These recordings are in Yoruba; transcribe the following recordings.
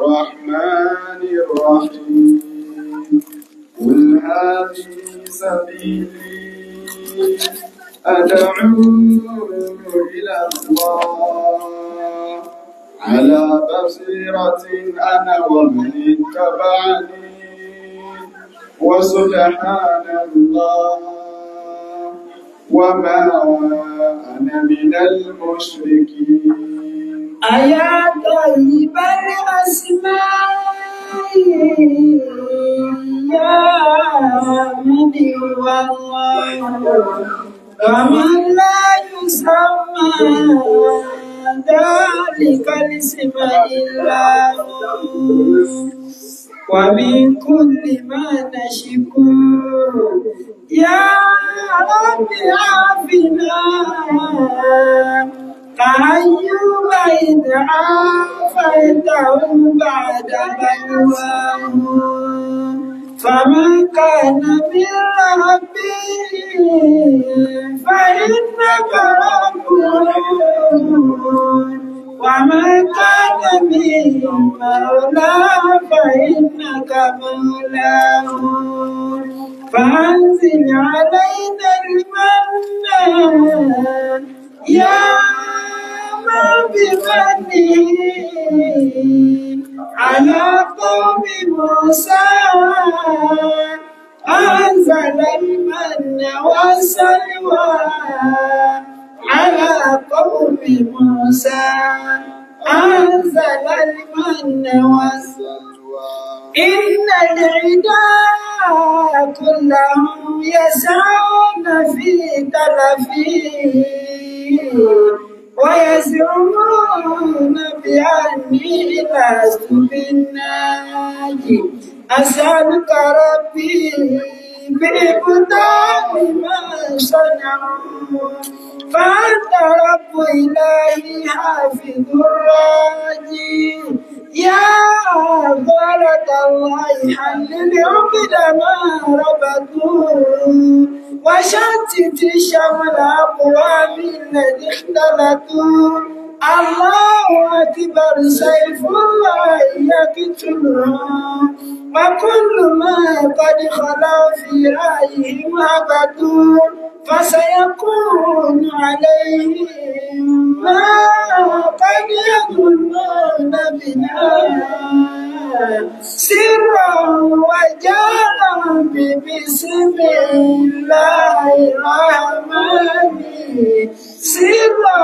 الرحمن الرحيم قل هذه سبيلي أدعو إلى الله على بصيرة أنا ومن اتبعني وسبحان الله وما أنا من المشركين. أيا طيب الأسماء يا من والله ومن لا يسمى ذلك الاسم إلا هو ومن كل ما نشكو يا رب عافنا كأيوب إذ عافيته بعد بلواه فما كان من ربي فإنك ربه وما كان من مولى فإنك مولاه فأنزل علينا المن يا من بمنه على قوم موسى أنزل المن والسلوى على قوم موسى أنزل المن والسلوى إن العداء كلهم يسعون في تلفي ويزعمون بأني لست بالناجي أسألك ربي بإبطال ما صنعوا فأنت رب إلهي حافظ الراجي يا غالة الله حلل عقد ما ربطوا وشتت شمل أقوام الذي اختلطوا الله أكبر سيف الله يقتلهم وكل ما قد خلا في رأيهم هبطوا فسيكون عليهم ما قد يظنون بنا سرا وجهرا بسم الله الرحمن سرا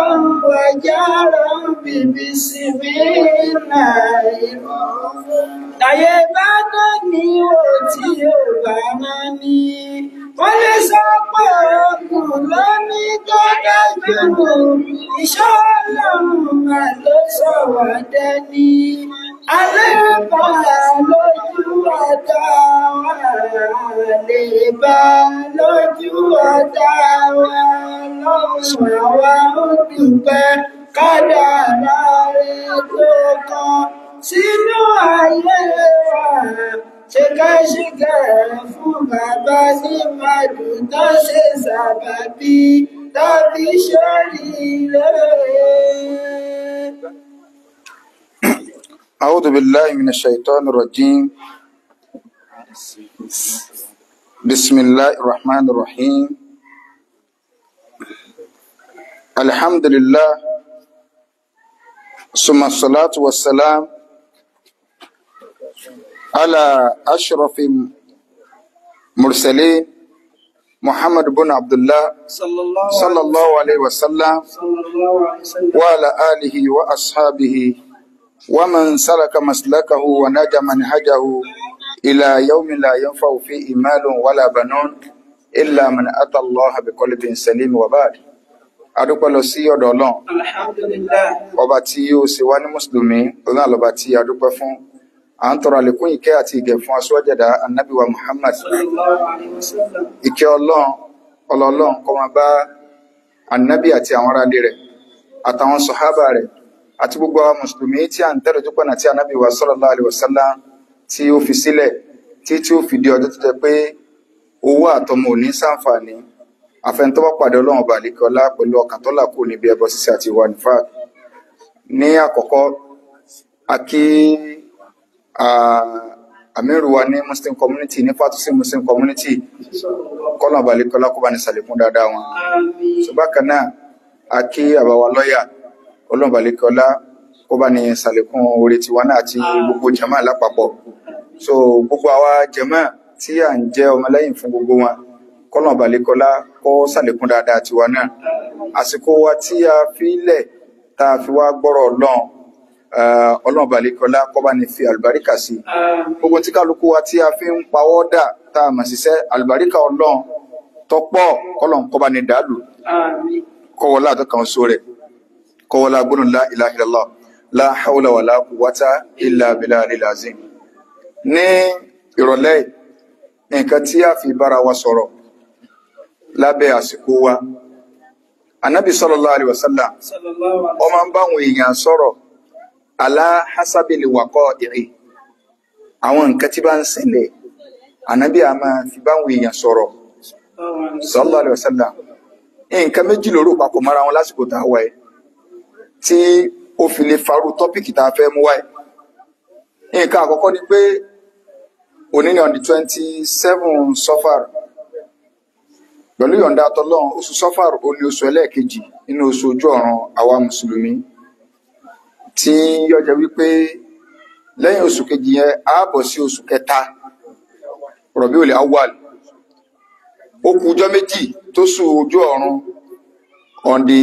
وجهرا بسم الله الرحمن ayé bá dání ó tí ó bá máa ní wọ́n lè sọ pé ọkùn lóní tó dájú ìṣọ́ ọlọ́run mà ló sọ wá dání alẹ́ bá lójú ọ̀tá wa lè bá lójú ọ̀tá wa lọ́rùn àwa ó dúpẹ́ kádàrá rẹ̀ tó kàn sínú ayé wa ṣèkáṣíkà fún bàbá ní màdùn tó ṣe sábàbí tàbí ṣoríire. أعوذ بالله من الشيطان الرجيم بسم الله الرحمن الرحيم الحمد لله ثم الصلاة والسلام على أشرف المرسلين محمد بن عبد الله صلى الله عليه وسلم وعلى آله وأصحابه ومن سلك مسلكه ونجى منهجه إلى يوم لا ينفع فيه مال ولا بنون إلا من أتى الله بقلب سليم وبعد adúpẹ́ lọ sí ọ̀dọ̀ Ọlọ́run Alhamdulillah. ọba tí ó ṣe wá ní mùsùlùmí Ọlọ́run lọ́ba tí adúpẹ́ fún à ń tọrọ àlékún ìkẹ́ àti ìgẹ̀ fún aṣíwájú ẹ̀dá Ànábì wa Muhammad ìkẹ́ Ọlọ́run kó máa bá Ànábì àti àwọn ará ilé rẹ̀ àtàwọn sàhábà rẹ̀ àti gbogbo àwọn mùsùlùmí tí à ń tẹ̀lé ojú pọ̀nà tí Ànábì wa sallallahu alaihi wasallam tí ó fi sílẹ̀ tí ó fi di ọjọ́ tó jẹ́ pé owó àtọmọ ò ní ṣàǹfààní àfẹnitọ́ bá pàdé Ọlọ́run ọba àlékè ọlá pẹ̀lú ọkàn tó là kúrò níbi ẹbọ ṣíṣe àti ìwà nífà. Ní àkọ́kọ́ a kí amiru wa ní Muslim community ní Fatusi Muslim community kọ́nà balikọ́lá kó bá ní sàlékún dáadáa wọn. So bákan náà a kí àbáwá lọ́yà Ọlọ́run balikọ́lá kó bá ní sàlékún orí tiwa náà àti gbogbo jama lápapọ̀. So gbogbo àwa jama tí à ń jẹ́ ọmọlẹ́yìn fún gbogbo wọn kọ́nà balikọ́lá kó sàlékún dáadáa tiwa náà. Àsìkò wa tí a fi lẹ̀ tá a fi wá gbọ́rọ̀ Ọlọ́run balikọ́lá kó bá ní fi àlùbáríkà sí. Gbogbo tí kálukú wa tí a fi ń pawọ́ dà tá a mọ̀ síṣẹ́ àlùbáríkà Ọlọ́run tọ́pọ̀ kọ́lọ́n kó bá ní dàlù. Kọ́wọ́lá àtọ́kàn só rẹ̀ kọ́wọ́lá gbónú la ilaha illallah la hawla wala quwwata illa billahil azim. Ní ìrọ̀lẹ́ nǹkan tí a fi bára wa sọ̀rọ̀ lábẹ́ àsìkò wa Ànábì sallallahu alaihi wasallam ó máa ń bá àwọn èèyàn sọ̀rọ̀ ala hasabil waqa'i àwọn nǹkan tí bá ń ṣẹlẹ̀ Ànábì a máa fi bá àwọn èèyàn sọ̀rọ̀ sallallahu alaihi wasallam. Nǹkan méjì lóró papọ̀ mọ́ra wọn lásìkò tá a wà ẹ́ tí ó fi lè farú tọ́pìkì tá a fẹ́ mú wáyé. Nǹkan àkọ́kọ́ ni pé òní ni on the 27 Safar pẹ̀lú yọ̀ǹda Ọlọ́run oṣù Safar ó ní oṣù ẹlẹ́ẹ̀kejì nínú oṣù ojú ọ̀run àwa mùsùlùmí tí ó jẹ́ wípé lẹ́yìn oṣù kejì yẹn á bọ̀ sí oṣù kẹta Rabiul Awwal. Ó kù ọjọ́ méjì tó sù ojú ọ̀run on the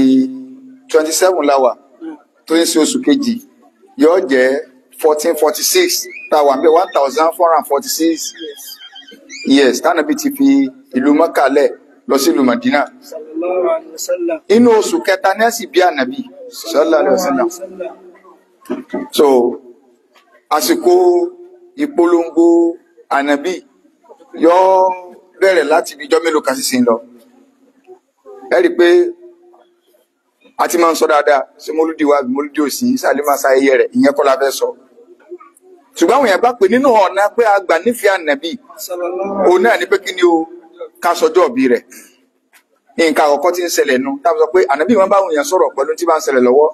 27 láwà tó ń sí oṣù kejì yóò jẹ́ 1446 táwà ń bẹ 1446 years tánàbí ti fi ìlú Mẹ́kà lẹ̀ lọ sí ìlú Mádínà. Inú oṣù kẹta ní ẹ̀sì bí Ànábì sallallahu alaihi wasallam. So àsìkò ìpolongo Ànábì yóò bẹ̀rẹ̀ láti ibi ijọ́ mélòó kan sísìn lọ. Ẹ rí pé a ti máa ń sọ dáadáa sí mólúdì wa mólúdì òsì ìsàlẹ̀ máa sáyẹyẹ rẹ̀ ìyẹn kọ́ la fẹ́ sọ. Ṣùgbọ́n àwọn èèyàn bá pè nínú ọ̀nà pé a gbà nífẹ̀ẹ́ Ànábì òun náà ní pé kí ni o ká sọjọ́ òbí rẹ̀. Nǹkan àkọ́kọ́ tí ń ṣẹlẹ̀ nu táwọn sọ pé Ànábì máa ń bá àwọn èèyàn sọ̀rọ̀ pẹ̀lú tí bá ń ṣẹlẹ̀ lọ́wọ́.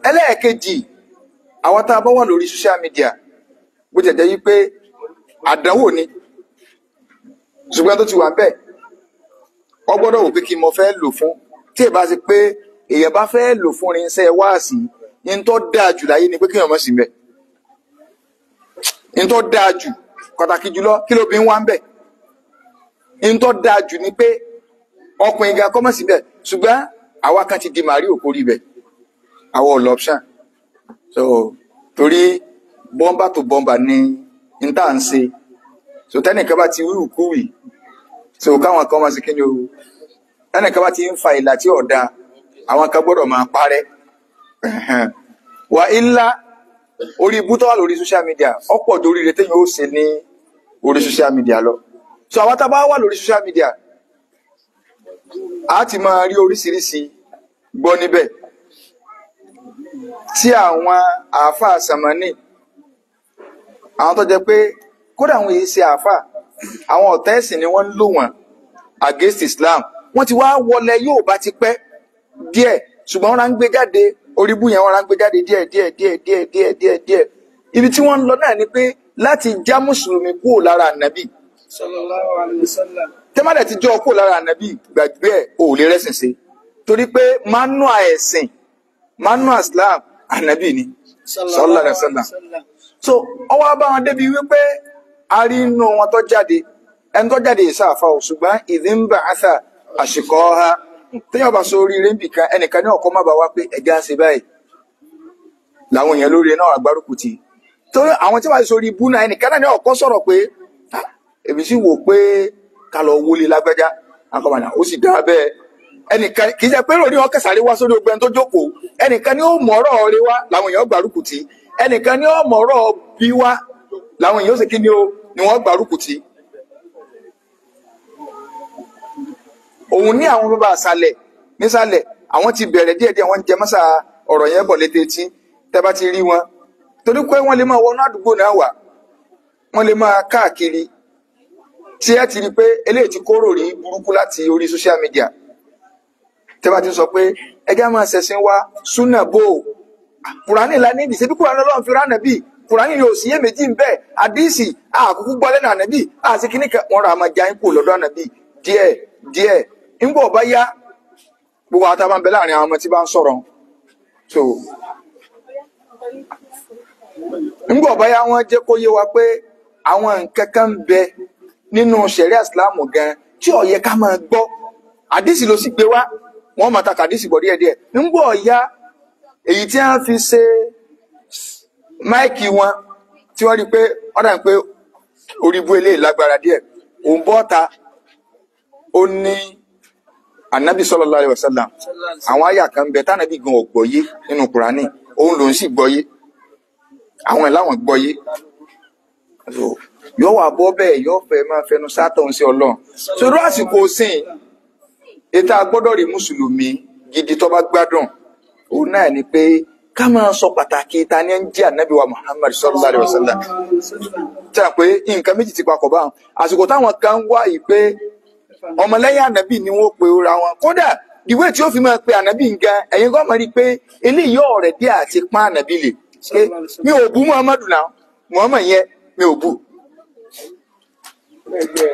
Ẹlẹ́ẹ̀kejì àwọn tá a bá wà lórí social media bó jẹ́ jẹ́ yí pé àdánwò ni ṣùgbọ́n tó ti wà bẹ́ẹ̀ ọ gbọ́dọ̀ wò pé kí mo fẹ́ lò fún tí ẹ bá ṣe pé èèyàn bá fẹ́ lò fún irinṣẹ́ wáàsí in tó dáa jù láyé ni pé kí èèyàn mọ̀ sí bẹ́ẹ̀ in tó dáa jù pàtàkì jùlọ kí ló bí ń wá ń bẹ̀ in tó dáa jù ni pé ọkùnrin ga kọ́ mọ̀ sí bẹ́ẹ̀ ṣùgbọ́n àwa kan ti di màrí òkórí bẹ̀ àwọn ò lọ́pṣàn so torí bọ́mbà tó bọ́mbà ni n tá à ń ṣe so tẹ́nìkan bá ti wíwù kúwì so káwọn kan máa ṣe kí ni o tẹ́nìkan bá ti ń fa ìlà tí ọ̀dà àwọn kan gbọ́dọ̀ máa parẹ́ wà ilá orí ibú tó wà lórí social media ọ̀pọ̀ torí rẹ̀ téèyàn ó ṣe ní orí social media lọ so àwọn tá a bá wà lórí social media a ti máa rí oríṣiríṣi gbọ́ níbẹ̀ tí àwọn àáfàá sàmánì àwọn tó jẹ́ pé kódà àwọn èyí ṣe àáfàá àwọn ọ̀tá ẹ̀sìn ni wọ́n ń lò wọ́n against Islam wọ́n ti wá wọlé yóò bá ti pẹ́ díẹ̀ ṣùgbọ́n wọ́n rán gbé jáde oríbú yẹn wọ́n rán gbé jáde díẹ̀ ibi tí wọ́n ń lọ náà ni pé láti já mùsùlùmí kúrò lára ànábì sallallahu alaihi wasallam tẹ́mọ́lẹ̀ ti jọ kúrò lára ànábì gbàgbé ẹ̀ ò lè rẹ́sìn sí torí pé manua ẹ̀sìn manua Islam ànábì ni sallallahu alaihi wasallam so ọwọ́ bá wọn débi wípé a rí inú wọn tó jáde ẹni tó jáde ìsáàfà ò ṣùgbọ́n ìdínbà àṣà àṣìkọ́ ha téèyàn bá sọ oríire níbì kan ẹnìkan ní ọkọ má bá wá pé ẹjẹ á ṣe báyìí làwọn èèyàn lórí náà àgbárùkù tì torí àwọn tí wàá sọ orí ibú náà ẹnìkan náà ní ọkọ sọ̀rọ̀ pé èmi sì wò pé ká lọ wọlé lágbájá akọmọdà ó sì dá bẹ́ẹ̀ ẹnìkan kì í ṣe pé lórí wọn kẹsàrí wá sórí ogbẹni tó jókòó ẹnìkan ní ó mọ̀ọ́rọ̀ rẹ wá làwọn èèyàn gbárùkù tì ẹnìkan ní ó mọ̀ọ́rọ̀ bí wá làwọn èèyàn ó sì kí ni wọ́n gbárùkù tì. òun ní àwọn bàbá àṣàlẹ̀ nísàlẹ̀ àwọn ti bẹ̀rẹ̀ díẹ̀díẹ̀ wọ́n jẹ mọ́sà ọ̀rọ̀ yẹn bọ̀ létí tí tẹ́ bá ti rí wọn torí pé wọ́n lè máa wọnú àdúgbò náà wà wọ́n lè máa káàkiri tí ẹ ti rí pé eléyìí ti kóró rí burúkú láti orí social media tẹ́ bá ti sọ pé ẹjẹ́ máa ṣẹ̀sìn wa súnà bò Kùránì ìlànà ìdí ṣebí Kùránì Ọlọ́run fi ránà bí Kùránì yóò sí èméjì ń bẹ àdíìsì àkókò gbọ́ lẹ́nu ànábì àti kíní kan wọ́n ra máa já ipò lọ́dọ̀ ànábì díẹ̀ ńgbọ́ ọba yá gbogbo àwọn tábà ń bẹ láàrin àwọn ọmọ tí bá ń sọ̀rọ̀ so ńgbọ́ ọba yá wọ́n jẹ́ kó yé wa pé àwọn nǹkan kan ń bẹ nínú ṣẹ̀ríà ìsìláàmù gan tí ó yẹ ká máa gbọ́ àdíìsì ló sì gbé wá wọ́n máa taka àdíìsì bọ̀ díẹ̀díẹ̀ ńgbọ́ ọ̀yá èyí tí wọ́n fi ṣe máìkì wọn tí wọ́n rí pé ọ̀dà pé oríbú eléyìí lágbára díẹ̀ òun bọ́ta ó ní ànábì sallallahu alaihi wasallam àwọn àyà kan bẹ tánàbí gan ọ̀gbọ́yé nínú Kùránì òun lòun sì gbọ́yé àwọn ẹ̀ láwọn gbọ́yé yóò wà bọ́ bẹ́ẹ̀ yóò fẹ́ máa fẹnu sátọ̀ sí Ọlọ́run sórí àsìkò sìn ètò agbọ́dọ̀ rí mùsùlùmí gidi tó bá gbádùn òun náà ni pé ká máa sọ pàtàkì ta ní ń jẹ́ ànábì wa Muhammad sallallahu alaihi wasallam tí a pé nǹkan méjì ti papọ̀ báwọn àsìkò táwọn kan wá yìí pé ọmọlẹ́yìn ànábì ni wọ́n pe ra wọn kódà ìwé tí ó fi máa pe ànábì nǹkan ẹ̀yin kan máa rí i pé eléyìí ọ̀rẹ́ bí àti pán ànábì lè pé mi ò bú Muhammadu náà Muhammad yẹn mi ò bú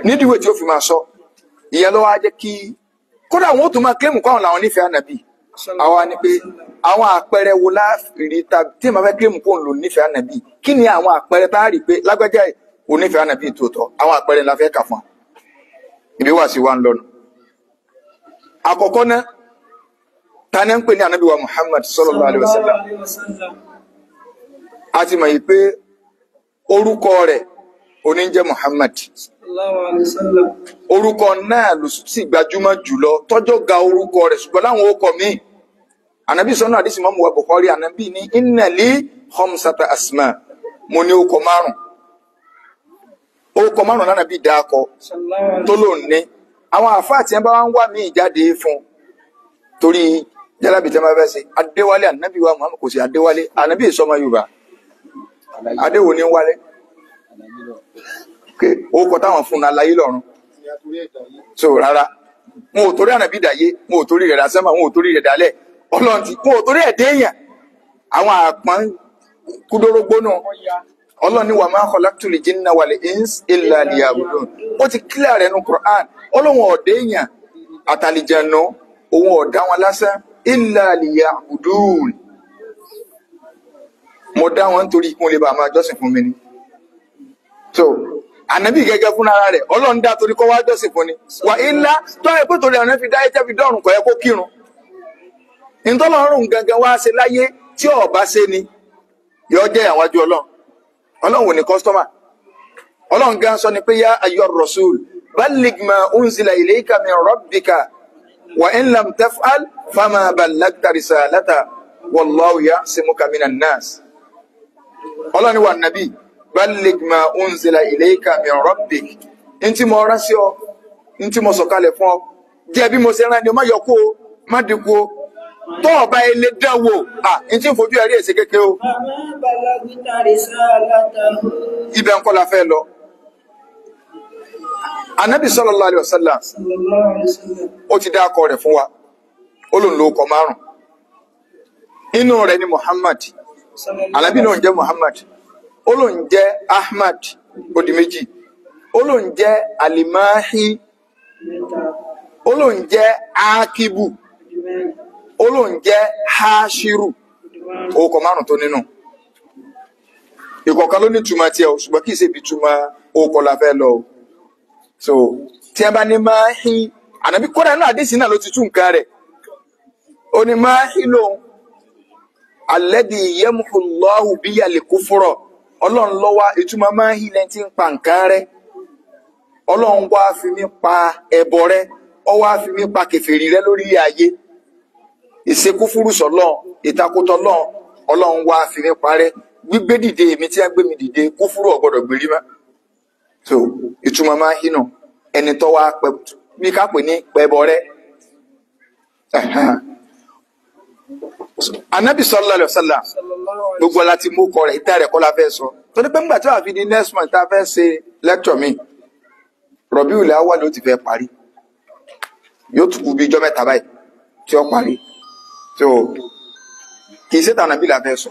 nídìí ìwé tí ó fi máa sọ ìyẹn ló wá jẹ́ kí kódà wọn ó tún máa kílèmù káwọn làwọn nífẹ̀ẹ́ ànábì àwa ni pé àwọn àpẹẹrẹ wo láàrí tí màá fẹ́ kílèmù kó ń lò nífẹ̀ẹ́ ànábì kí ni àwọn àpẹẹrẹ tá a rí pé lágbájá ò nífẹ̀ẹ́ ànábì tòótọ́ àwọn àpẹẹrẹ la fẹ́ kà fún wa ibi wà sí wa ń lọ́nà àkọ́kọ́ náà ta ní ń pè ní ànábì wa Muhammad sallallahu alaihi wasallam a ti mọ̀ yìí pé orúkọ rẹ̀ òní ń jẹ́ Muhammad orúkọ náà ló sì gbajúmọ̀ jùlọ tọ́jọ́ ga orúkọ rẹ̀ ṣùgbọ́n láwọn orúkọ míì ànábì sọ́nà àdìsí mọ́mú wa Bukhari ànábì ní inna li khamsata asma mo ní orúkọ márùn lánàbí dákọ tó lò ní àwọn àfáà tí wọ́n bá ń wá míì jáde fún torí jálàbí tí wọ́n bá fẹ́ ṣe Adéwálé ànábì wa Muhammad kò sí Adéwálé ànábì ìsọmọ Yorùbá adéwo ní wálé orúkọ táwọn fún un aláyé lọ́run so rárá wọn ò torí ànábì dàyé wọn ò torí rẹ̀ dá sẹ́mà wọn ò torí rẹ̀ dálẹ̀ Ọlọ́run ti wọn ò torí ẹ̀ déèyàn àwọn àpọ́n kúdórógbó náà Ọlọ́run ní wa ma khalaqtul jinna wal insa illa liya'budun ó ti kílẹ̀ rẹ̀ nínú Qur'an Ọlọ́run ọ̀dẹ́yàn àtàlìjànà òun ọ̀dá wọn lásán illa liya'budun mo dá wọn nítorí kí wọ́n lè bá máa jọ́sìn fún mi ni so ànábì gẹ́gẹ́ fún ara rẹ̀ Ọlọ́run dá torí kọ́ wá jọ́sìn fún ni wà ilá tó ẹ pé torí àná fi dá ẹjẹ́ fi dọ́rùn kọ́ ẹ kó kírun ìtọ́lọ́run gangan wá ṣe láyé tí ó bá ṣe ni yóò jẹ́ àwájú Ọlọ́run wò ní kọ́sítọ́mà Ọlọ́run gan sọ ni pé yá ayyuhar rasul balligh ma unzila ilayka min rabbika wa in lam taf'al fama ballagta risalata wallahu ya'simuka minan nas Ọlọ́run wà nàbí balligh ma unzila ilayka min rabbik ntí mo rán sí ọ ntí mo sọ̀kalẹ̀ fún ọ jẹ́ bí mo ṣe rán ni o má yọ kó o má dínkù o tó ọba ilé dánwò ntí ń fojú ẹ̀rí èsì kékeré o ibẹ̀ ńkọ́ la fẹ́ lọ Ànábì sallallahu alaihi wasallam ó ti dá akọ rẹ̀ fún wa ó lòun lo ọkọ̀ márùn inú rẹ̀ ni Muhammad Ànábì náà ń jẹ́ Muhammad ó lòun jẹ́ Ahmad ó di méjì ó lòun jẹ́ Alimahi ó lòun jẹ́ Akibu ó lòun jẹ́ Hashiru orúkọ márùn tó nínú ìkọ̀ọ̀kan ló ní túmọ̀ tí ẹ ò ṣùgbọ́n kìí ṣe ibi túmọ̀ orúkọ la fẹ́ lọ so tí ẹ bá ní Mahi Ànábì kódà náà àdéhìí náà ló ti tún nǹkan rẹ̀ ó ní Mahi lòun alladhi yamhu Allahu biyal kufra Ọlọ́run ló wá ìtumọ̀ Mahi lẹ́ni tí ń pa nǹkan rẹ̀ Ọlọ́run wá fi mí pa ẹbọ rẹ̀ ó wá fi mí pa kèfèrí rẹ̀ lórí ayé ìṣekúfúrú sọ́lọ́run ìtakùtọ̀ Ọlọ́run wá fi mí parẹ́ gbígbé dìde èmi tí a gbé mi dìde kúfúrú ò gbọdọ̀ gbérí mọ́ so ìtumọ̀ Mahi náà ẹni tó wá pẹ bí ká pè ní pẹbọ rẹ̀ Ànábì sallallahu alaihi wasallam gbogbo láti mú kọ rẹ̀ ìtẹ́ rẹ̀ kọ́ la fẹ́ sọ tó ní pé ńgbà tí wàá fi di next month tá a fẹ́ ṣe lecture mi Rabiul Awwal ló ti fẹ́ parí yóò tún kú bí ijọ́ mẹ́ta báyìí tí ó parí so kì í ṣe tànàbí la fẹ́ sọ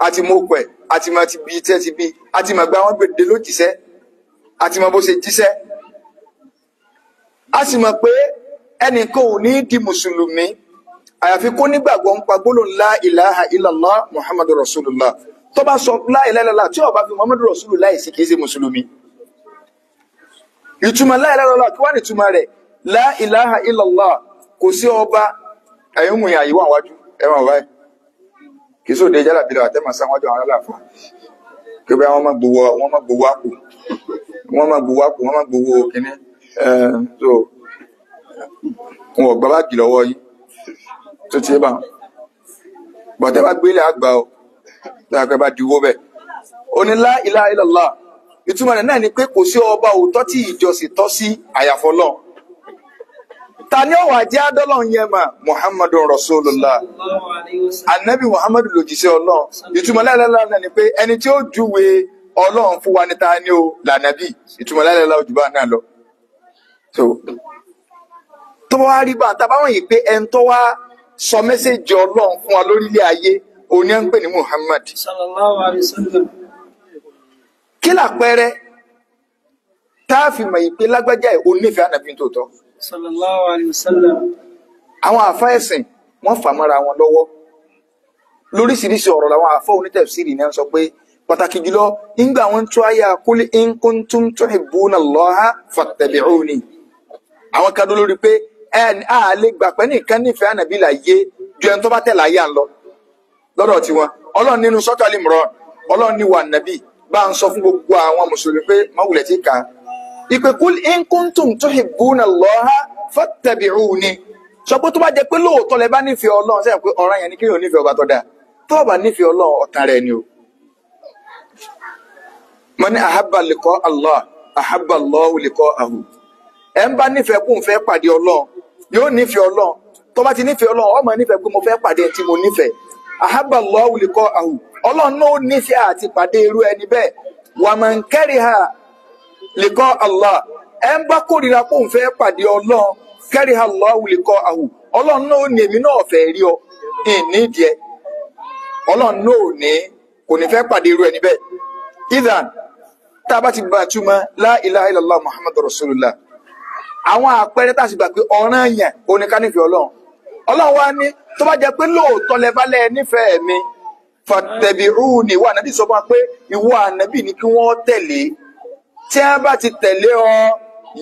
àti mọ̀ pẹ̀ àti mọ̀ ti bí tẹ́ ti bí àti mọ̀ gba wọn gbèdé ló jíṣẹ́ àti mọ̀ bó ṣe jíṣẹ́ a sì mọ̀ pé ẹnìkan ò ní di mùsùlùmí àyàfi kó nígbàgbọ́ ń pa gbólóhùn la ilaha illallah muhammadu rasulullah tó bá sọ la ilaha illallah tí ó bá fi muhammadu rasulullah sí kìí ṣe mùsùlùmí ìtumọ̀ la ilaha illallah kí wá ní ìtumọ̀ rẹ̀ la ilaha illallah kò sí ọba ẹ̀yìn mú ìyàwó àwájú ẹ̀wọ̀n wáyé kìí sóde jálà bí lọ́wọ́ àtẹ́mọ̀ sáwájú àwọn aláàfà kí bá wọ́n má gbowó àpò wọ́n má gbowó kìíní so wọn ò gbà bá gì lọ́wọ́ yìí tó ti bá bọ̀tẹ́ bá gbélé àgbà ọ̀ láàpẹ́ bá diwó bẹ̀ ó ní la ilaha illallah ìtumọ̀ rẹ̀ náà ni pé kò sí ọba òótọ́ tí ìjọsìn tọ́ sí àyàfọ́lọ́ ta ni ó wà jẹ́ adọ́lọ́ yẹn mà muhammadu rasulullah anabi muhammadu lòjíṣẹ́ ọlọ́run ìtumọ̀ la ilaha illallah náà ni pé ẹni tí ó júwe ọlọ́run fún wa ní ta ni ó lànàbí ìtumọ̀ la ilaha illallah òjò bá náà lọ so tó wá rí bá tàbáwọn yìí pé ẹn tó wá sọ mẹ́sẹ̀jì ọlọ́run fún wa lórílẹ̀ ayé òní à ń pè ní muhammad sallallahu alaihi wasallam kí làpẹẹrẹ tá a fi mọ̀ yìí pé lágbájá ẹ̀ onífẹ̀ẹ́ ànàbí tòótọ́ sallallahu alaihi wasallam àwọn àfa ẹ̀sìn wọ́n fà mọ́ra wọn lọ́wọ́ lóríṣiríṣi ọ̀rọ̀ làwọn àfa onítẹ̀fsírì náà sọ pé pàtàkì jùlọ nígbà wọn tó àyà qul in kuntum tuhibbuna allaha fattabi'uni àwọn kan dó lórí pé a lè gbà pé nìkan nífẹ̀ẹ́ ànàbí láyé ju ẹni tó bá tẹ̀lé ayé à ń lọ lọ́dọ̀ tiwọn ọlọ́run nínú suratul Imran ọlọ́run ní wà nàbí bá ń sọ fún gbogbo àwọn mùsùlùmí pé máwùlẹ̀ tí kà ìpè qul in kuntum tuhibbuna allaha fattabi'uni sọ pé tó bá jẹ pé lóòótọ́ lẹ bá nífẹ̀ẹ́ ọlọ́run sẹ́yìn pé ọ̀ràn yẹn ni kéèyàn nífẹ̀ẹ́ ọba tó dáa tó bá nífẹ̀ẹ́ ọlọ́run ọ̀tàn rẹ̀ ni o man ahabba liqa Allah ahabba Allahu liqa'ahu ẹ̀ ń bá nífẹ̀ẹ́ kún fẹ́ pàdé ọlọ́run yóò nífẹ̀ẹ́ ọlọ́run tó bá ti nífẹ̀ẹ́ ọlọ́run ó máa nífẹ̀ẹ́ pé mo fẹ́ pàdé tí mo nífẹ̀ẹ́ ahabba Allahu liqa'ahu ọlọ́run náà nífẹ̀ẹ́ àti pàdé irú ẹni bẹ́ẹ̀ wa man kariha liqa Allah ẹ̀ ń bá kórìíra kún fẹ́ pàdé ọlọ́run kariha Allahu liqa'ahu ọlọ́run náà ní èmi náà fẹ́ rí ọ ìnídìí ẹ ọlọ́run náà ní kò ní fẹ́ pàdé irú ẹni bẹ́ẹ̀ idan tá a bá ti gbà túmọ̀ la ilaha illallah muhammadu rasulullah àwọn àpẹẹrẹ tá a sì gbà pé ọ̀ràn yẹn oníká nífẹ̀ẹ́ ọlọ́run ọlọ́run wá ní tó bá jẹ́ pé lóòótọ́ lẹ bá lẹ́ nífẹ̀ẹ́ mi fattabi'uni ìwọ ànábì sọ fún wa pé ìwọ ànábì ní kí wọ́n tẹ̀lé tí wọ́n bá ti tẹ̀lé ọ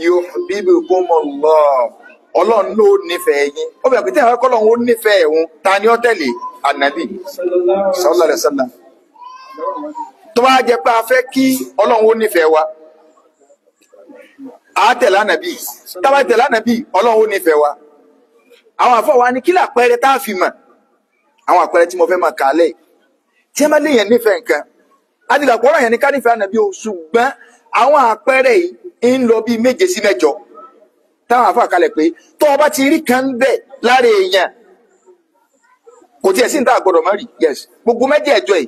yuhbibkumullah ọlọ́run ló nífẹ̀ẹ́ yín ó bẹ̀rẹ̀ pé tí àwọn akọ́lọ́run ó nífẹ̀ẹ́ òun ta ni ó tẹ̀lé ànábì sallallahu alaihi wasallam tó bá jẹ́ pé a fẹ́ kí ọlọ́run ó nífẹ̀ẹ́ wa a tẹ̀lé ànábì tá bá tẹ̀lé ànábì ọlọ́run ó nífẹ̀ẹ́ wa àwọn àfọwà ní kí làpẹẹrẹ tá a fi mọ̀ àwọn àpẹẹrẹ tí mo fẹ́ máa kà á lẹ̀ tí ẹ má léèyàn nífẹ̀ẹ́ nǹkan á ti dàpọ̀ ọ̀rọ̀ yẹn ní ká nífẹ̀ẹ́ ànábì o ṣùgbọ́n àwọn àpẹẹrẹ yìí ń lọ bí 7 sí 8 táwọn àfọwà kalẹ̀ pé tó o bá ti rí kan bẹ́ẹ̀ lára èèyàn kò tiẹ̀ sí ní tá a gbọ́dọ̀ má rí yes gbogbo 8 yìí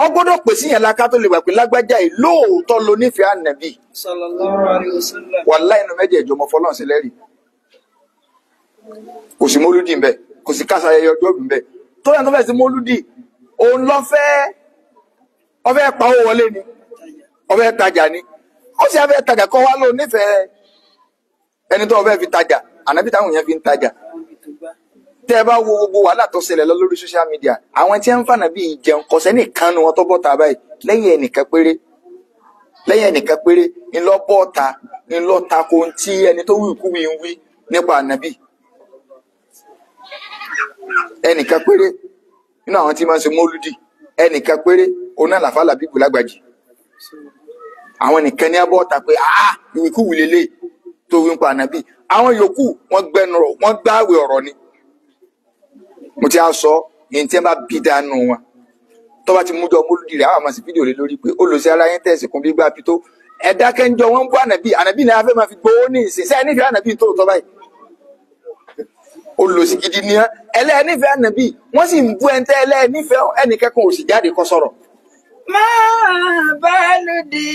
ọ gbọ́dọ̀ pèsè yẹn láká tó lè wà pé lágbájá yìí lóòótọ́ lo nífẹ̀ẹ́ ànábì sallallahu alaihi wasallam wàláhì inú 8 mọ fọlọ́n sí lẹ́rìí kò sí mólúdì ń bẹ kò sí kásá ayẹyẹ ọjọ́ ìbí ń bẹ tó yẹn tó fẹ́ sí mólúdì òun lọ ọfẹ́ pawó wọlé ni ọfẹ́ tajà ni ó sì fẹ́ tajà kọ́ wá ló nífẹ̀ẹ́ ẹni tó ọfẹ́ fi tajà ànábì táwọn yẹn fi ń tajà tẹ́ ẹ bá wo gbogbo wàhálà tó ṣẹlẹ̀ lọ lórí social media àwọn tí ń fànà bíi ìjẹun kọ̀sẹ́ nìkan nu wọn tó bọ́ta báyìí lẹ́yìn ẹnìkan péré ńlọ bọ́ta ńlọ tako tí ẹni tó wí ikú ń wí nípa ànábì ẹnìkan péré nínú àwọn tí máa ń ṣe mọ́lúdì ẹnìkan péré òun náà làfà làbíbù lágbàjì àwọn nìkan ní abọ́ta pé ìwé ikú wì lélẹ̀ tó wí nípa ànábì àwọn yòókù wọ́n gbáwé ọ̀rọ̀ ni mo ti á sọ yìí tí ẹ bá bí dánú wọn tó bá ti mú jọ mólúdì rẹ àwọn àmọ́ sí fídíò lé lórí pé olùsí ara yẹn tẹ̀sí kún bí gbá bí tó ẹ̀dá kẹjọ wọn ń bú ànábì náà fẹ́ máa fi gbowó ní ìsìn sẹ́ẹ̀ nífẹ̀ẹ́ ànábì tó tọ́ báyìí olùsí gidi ni ẹlẹ́ẹ̀nífẹ̀ẹ́ ànábì wọ́n sì ń bú ẹntẹ́ ẹlẹ́ẹ̀nífẹ̀ẹ́ ẹnìkẹ́kọ̀ọ́ òsì jáde kọ́ sọ̀rọ̀. máa bá lòdì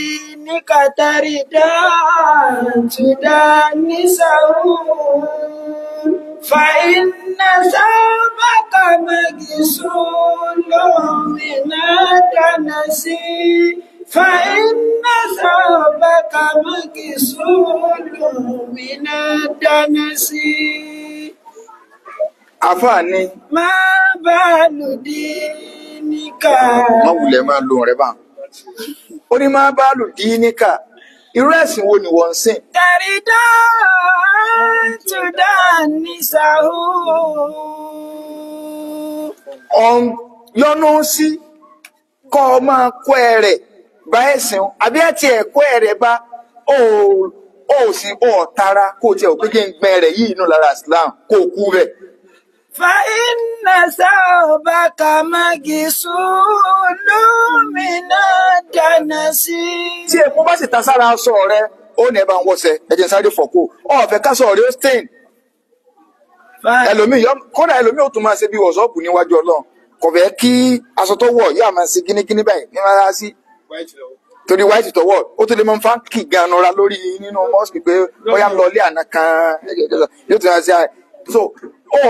ní kàtàrí dáàtúdá ní sàrún فإن ثوبك مغسول من الدنس فإن ثوبك مغسول من الدنس àfààní ما بال دينك má wulẹ̀ máa lo rẹ̀ bá ó ní má bá lù dí níkà irú ẹ̀sìn wo ni wọ́n ń sìn تريد تدنسه ọ̀n yọnu sí kọ́ ọ máa kọ́ ẹ rẹ̀ bá ẹ̀sìn àbí ẹ̀ tiẹ̀ kọ́ ẹ rẹ̀ bá ó sì tara kó o tiẹ̀ ò pé kí n gbẹ rẹ̀ yìí inú lára Islam kó o kú bẹ́ẹ̀. فإن ثوبك مغسول من الدنس tí epo bá sì ta sára aṣọ rẹ̀ ó ní ẹ bá ń wọṣẹ ẹjẹ sáré fọkó ọ̀fẹ́ káṣọ rẹ̀ ó stain ẹlòmíì kódà ẹlòmíì ó tún máa ṣe bí wọ̀ṣọ́ọ̀bù níwájú Ọlọ́run kò fẹ́ kí aṣọ tó wọ̀ yóò máa ṣe gínígíní báyìí ní máa sí torí white tó wọ̀ ó tún lè máa ń fa kì ganan ra lórí nínú mosque pé bóyá ń lọ ilé àná kan yóò tún máa ṣe so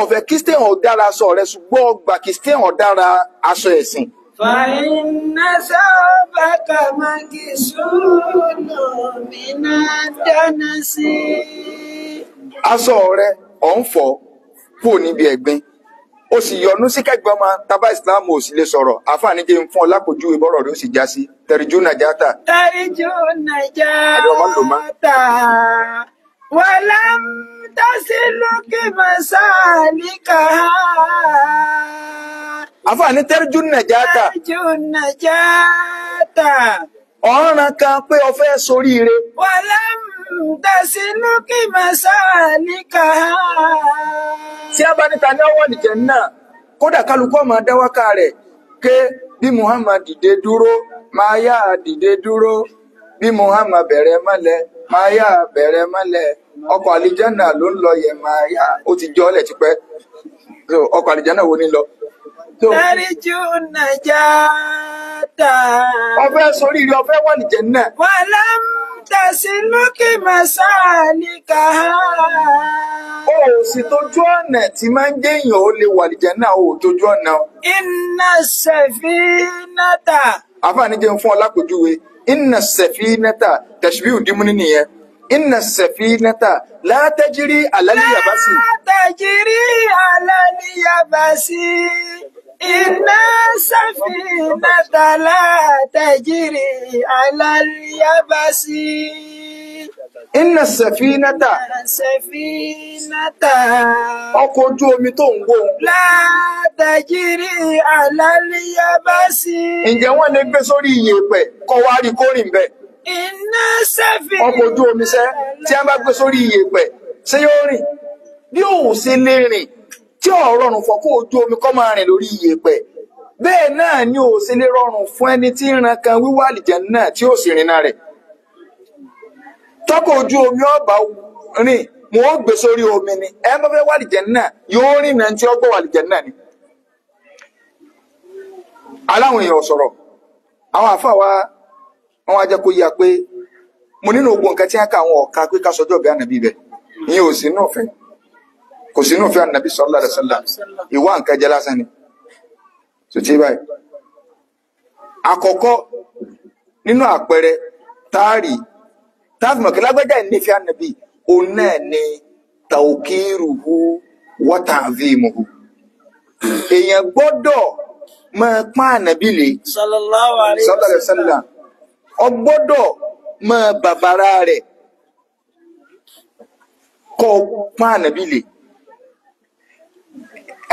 ọ̀fẹ́ kí stain ọ̀ dára aṣọ rẹ̀ ṣùgbọ́n ọgbà kí stain ọ̀ dára aṣọ ẹ̀sìn. فإن ثوبك مغسول من الدنس aṣọ rẹ̀ ọ̀ ń fọ̀ kúrò níbi ẹ̀gbin ó sì yọnu sí kẹgbẹ́ ọmọ tábà ìsìláàmù ò sì lè sọ̀rọ̀ àfààní jẹ́ ń fún ọ lápòjúwe bọ́rọ̀ rẹ̀ ó sì já sí tẹ̀rìjú nàjàtà. ترجو النجاة ولم تسلك مسالكها àfààní tẹ̀rìjú nàjàtà ترجو النجاة ọ̀ràn kan pé o fẹ́ soríire ولم تسلك مسالكها tí a bá níta ní ọwọ́ nìjẹ́ náà kódà kálukọ́ máa dáwákà rẹ̀ ké bí Muhammad dìde dúró máa yá dìde dúró bí Muhammad bẹ̀rẹ̀ mọ́lẹ̀ máa yá bẹ̀rẹ̀ mọ́lẹ̀ ọkọ̀ àlìjánà ló ń lọ yẹ máa yá ó ti jọ́ ọ́lẹ̀ tipẹ́ ọkọ̀ àlìjánà wo ni lọ. ترجو النجاة ọfẹ́ soríire ọfẹ́ wà nìjẹ́ náà ولم تسلك مسالكها ó sì tójú ọ̀nà tí máa ń jẹ́yàn ó lè wà nìjẹ́ náà ó tójú ọ̀nà. إن السفينة àfààní jẹ́ ń fún ọ lápòjúwe inna safinata tashbihu dimuni nìyẹn inna safinata la tajri ala al-yabasi. لا تجري على اليابس إن السفينة لا تجري على اليابس inna safinata السفينة ọkọ̀ ojú omi tó ń wò ó لا تجري على اليابس ǹjẹ́ wọ́n lè gbé sórí iyẹ̀pẹ̀ kọ́ wá rí kórìn bẹ́ẹ̀. إن السفينة ọkọ̀ ojú omi sẹ́ tí a bá gbé sórí iyẹ̀pẹ̀ ṣé yóò rìn bí òun ṣe lè rìn tí ò rọrùn fún ọkọ̀ ojú omi kó máa rìn lórí iyẹ̀pẹ̀ bẹ́ẹ̀ náà ni ò ṣe lè rọrùn fún ẹni tí ń ran kan wíwá àlìjánnà tí ó sì rìnà rẹ̀. tọkọ̀ ojú omi ọba rìn mo ó gbé sórí omi ni ẹ bá fẹ́ wá àlìjánnà yóò rìn náà tí ó gbọ́ wá àlìjánnà ni. aláwọn èèyàn sọ̀rọ̀ àwọn àfáà wa wọn wá jẹ́ kó yá pé mo nínú ogun nǹkan tí wọ́n ká àwọn ọ̀ka pé ká sọjọ́ bí ànàbí bẹ̀ ìyẹn ò sínú ọ̀fẹ́ kò sínú ọ̀fẹ́ ànàbí sallallahu alaihi wasallam ìwà nǹkan jẹ́ lásán ni tó ti báyìí. àkọ́kọ́ nínú àpẹẹrẹ táàrí táàfìmọ̀kí lágbájá ìnífẹ́ ànàbí òun náà ni tawqiruhu wa ta'zimuhu èèyàn gbọ́dọ̀ máa pọ́n ànàbí lé sallallahu alaihi wasallam ọgbọ́dọ̀ máa bàbàrà rẹ̀ kọ́ pọ́n ànàbí lè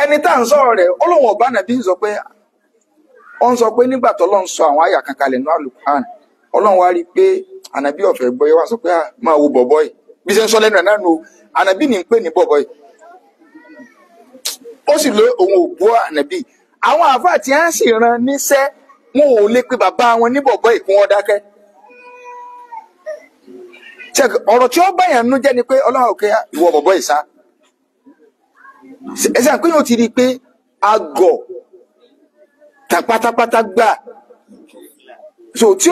ẹni tá à ń sọ̀rọ̀ rẹ̀ Ọlọ́hun ọba ànàbí sọ pé ó ń sọ pé nígbà tó Ọlọ́hun sọ àwọn àyà kan kalẹ̀ ní Al-Qur'an Ọlọ́hun wá rí i pé ànàbí ọ̀fẹ́ gbọ́ yẹ wá sọ pé máa wo bọ̀bọ̀ yìí bí ṣe ń sọ lẹ́nu ẹ̀ náà nù ànàbí ní ń pè ní bọ̀bọ̀ yìí ó sì lé òun ò bú ànàbí àwọn àfáà tí wọ́n sì ran níṣẹ́ wọn ò lè pe bàbá wọn ní bọ̀bọ̀ yìí kí wọ́n dákẹ́ ọ̀rọ̀ tí ó báyàn nú jẹ́ ni pé Ọlọ́run òkè ìwọ bọ̀bọ̀ ìsá ẹ̀sẹ̀ àpé yóò ti rí i pé agọ̀ tà pátápátá gbà so tí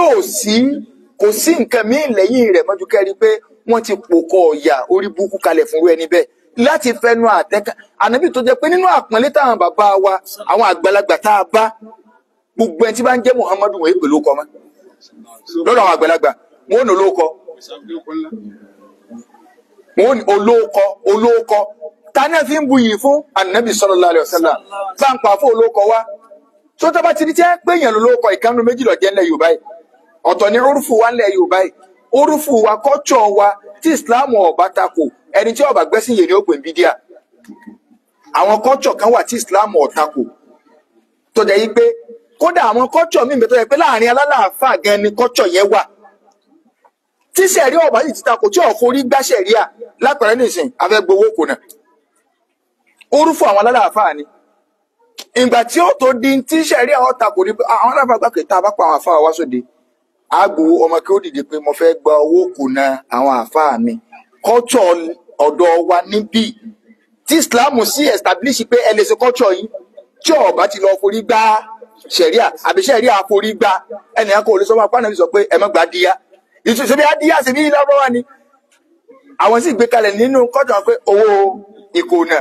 kò sí nǹkan míì lẹ́yìn rẹ̀ mọ́jú kẹ́rí pé wọ́n ti pòkọ̀ ọ̀yà orí burúkú kalẹ̀ fún ẹni bẹ́ẹ̀ láti fẹnu àtẹ́ká ànábì tó jẹ́ pé nínú àpọ́nlé táwọn bàbá wa àwọn àgbàlagbà tá a bá gbogbo ẹni tí bá ń jẹ́ Muhammadu wọ́n èpè lóko mọ́ lọ́dọ̀ àwọn àgbàlagbà wọ́n ò ní olóòkọ wọ́n ò ní olóòkọ tani fi ń buyì fún ànábì sallallahu alaihi wasallam sáǹpà fún olóòkọ wa tó tọ́ bá ti di tẹ́ pé èèyàn lolóòkọ ìkànnì méjì lọ jẹ́ ńlẹ̀ Yorùbá yìí ọ̀tọ̀ ní orúfù wa ńlẹ̀ Yorùbá yìí orúfù wa kọ́tsọ̀ wa tí ìsìláàmù ọ̀bá takò ẹni tí ọba gbẹ́sìn yìí ni ó pè ń bídíà àwọn kọ́tsọ̀ kan wà tí ìsìláàmù ọ̀takò tó jẹ́ yí pé kódà àwọn kọ́tsọ̀ míì bẹ tó yẹ pé láàrin alálàáfà gan ni kọ́tsọ̀ yẹn wà tí sẹ̀rí ọba yìí ti takò tí ọ̀forí gbá sẹ̀ríà lápẹ̀rẹ̀ nìsín afẹ́ gbowó kò náà orúfù àwọn alálàáfà ni ìgbà tí ó tó di tí sẹ̀ríà ọ̀takò ni àwọn alálàáfà gbà kẹta bá pa àwọn àfà wá sóde àgbò ọmọ kí ó dìde pé mo fẹ́ gba owó kùnà àwọn àfáà mi kọ́tọ̀ ọ̀dọ̀ wa níbí tí Islam sí establish pé ẹ lè ṣe kọ́tọ̀ yìí tí ọba ti lọ forí gbá ṣẹ̀ríà àbí ṣẹ̀ríà forí gbá ẹnìyàn kò lè sọ fún apá náà sọ pé ẹ má gba díyà ìtúsí bí adíyà sí bí lọ́wọ́ ni àwọn sì gbé kalẹ̀ nínú kọ́tọ̀ pé owó ìkùnà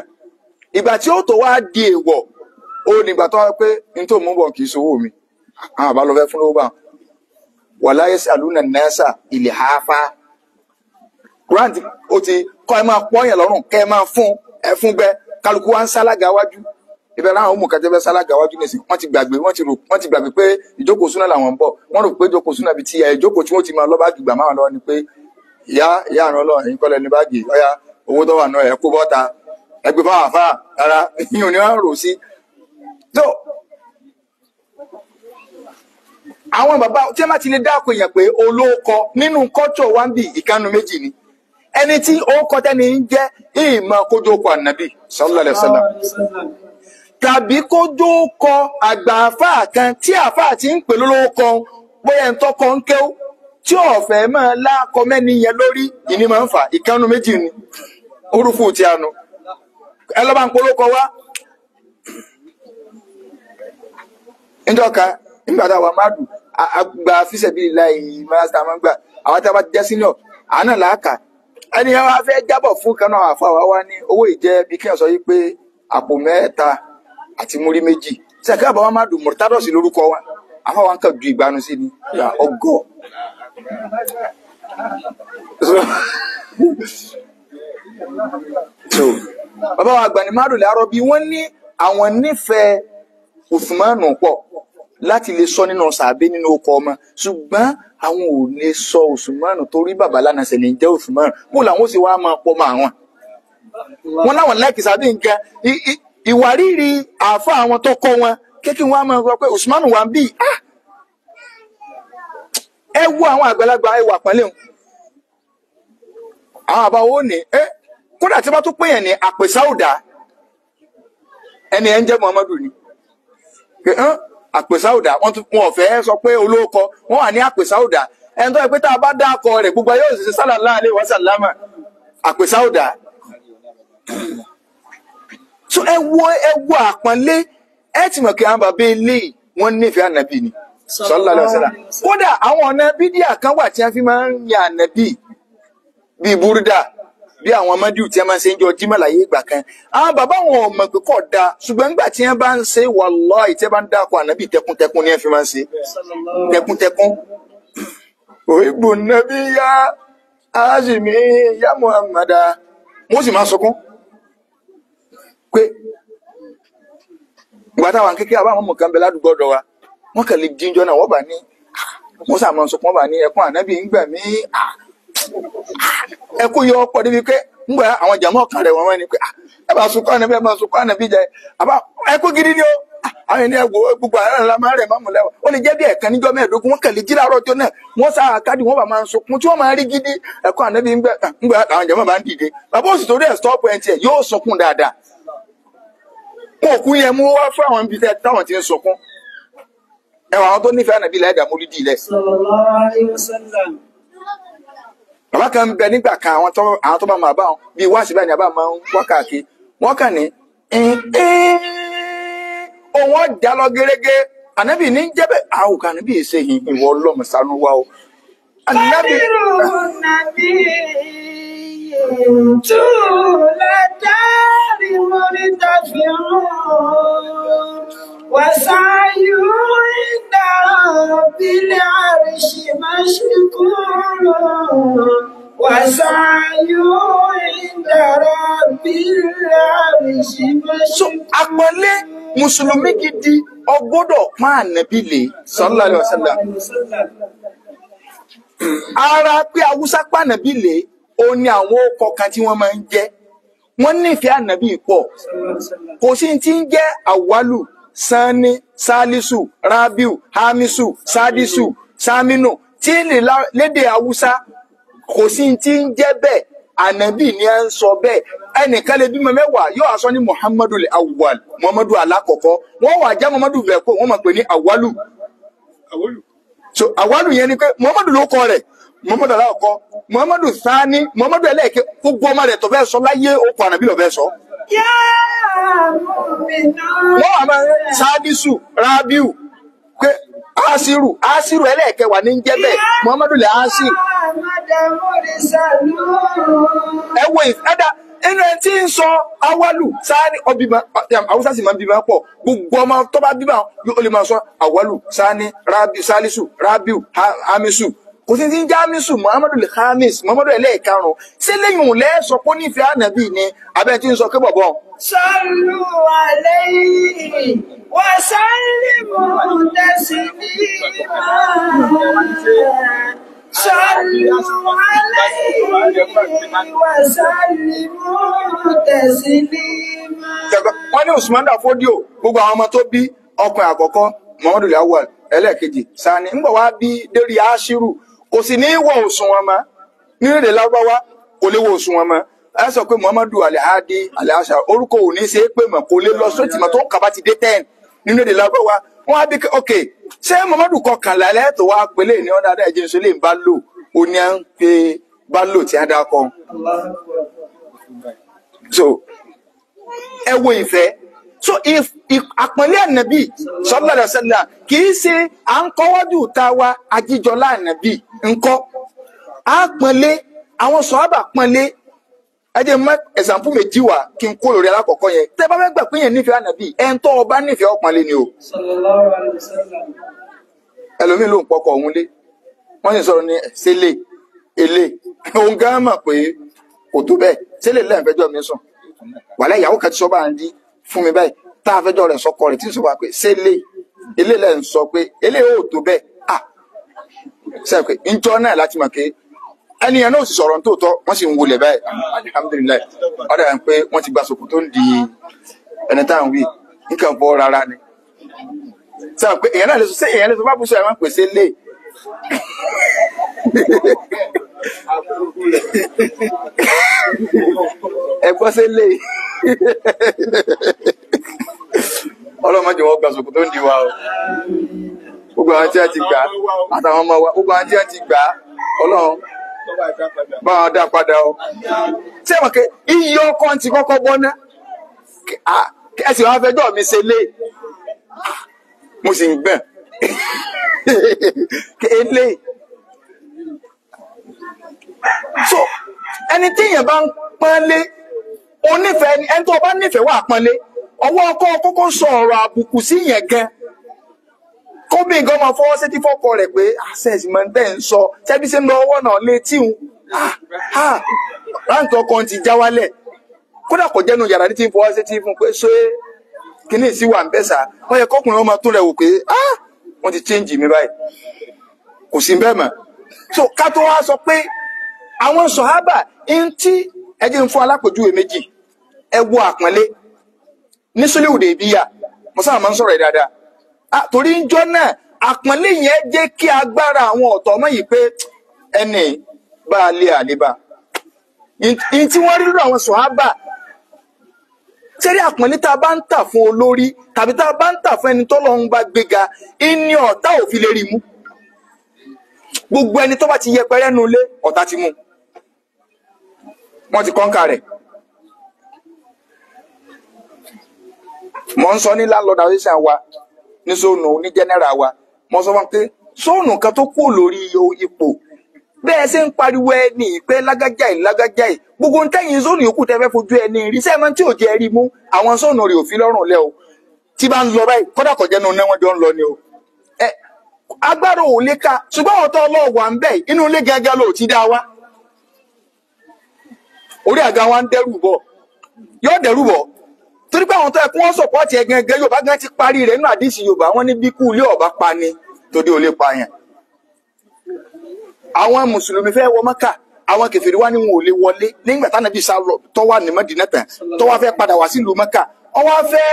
ìgbà tí ó tó wá di èèwọ̀ ó nígbà tó wá pé n tó mú bọ̀ kì í sowó mi àwọn àbá lọ fẹ́ fún lówó bá wàlá yasaluna nasa ilhafa grant ó ti kọ́ ẹ máa pọ́yàn lọ́rùn kẹ́ ẹ máa fún ẹ fún gbẹ kálukú wa ń sálága wájú ibẹ̀ láwọn ọmọ kẹtẹ fẹ́ sálága wájú nìsín wọ́n ti gbàgbé pé ìjókòó súná làwọn ń bọ̀ wọ́n rò pé ìjókòó súná bíi ti ìjókòó tí wọ́n ti máa lọ́ báàgì gbà máa lọ ni pé ìyá àrùn ọlọ́run ẹ̀yin kọ́lẹ̀ ní báàgì ọ̀yá owó tó wà náà ẹ̀ kó bọ́ta ẹgbẹ́ fáwọn àfáà rárá ìyẹn ò ní wọ́n rò sí. àwọn bàbá tí wọ́n bá ti lè dáko èèyàn pé olóòkọ nínú kọ́tọ̀ wa ń bì ìkànnì méjì ni ẹni tí ó kọ́ tẹ́ni ń jẹ́ ìmọ̀ kójókò ànábì sallallahu alaihi wasallam tàbí kójókò àgbà àfáà kan tí àfáà ti ń pè lólóòkọ bóyá ń tọ́kọ ń kéw tí ọ̀fẹ́ máa lákọ mẹ́ni yẹn lórí ìní máa ń fà ìkànnì méjì ni orúfù tí a nu ẹ lọ́ bá ń polókọ wá níjọ́ kan nígbà táwa máa dùn àgbà fíṣẹ̀bí láì máa máa gbà àwọn tí a bá ti jẹ́ senior àánà làákà ẹni ẹ wá fẹ́ jábọ̀ fún kan náà àfa wa ní owó ìjẹ́ bí kí n sọ yí pé àpò 3 àti múrí 2 sẹ́kẹ́ àbáwá máa dùn mọ̀tádọ́sì lórúkọ wa àfa wa ń kàn ju ìgbanu sí ni ọgọ́ so bàbá wa àgbà ní márùn làárọ̀ bí wọ́n ní àwọn nífẹ̀ẹ́ Usmanu pọ̀ láti lè sọ nínú sàbẹ nínú ọkọ ọmọ ṣùgbọ́n àwọn ò lè sọ Usmanu torí bàbá lánàá ṣẹlẹ̀ ń jẹ́ Usmanu bó làwọn sì wá máa pọ̀ mọ́ àwọn wọn láwọn láìkì sàbẹ nǹkan ìwárìrì àáfà àwọn tó kọ́ wọn kékeré wọn á máa gbọ́ pé Usmanu wà ń bì ẹ wo àwọn àgbàlagbà ẹ wà pẹ́lẹ́ wọn àwọn àbáwọ́ ní kódà tí wọ́n tún pè yẹn ní àpèsáùdà ẹni ẹ ń jẹ́ Muhammadu ni àpèsáùdà wọn ọ̀fẹ́ sọ pé olóòkọ wọn wà ní àpèsáùdà ẹni tó yẹ pé tá a bá dá akọ rẹ̀ gbogbo ayé òṣìṣẹ́ sallallahu alaihi wasallam àpèsáùdà so ẹ wo àpọ́nlé ẹ ti mọ̀ kí àwọn bàbá ilé wọn nífẹ̀ẹ́ ànàbì ni sallallahu alaihi wasallam kódà àwọn ọ̀nà bídíà kan wà tí wọ́n fi máa ń yan ànàbì bíi búrúdà bí àwọn mọ́díù tí a máa ń ṣe ń jọ jímọ̀ láyé ìgbà kan àwọn bàbá wọn ò mọ̀ pé kò dáa ṣùgbọ́n nígbà tí wọ́n bá ń ṣe wallahi tí wọ́n bá ń dákọ̀ ànábì tẹkuntẹkun ni wọ́n fi máa ń ṣe tẹkuntẹkun. òyìnbó nàbí ya azimi ya muhammada wọ́n sì máa sọkún pé ìgbà táwọn kékeré àbáwọn mọ̀ kan bẹ ládùúgbò ọ̀dọ̀ wa wọ́n kàn lè jíjọ náà wọ́n bá ní wọ́n sà máa sọkún wọ́n bá ní ẹkún ànábì ń gbà mí ẹkú yọ ọ̀pọ̀ débi pé ńgbà àwọn jàmọ́ kan rẹ̀ wọ́n ní pé ẹ bá sunkún ànábì ẹ máa sunkún ànábì jẹ àbá ẹkú gidi ni ó àwọn ènìyàn gbogbo àárẹ̀ ńlá máa rẹ̀ máa mú lẹ́wọ̀ ó lè jẹ́ bí ẹ̀kan níjọ́ 15 wọ́n kàn lè jí láàárọ̀ ọjọ́ náà wọ́n sá àkádì wọ́n bá máa sunkún tí wọ́n máa rí gidi ẹkú ànábì ńgbà àwọn jàmọ́ bá ń dìde bàbá òsì torí ẹ̀ stop ẹ̀ tiẹ̀ yóò sunkún dáadáa wọn ò kú yẹn mú wá fún àwọn ibi táwọn ti ń sunkún ẹwà àwọn tó nífẹ̀ẹ́ ànábì láìdá mólídì ilẹ̀ sallallahu alaihi wasallam. bàbá kan bẹ nígbà kan àwọn tó bá máa bá wọn bíi wá síbẹ̀ ní àbá máa ń wá káàkiri wọ́n kàn ní òun ọ̀dà lọ gẹ́gẹ́ ànábì ní jẹ́bẹ̀ àwọn kan níbi ìṣe ìwọ ọlọ́mọ sánú wa o. ànábì طول الدار مرتفع وسعي عند رب العرش مشكور وسعي عند رب العرش So مشكور. àpọ́nlé mùsùlùmí gidi ó gbọ́dọ̀ pọ́n Ànábì lé sallallahu alaihi wasallam. Ara pé Haúsá pọ́n Ànábì lé ó ní àwọn ọkọ̀ kan tí wọ́n máa ń jẹ́. Wọ́n nífẹ̀ẹ́ Ànábì pọ̀. Kò sí tí ń jẹ́ Àwálù, Sani, Salisu, Rabiu, Hamisu, Sadisu, Saminu tí lédè Haúsá kò sí tí ń jẹ́ bẹ́ẹ̀. Ànábì ni a ń sọ bẹ́ẹ̀. Ẹnìkan lè bímọ mẹ́wàá yóò wá sọ ní Muhammadu al-Awwal, Muhammadu alákọ̀ọ́kọ́. Wọ́n wá já Muhammadu bẹ̀ kó wọ́n máa pè ní Awalu. So Awalu yẹn ni pé Muhammadu ló kọ rẹ̀, Muhammadu alákọ̀ọ́kọ́, Muhammadu Sani, Muhammadu ẹlẹ́ẹ̀kẹ́ gbogbo ọmọ rẹ̀ tó fẹ́ sọ láyé ó kọ Ànábì ló fẹ́ sọ. يا مؤمنا Wọ́n wá máa Sadisu, Rabiu, pé Asiru ẹlẹ́ẹ̀kẹ́ wà ní ń jẹ́ bẹ́ẹ̀, Muhammadu lè Asiru. Ẹ wo ìfẹ́dà inú ẹ tí ń sọ Awalu Sani ọbìmọ Haúsá sì máa ń bímọ pọ̀ gbogbo ọmọ tó bá bímọ ó lè máa sọ Awalu Sani Rabiu Salisu Rabiu Hamisu kò sí ti ń jẹ́ Hamisu Muhammadu lè Hamis Muhammadu ẹlẹ́ẹ̀karùn-ún sí lẹ́yìn òun lẹ́ẹ̀sọ pé ó nífẹ̀ẹ́ Ànábì ni abẹ́ tí ń sọ pé bọ̀bọ̀. صلوا عليه وسلموا تسليما صلوا عليه وسلموا تسليما. Wọ́n ní Usman da Fodio gbogbo àwọn ọmọ tó bí ọkùnrin àkọ́kọ́ Muhammadu Lawal ẹlẹ́ẹ̀kejì Sani ń bọ̀ wá bí dérí Ashiru kò sì ní wọ òṣùwọ̀n mọ́ nínú èdè Lárúbáwá kò lè wọ òṣùwọ̀n mọ́ ẹ sọ pé Muhammadu Alihadi Alihasa orúkọ ò ní ṣe é pé mọ̀ kò lè lọ sóòtì mọ́ tó ń kaba ti dé 10 nínú èdè Lárúbáwá wọ́n á bí ok ṣé Muhammadu kọkànlá lẹ́tọ̀ wá pélé ní ọ̀dà àdá ẹ̀jẹ̀ ìṣẹ̀lẹ̀ ń bá lò ó ní à ń pe bá lò tí a dá kọ. So ẹ wo ìfẹ́ so àpọ́nlé Ànábì sallallahu alaihi wasallam kì í ṣe à ń kọ́wọ́dù ta wa ajíjọlá Ànábì ńkọ́ àpọ́nlé àwọn sọ̀hábà pọ́nlé ẹ jẹ́ mọ́ ẹ̀sàmpù méjì wá kí n kó lórí alákọ̀ọ́kọ́ yẹn tẹ́ bá fẹ́ gbà pé yẹn nífẹ̀ẹ́ Ànábì ẹ̀ ń tọ́ ọba nífẹ̀ẹ́ ọ̀pọ̀nlé ni o. sallallahu alaihi wasallam. Ẹlòmíì ló ń pọkọ òun lé wọ́n sì sọ̀rọ̀ ní ṣẹlẹ̀ èlé òun gan mọ̀ pé kò tó bẹ́ẹ̀ ṣẹlẹ̀ lẹ́ẹ̀fẹ́jọ́ mi sùn wàlẹ́ ìyàwó kan ti sọ bá ń di fún mi báyìí tá a fẹ́jọ́ rẹ̀ sọkọ rẹ̀ tí ń sọ wá pé ṣẹlẹ̀ èlé lẹ́ ń sọ pé èlé ò tó bẹ́ẹ̀ à sẹ́ẹ̀ pé ńjọ́ náà láti mọ̀ pé ẹnìyàn náà sì sọ̀rọ̀ nítòótọ́ wọ́n sì ń wọlé báyìí alihamudulilayi ọ̀dà yẹn pé wọ́n ti gba sòkò tó ń di ẹni táwọn wí nǹkan fọ́ rárá ni sẹ́ẹ̀ pé èèyàn náà lè sọ bá bùsọ̀ ẹ̀ wọ́n pèsè lé ẹgbọ́n sí lé ọlọ́mọdé wọn gba sòkò tó ń di wa o gbogbo àwọn tí a ti gbà àtàwọn ọmọ wa gbogbo àwọn tí a ti gbà ọlọ́run bá wọn dá padà o ṣé wọn kẹ iye ọkọ ti kọ́kọ́ bọ́ ná ẹsìn wọn fẹjọ́ mi ṣe lé mo sì ń gbọ̀n kéèlé so ẹni tí èèyàn bá ń pọ́nlé onífẹ̀ẹ́ ni ẹni tó bá nífẹ̀ẹ́ wà pọ́nlé ọwọ́ ọkọ kọ́kọ́ sọ ọ̀rọ̀ àbùkù sí yẹn gan kóbi nǹkan máa fọwọ́ sétí fọ́kọ rẹ̀ pé access máa ń tẹ̀ ń sọ ṣẹ́bí ṣe ń lọ ọwọ́ náà létí òun ráǹtì ọkàn ti já wálẹ̀ kódà kò jẹ́nu yàrá ní tí ń fọwọ́ sétí fún pé ṣé kíní sí wà ń bẹ́sà wọ́n yẹ kọ́kùnrin wọn máa tún rẹ̀ wò pé wọ́n ti change mi báyìí kò sí bẹ́ẹ̀ mọ́ so ká tó wá sọ pé àwọn sọ̀hábà ń tí ẹjẹ́ ń fún alápòjúwe méjì ẹ wo àpọ́nlé ní Sulhu Hudaybiyah mo sábà máa ń sọ̀rọ̀ dáadáa torí ń jọ náà àpọ́nlé yẹn jẹ́ kí agbára àwọn ọ̀tọ̀ ọmọ yìí pé ẹnì bá a lé àlébà ní tí wọ́n rí lọ́dọ̀ àwọn sọ̀hábà sẹ́rí àpọ́nlé tá a bá ń tà fún olórí tàbí tá a bá ń tà fún ẹni tọ́lọ́run bá gbéga ìní ọ̀tá ò fi lè rí mú gbogbo ẹni tó bá ti yẹpẹrẹ nu ilé ọ̀tá ti mú wọ́n ti kọ́ńkà rẹ̀ mo ń sọ ní landlord association wa ní sóònù ní general wa mo sọ wọn pé sóònù kan tó kú lórí ipò bẹ́ẹ̀ ṣe ń pariwo ẹni pé lágájáì gbogbo ń tẹ́yìn zónù yòókù tẹ́ fẹ́ fojú ẹni rí sẹ́ẹ̀mọ́ tí ò jẹ́ rí mú àwọn zónù rẹ̀ òfin lọ́rùn lẹ́ o tí bá ń lọ báyìí kọ́dà kọjá náà náà wọ́n jọ ń lọ ni o agbára ò lè ka ṣùgbọ́n àwọn tó ọlọ́ọ̀wà ń bẹ̀ inú ilé gángan ló ti dá wa orí àga wa ń dẹ́rù bọ̀ yóò dẹ́rù bọ̀ torí pé àwọn tó ẹkún wọn sọ̀pọ̀tì ẹ̀ gẹ́gẹ́ Yorùbá gan ti parí rẹ̀ nínú àdìsí Yorùbá wọn ní bí kú ilé ọ̀bá pa ni tòde ò lè pa yẹn àwọn mùsùlùmí fẹ́ wọ Mẹ́kà àwọn kèfèrí wá ní wọn ò lè wọlé nígbà t'Ànábì sá lọ tó wà ní Mẹ́dínà tán tó wá fẹ́ padà wá sí ìlú Mẹ́kà ó wá fẹ́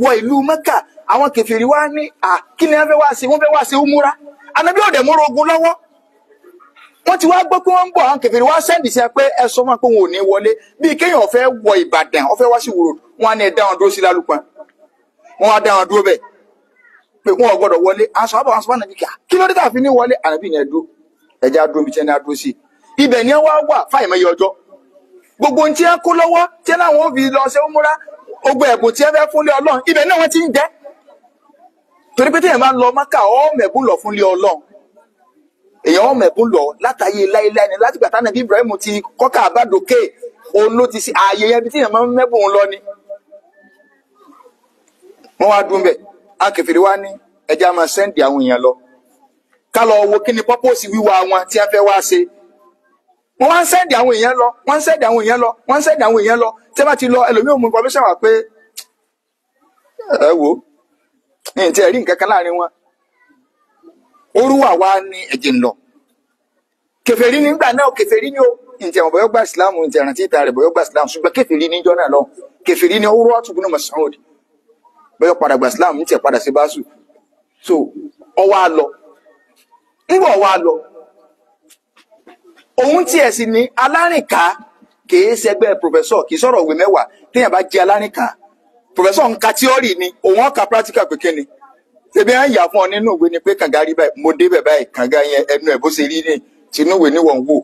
wọ ìlú Mẹ́kà àwọn kèfèrí wá ní kí ni wọ́n fẹ́ wá sí wọ́n fẹ́ wá sí umura Ànábì ò dẹ̀ múra ogun lọ́wọ́ wọ́n ti wá gbọ́ pé wọ́n ń bọ̀ àwọn kèfèrí wá sẹ́ndì sí pé ẹ sọ fún pé wọn ò ní wọlé bíi kéèyàn fẹ́ wọ Ìbàdàn ó fẹ́ wá sí Ìwòrò wọn á ní ẹ dá wọn dúró sí Lálùpọ̀ wọn á dá wọn dúró bẹ́ẹ̀ pé wọn ò gbọ́dọ̀ wọlé aṣọ àbọ̀ wọn sọ fún Ànábì kí ló dé tà fi ní wọlé Ànábì ní ẹdú ẹja dúró bí tẹ́ni adúró sí ibẹ̀ ni wọ́n wà fáìmọye ọjọ́ gbogbo ohun tí wọ́n kó lọ́wọ́ tí láwọn ò fi lọ ṣe umura ogbó ẹ̀bùn tí wọ́n fẹ́ fúnlé Ọlọ́run ibẹ̀ náà wọ́n ti ń jẹ́ torí pé téèyàn máa ń lọ Mẹ́kà ọ̀ọ́mẹ̀bùn lọ fúnlé Ọlọ́run èèyàn ọ̀ọ́mẹ̀bùn lọ látàyè láéláé ni láti gbàtà Ànábì Ibrahim ti kọ́kà àbádòkè òun ló ti sí ààyè yẹn bí téèyàn máa ń mẹ́bùn lọ ni wọ́n wá dún bẹ̀ akẹfẹ̀rí wá ní ẹja máa sẹ́ndì àwọn èèyàn lọ ká lọ wo kí ni pọ́pọ́sì wíwá wọn tí a fẹ́ wá ṣe wọ́n wá ń sẹ́ndì àwọn èèyàn lọ wọ́n ń sẹ́ndì àwọn èèyàn lọ wọ́n ń sẹ́ndì àwọn èèyàn lọ tí a bá ti lọ ẹlòmíì mú information wá pé ẹ wo ní ti ẹ̀rí nǹkan kan láàrin wọn orúwà wá ní ẹ̀jẹ̀ ńlọ kèfèrí nígbà náà kèfèrí ni ó ǹtí àwọn bọ̀yọ́ gba Islam ǹtí ẹ̀rántí ìta rẹ̀ bọ̀yọ́ gba Islam ṣùgbọ́n kèfèrí níjọ́ náà lọ kèfèrí ni orúwà tùbúnú Mas'ud bọ̀yọ́ padà gba Islam ǹtí ẹ̀ padà sí báṣù so ọwọ́ á lọ nígbà ọwọ́ á lọ òun tí ẹ̀ sì ní alárìnká kìí ṣẹgbẹ́ professor kìí sọ̀rọ̀ òwe mẹ́wàá téèyàn bá jẹ́ alárìnká professor ń ka theory ni òun ọ̀ka practical pé kíni ṣebí à ń yà fún ọ nínú ìwé ni pé kànga rí báyìí mo dé bẹ̀ báyìí kànga yẹn ẹnu ẹ̀ bó ṣe rí ní tinú ìwé níwọ̀n wò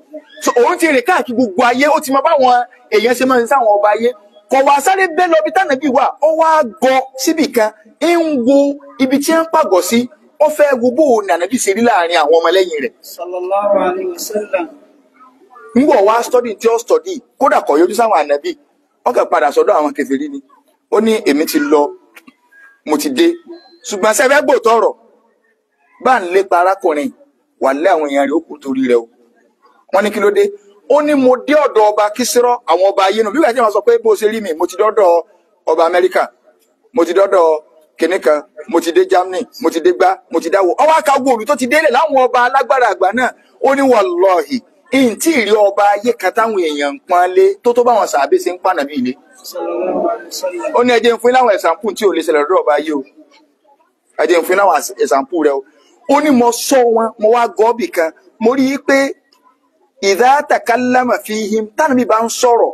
so òun ti rìn káàkiri gbogbo ayé ó ti mọ báwọn èèyàn ṣe máa ń sáwọn ọba ayé kò wá sáré bẹ́ẹ̀ lọ bí t'Ànábì wà ó wá gọ síbì kan ń wo ibi tí wọ́n pàgọ́ sí ó fẹ́ wo bó ní Ànábì ṣe rí láàrin àwọn ọmọlẹ́yìn rẹ̀ sallallahu alaihi wasallam ngbọ̀ wá study tí ó study kódà kọ̀ yọjú sáwọn Ànábì ó kàn padà sọ́dọ̀ àwọn kèfèrí ni ó ní èmi ti lọ mo ti dé ṣùgbọ́n sẹ́fẹ́ gbòòtọ́ ọ̀rọ̀ bá ń lépa arákùnrin wà lé àwọn èèyàn rẹ̀ ó kù torí rẹ̀ o wọ́n ní kí ló dé ó ní mo dé ọ̀dọ̀ ọba Kísírọ̀ àwọn ọba ayé nù bí wàá jẹ́ wọn sọ pé bó ṣe rí mi mo ti dọ́dọ̀ ọba Amẹ́ríkà mo ti dọ́dọ̀ kìnìkan mo ti dé Germany mo ti dé gbá mo ti dáwọ́ ọwọ́ akágbó òbí tó ti délé láwọn ọba alágbára àgbà náà ó ní wallahi ìntì ìrí ọba ayé kan táwọn èèyàn ń pọn lé tó báwọn sàábé ṣe ń pànà bí ilé ó ní ẹjẹ ń fún láwọn ẹ̀sàmpù tí ò lè ṣẹlẹ̀ lọ́dọ̀ ọba ayé o ẹjẹ ń fún láwọn ẹ̀sàmpù rẹ o ó ní mo sọ wọn mo wá gọ́ọ̀bì kan mo rí i pé idha takallama fihim tánàbí bá ń sọ̀rọ̀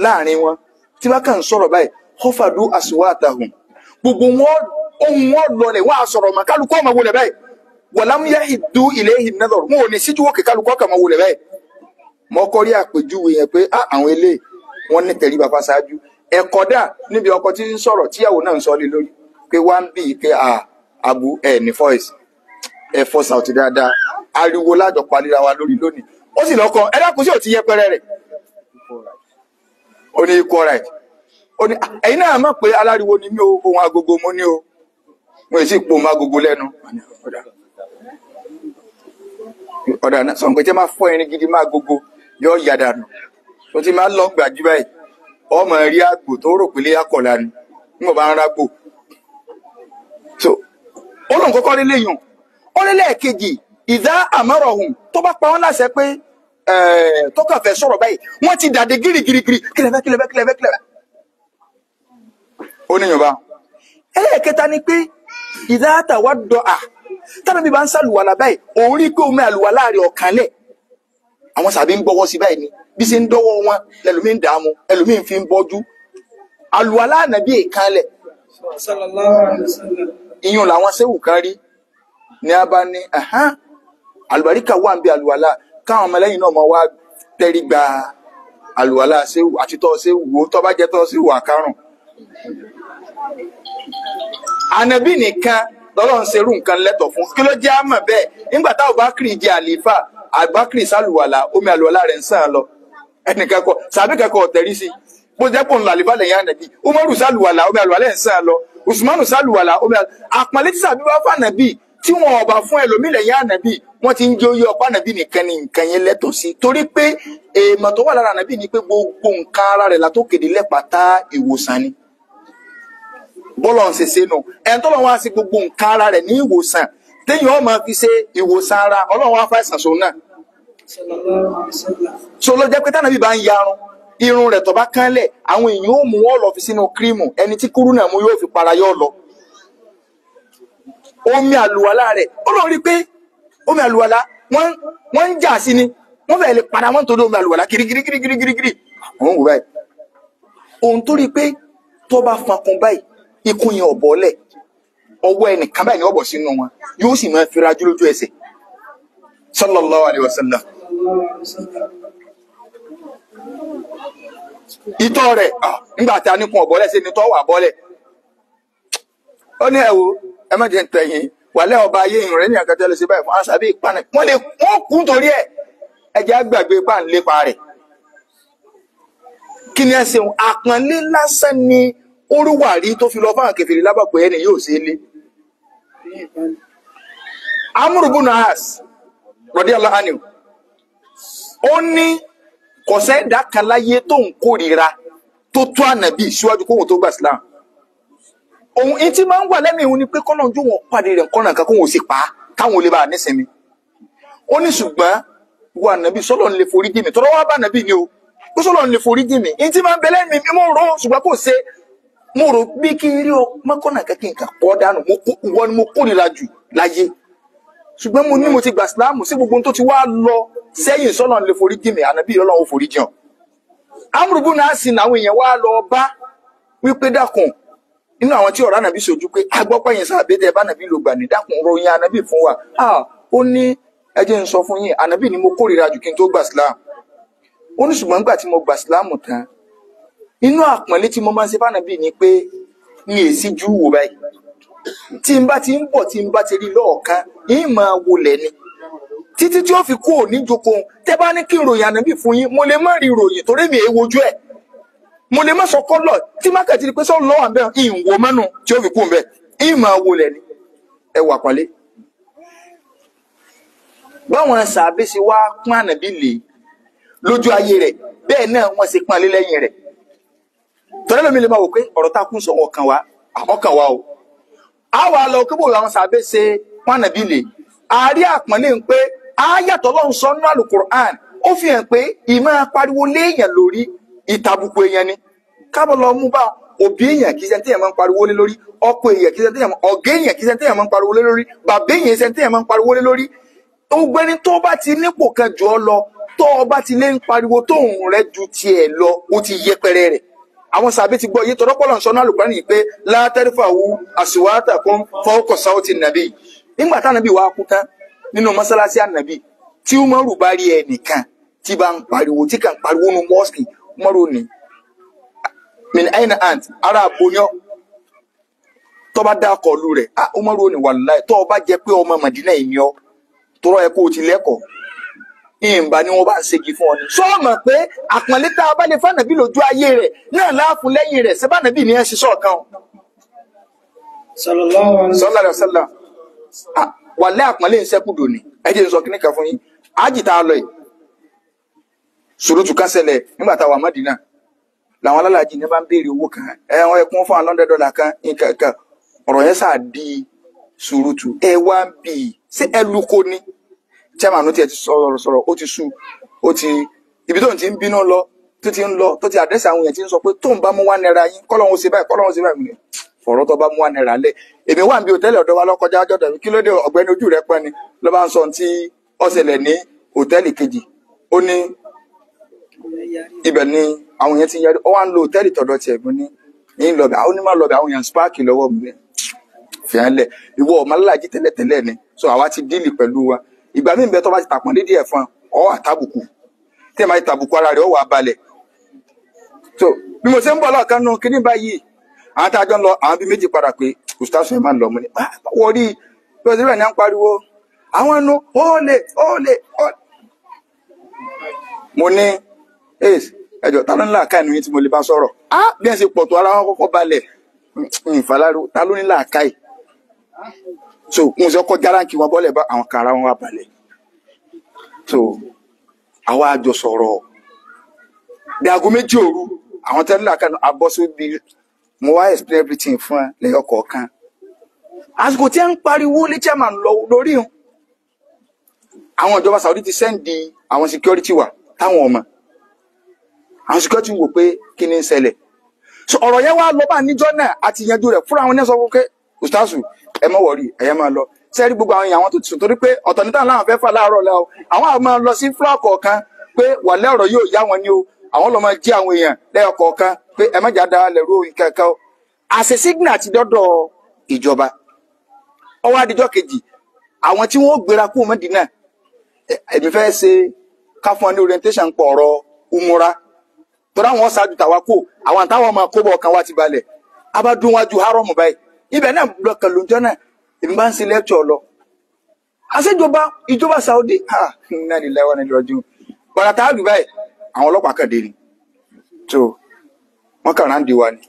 láàrin wọn tí bá kàn ń sọ̀rọ̀ báyìí khafadu aswatahum gbogbo wọn ohun wọn lọlẹ̀ wọn àsọ̀rọ̀ mọ̀ kálukọ́ ọmọ wọlé báyìí walam yahiddu ilayhi an-nadhar wọn ò ní síjú wọ́kẹ̀ kálukọ́ ọkọ̀ ọmọ wọlé báyìí mọ́ kọ́ rí àpèjúwe yẹn pé àwọn ilé wọn ní tẹ̀lé bàbá ṣáájú ẹ̀kọ́ dà níbi ọkọ tí ń sọ̀rọ̀ tíyàwó náà ń sọ lé lórí pé wá ń bì í pé àbú ẹ̀ ní voice ẹ̀ fọ́ sàùtì dáadáa ariwo lájọ palíra wa lórí lónìí ó sì lọ́kọ ẹ dákun sí ò ti yẹpẹrẹ rẹ̀ ó ní equal right ó ní ẹ̀yin náà mọ̀ pé aláriwo ni mí o ohun agogo mo ní o mo sì pò mọ́ agogo lẹ́nu ọ̀dà náà sọ̀rọ̀ pé tí a máa fọ́ irin gidi máa gogo yọ ọ̀yà dànù tó ti máa lọ gbàjú báyìí ọmọ rí àgbò tó rò pé léyà kọ̀ lánàá nígbà bá ń rágbò so ó lóun kọ́kọ́ rí léyìn ó lé lẹ́ẹ̀kejì ìdá àmọ́rọ̀hùn tó bá pa wọ́n láṣẹ pé tó kàn fẹ́ sọ̀rọ̀ báyìí wọ́n ti dàdé gírígírígírí kílẹ̀fẹ́ ó níyàn bá ẹlẹ́ẹ̀kẹta ni pé ìdá àtàwà dọ̀ tánàbí bá ń sàlùwàlà báyìí òun rí pé omi àlùwàlà rẹ̀ ọ̀kanlẹ̀ àwọn sàbí ń gbọ́wọ́ sí báyìí ni bí ṣe ń dọ́wọ́ wọn lẹ́lòmí ń dààmú ẹlòmí ń fi ń bọ́jú àlùwàlà ànàbí ìkanlẹ̀ sallallahu alaihi wasallam ìyún làwọn séwù kan rí ní a bá ní àlùbáríkà wà ń bí àlùwàlà káwọn ọmọlẹ́yìn náà máa wá tẹ́rí gba àlùwàlà séwù àti tọ́ séwù wo tọ́ bá jẹ́ tọ́ séwù àkárùn ànàbí nìkan lọ́lọ́run ṣerú nǹkan lẹ́tọ̀ fún kí ló jẹ́ àmọ̀ bẹ́ẹ̀ nígbà táwọn bá kiri jẹ àlífà Abubakar sálùwàlà omi àlùwàlà rẹ̀ ń sàn lọ ẹnìkan kọ sàbí kẹ́kọ̀ọ́ tẹ̀rí sí bó jẹ́ pọ̀ ńlá àlìfà lẹ́yìn ànàbí Umaru sálùwàlà omi àlùwàlà rẹ̀ ń sàn lọ Usmanu sálùwàlà omi àpọ̀nlé tí sàbí bá fún ànàbí tí wọn ọba fún ẹlòmí lẹ́yìn ànàbí wọn ti ń jẹ́ oyè ọ̀pá ànàbí nìkan ni nǹkan yẹn lẹ́tọ̀ọ́ sí torí pé èèmọ̀ tó wà lára ànàbí ni pé gbogbo nǹkan ara rẹ̀ látòkèdè lẹ́pàtà ìwòsàn ni bọ́lọ̀ ń ṣe nù ẹni tó lọ́wọ́ á sí gbogbo nǹkan ara rẹ̀ ní ìwòsàn téèyàn ọmọ fi ṣe ìwòsàn ara Ọlọ́run á fàìsàn sọ náà so ló jẹ́ pé tánàbí bá ń yarun irun rẹ̀ tó bá kánlẹ̀ àwọn èèyàn ó mú wọn lọ fi sínú kírímù ẹni tí kúrú náà mú yóò fi para yóò lọ omi àlùwàlá rẹ̀ ó lọ rí pé omi àlùwàlá wọ́n ń jà sí ni wọ́n fẹ́ẹ́ lè padà wọ́n tó dé omi àlùwàlá kirikirikirikirikiri wọ́n wò báyìí ohun tó rí pé tó bá fakun báyìí ikú yẹn ọ̀bọ̀ọ́lẹ̀ ọwọ́ ẹnìkan báyìí ni ọ̀bọ̀ sínú wọn yóò sì máa fi rajú lójú ẹsẹ̀ sallallahu alaihi wasallam ìtọ̀ rẹ̀ nígbà tí a ní kun ọ̀bọ̀ọ́lẹ̀ sí ni tọ́ wà bọ́lẹ̀ ó ní ẹ̀wò ẹ má jẹ́ tẹ̀yìn wàlẹ́ ọba ayé ìrìn rẹ̀ ní àkàtẹ́ lè ṣe báyìí fún àṣàbí ìpánẹ̀ wọ́n kú torí ẹ̀ ẹjẹ́ àgbàgbé páńlépa rẹ̀ kí ni ẹ ṣeun àpọ̀nlé lásán ni orúwàrí tó fi lọ fáwọn kèfèrí lábàpọ̀ ẹni yóò ṣe lé Amru ibn As radiyallahu anhu ó ní kọ̀sẹ́ ìdákaláyé tó ń kórìíra tó tó ànàbí síwájú kóhun tó gbà Islam ohun tí máa ń wà lẹ́nu ìhun ni pé kọ́lọ́njú wọn pàdé rẹ̀ kọ́nà kan kóhun sì pa káwọn olè bá nísinmi ó ní ṣùgbọ́n wà ànàbí sọ́lọ́ ń lè forí jì mí tọ́lọ́ wá bá ànàbí ni o ó sọ́lọ́ ń lè forí jì mí tí máa ń bẹ lẹ́nu mi mo rò ṣùgbọ́n kò ṣe mo rò bí kí n rí ọ mọ́kànnà kẹ́kẹ́ nǹkan pọ̀ dànù wọ́n ni mo kórìíra jù láyé ṣùgbọ́n mo ní mo ti gbà sílámù sí gbogbo tó ti wá lọ sẹ́yìn sọ́lọ́n lè forí jì mí ànábì Ọlọ́run forí jì hàn Amru ibn As àwọn èèyàn wá lọ bá wípé dákun nínú àwọn tí ọ̀rọ̀ ànábì sojú pé agbọ́pọ̀ yẹn sábẹ́ tẹ bá ànábì ló gbà ní dákun ròyìn ànábì fún wa ó ní ẹ jẹ́ n sọ fún yín ànábì ni mo kórìíra jù kí n tó gbà sílámù ó ní ṣùgbọ́n nígbà tí mo gbà sílámù tán inú àpọ̀nlé tí mo máa ń ṣe fánàbí ni pé ní èsì jú wò báyìí tí n bá ti ń bọ̀ tí n bá ti rí lọ́ọ̀kan yìí máa wọlẹ̀ ni títí tí ó fi kú òní jókòó tẹ́ bá ní kí n ròyìn ànábì fún yín mo lè má rí ròyìn torí mi èé wojú ẹ̀ mo lè má sọ kọ́lọ̀ tí má kàtí pé sọ́ọ́ lọ́wọ́ àbẹ́ ìwò mẹ́nu tí ó fi kú bẹ́ẹ̀ yìí máa wọlẹ̀ ni ẹ wà pọ́nlé báwọn sàbẹ̀ ṣe wá pọ́n ànábì lè lójú ayé rẹ̀ bẹ́ẹ̀ náà wọ́n ṣe pọ́n lé lẹ́yìn rẹ̀ tọ́lẹ́ lómi lè máa wò pé ọ̀rọ̀ tá a kún sọ ọkàn wa o a wà lọ kí bóòlù àwọn sàbẹ̀ ṣe pánàbí lè àárí àpọ́nlé ń pé ayàtọ̀ lọ́n sọ nínú Al-Qur'an ó fi hàn pé ìmọ̀ pariwo léèyàn lórí ìtàbùkù èèyàn ni kábọ̀ lọ mú bá òbí èèyàn kì í ṣe téèyàn máa ń pariwo lé lórí ọkọ èèyàn kì í ṣe téèyàn ọ̀gá èèyàn kì í ṣe téèyàn máa ń pariwo lé lórí bàbá èèyàn kì í ṣe téèyàn máa ń pariwo lé lórí ọ̀gbẹ́ni tó bá ti nípò kan jù ọ lọ tó o bá ti lé ń pariwo tóun rẹ ju tiẹ̀ lọ ó ti yẹpẹrẹ rẹ̀ àwọn sàbí ti gbọ́ yé tọ́rọ́pọ̀lọ́ ń sọ náà lùpẹ́ nìyí pé látẹ́rífà wu àṣìwáàtà kan fọ́ọ̀kọ̀ sáwọ́tì nàbí nígbà tánàbí wàá kú tán nínú mọ́sálásí ànàbí tí Umaru bá rí ẹnìkan tí bá ń pariwo tí kàn pariwo nu mọ́ọ̀sì Umaru ni min aina ant ara àbóyọ́ tó bá dá kọlu rẹ̀ Umaru ni wàláì tó bá jẹ́ pé ọmọ Màdínà yìí ni ọ tọrọ ẹ kó o ti lẹ́kọ̀ọ́ ìyìnbá ni wọ́n bá ń ṣègi fún ọ ni. sọ ma pé àpọ̀nlé tá a bá lè fànàbí lójú ayé rẹ̀ náà láàfún lẹ́yìn rẹ̀ sẹ́bànàbí ni ẹ ṣe sọ̀kan o. sallallahu alaihi wasallam wàlẹ́ àpọ̀nlé ìṣẹ́kùdò ni ẹ jẹ́ n sọ kíníkà fún yín ájì tá a lọ yìí ṣòrótù kásẹ̀lẹ̀ nígbà tá a wà Mádínà làwọn alálàájì ní bá ń béèrè owó kan wọ́n ẹkún fún $100 kan nǹkan ọ̀rọ̀ yẹn sáà di ṣòrótù wá ń bì í ṣé ẹ lukó ni chairman ló ti sọ̀rọ̀ ó ti sú ó ti ibi tó ń ti ń bínú lọ tó ti ń lọ tó ti àdẹ́sì àwọn èèyàn ti ń sọ pé tó ń bá mú $1 yín kọ́lọ́hún ṣe báyìí fọ̀rọ̀ tó bá mú $1 lẹ̀ èmi wà níbi hòtẹ́ẹ̀lì ọ̀dọ́ wa lọ́kọjá ọjọ́ mi kí ló dé ọ̀gbẹ́ni ojú rẹ̀ pẹ́ ni ló bá ń sọ tí ó ṣẹlẹ̀ ní hòtẹ́ẹ̀lì kejì ó ní ibẹ̀ ni àwọn èèyàn ti yarí ó wá ń lo hòtẹ́ẹ̀lì tọ̀dọ̀ tiẹ̀ mú ní lọ́bẹ̀ àwọn onímọ̀ lọ́bẹ̀ àwọn èèyàn spáàkì lọ́wọ́ mi fìyàn lẹ̀ ìwọ ọ̀mọ́lájì tẹ́lẹ̀tẹ́lẹ̀ ni so àwa ti díìlì pẹ̀lú wa ìgbà míì bẹ tó bá ti tàpọn dédé ẹ̀fọn ọ àtàbùkù tí ẹ máa ti tàbùkù ara rẹ̀ ó wà balẹ̀ so bí mo ṣe ń bọ̀ lọ́ọ̀kan nù kíní báyìí àwọn tá a jọ ń lọ àwọn bíi méjì padà pé ustaz ẹ̀ máa ń lọ mo ní wọ́n rí bí ọ̀sẹ̀ rẹ̀ ní à ń pariwo àwọn ẹnu ó lè mo ní ẹjọ́ ta ló ní làákàyè nìyí tí mo lè bá sọ̀rọ̀ bí ẹ ṣe pọ̀ tó ara wọn kọ́kọ́ balẹ̀ ìfàlárò ta ló ní làákàyè so mo sọ kọ́ járáǹkì wọn bọ́lẹ̀ bá àwọn kan ara wọn wà balẹ̀ so àwa àjọ sọ̀rọ̀ bí aago 2 òru àwọn tẹ́lẹ̀ làákàyè abọ́ sóbi mo wá explain everything fún ẹ lẹ́yọ̀ kọ̀ọ̀kan àsìkò tí ẹ ń pariwo lé chairman lọ lórí wọn àwọn ìjọba Saudi ti sẹ́ndì àwọn security wa táwọn ọmọ àwọn security wò pé kí ni ń ṣẹlẹ̀ so ọ̀rọ̀ yẹn wá lọ bá níjọ́ náà àti ìyẹnjú rẹ̀ fúnra wọn ní sọ fún pé ustazu ẹ má wọ̀rí ẹ̀yẹ máa lọ sẹ́ẹ̀rí gbogbo àwọn èèyàn àwọn tó ti sùn torí pé ọ̀tọ̀ níta láwọn fẹ́ fà láàárọ̀ lẹ́wọ̀ àwọn àwọn máa lọ sí floor kọ̀ọ̀kan pé wàlẹ́ ọ̀rọ̀ yóò yá wọn ní o àwọn lọ máa jí àwọn èèyàn lẹ́yọ̀ kọ̀ọ̀kan pé ẹ má jà dára lẹ̀rú ìkẹ́kẹ́ àṣẹ signal ti dọ́dọ̀ ìjọba ọwọ́ adijọ́ kejì àwọn tí wọ́n gbéra kú Mẹ́dínà èmi fẹ́ ṣe káfọ́n ní orientation pọ̀ ọ̀rọ̀ umura tọ́ra wọn ṣáájú tàwa kó àwọn àtàwọn ọmọ kó bọ̀ ọ̀kan wá ti balẹ̀ abádùn wájú hárọ̀mù báyìí ibẹ̀ náà lọ́kàn lóúnjọ́ náà èmi bá ń ṣe lecture lọ àṣejọba ìjọba Saudi náà ní lẹ́wọ́n ní lọ́jọ́ bọ̀dà táàlù báyìí àwọn ọlọ́pàá kàn dé ni so wọ́n kàn ráńdì wa ni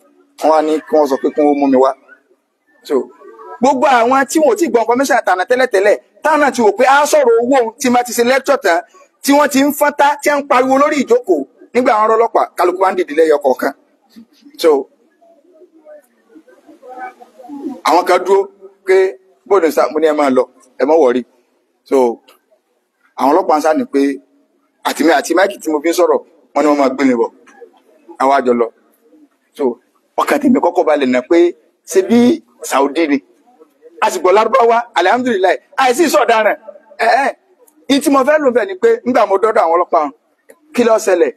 wọ́n wá ní kí wọ́n sọ pé kí wọ́n mú mi wá so gbogbo àwọn tí wọn ò tí gbọ́ information àtànà tẹ́lẹ̀tẹ́lẹ̀ táwọn náà ti wò pé a sọ̀rọ̀ owó tí ma ti ṣe lecture tán tí wọ́n ti ń fọ́ntá tí ń pariwo lórí ìjókòó nígbà àwọn ọlọ́pàá kálukú bá ń dìde lẹ́yọ kọ̀ọ̀kan so àwọn kan dúró pé bóde sá mo ní ẹ máa lọ ẹ má wọrí so àwọn ọlọ́pàá ń sá ní pé àtìmí àti máìkì tí mo fi ń sọ̀rọ̀ wọ́n ní wọ́n máa gbé mi bọ̀ àwọn àjọ lọ so ọkàn tèmi kọ́kọ́ balẹ̀ náà pé ṣe bí Saudi ni àsìkò lárúbáwá alihamudulilayi àìsí ìsọdaràn tí mo fẹ́ lò bẹ́ẹ̀ ni pé nígbà mo dọ́dọ̀ àwọn ọlọ́pàá kí ló ṣẹlẹ̀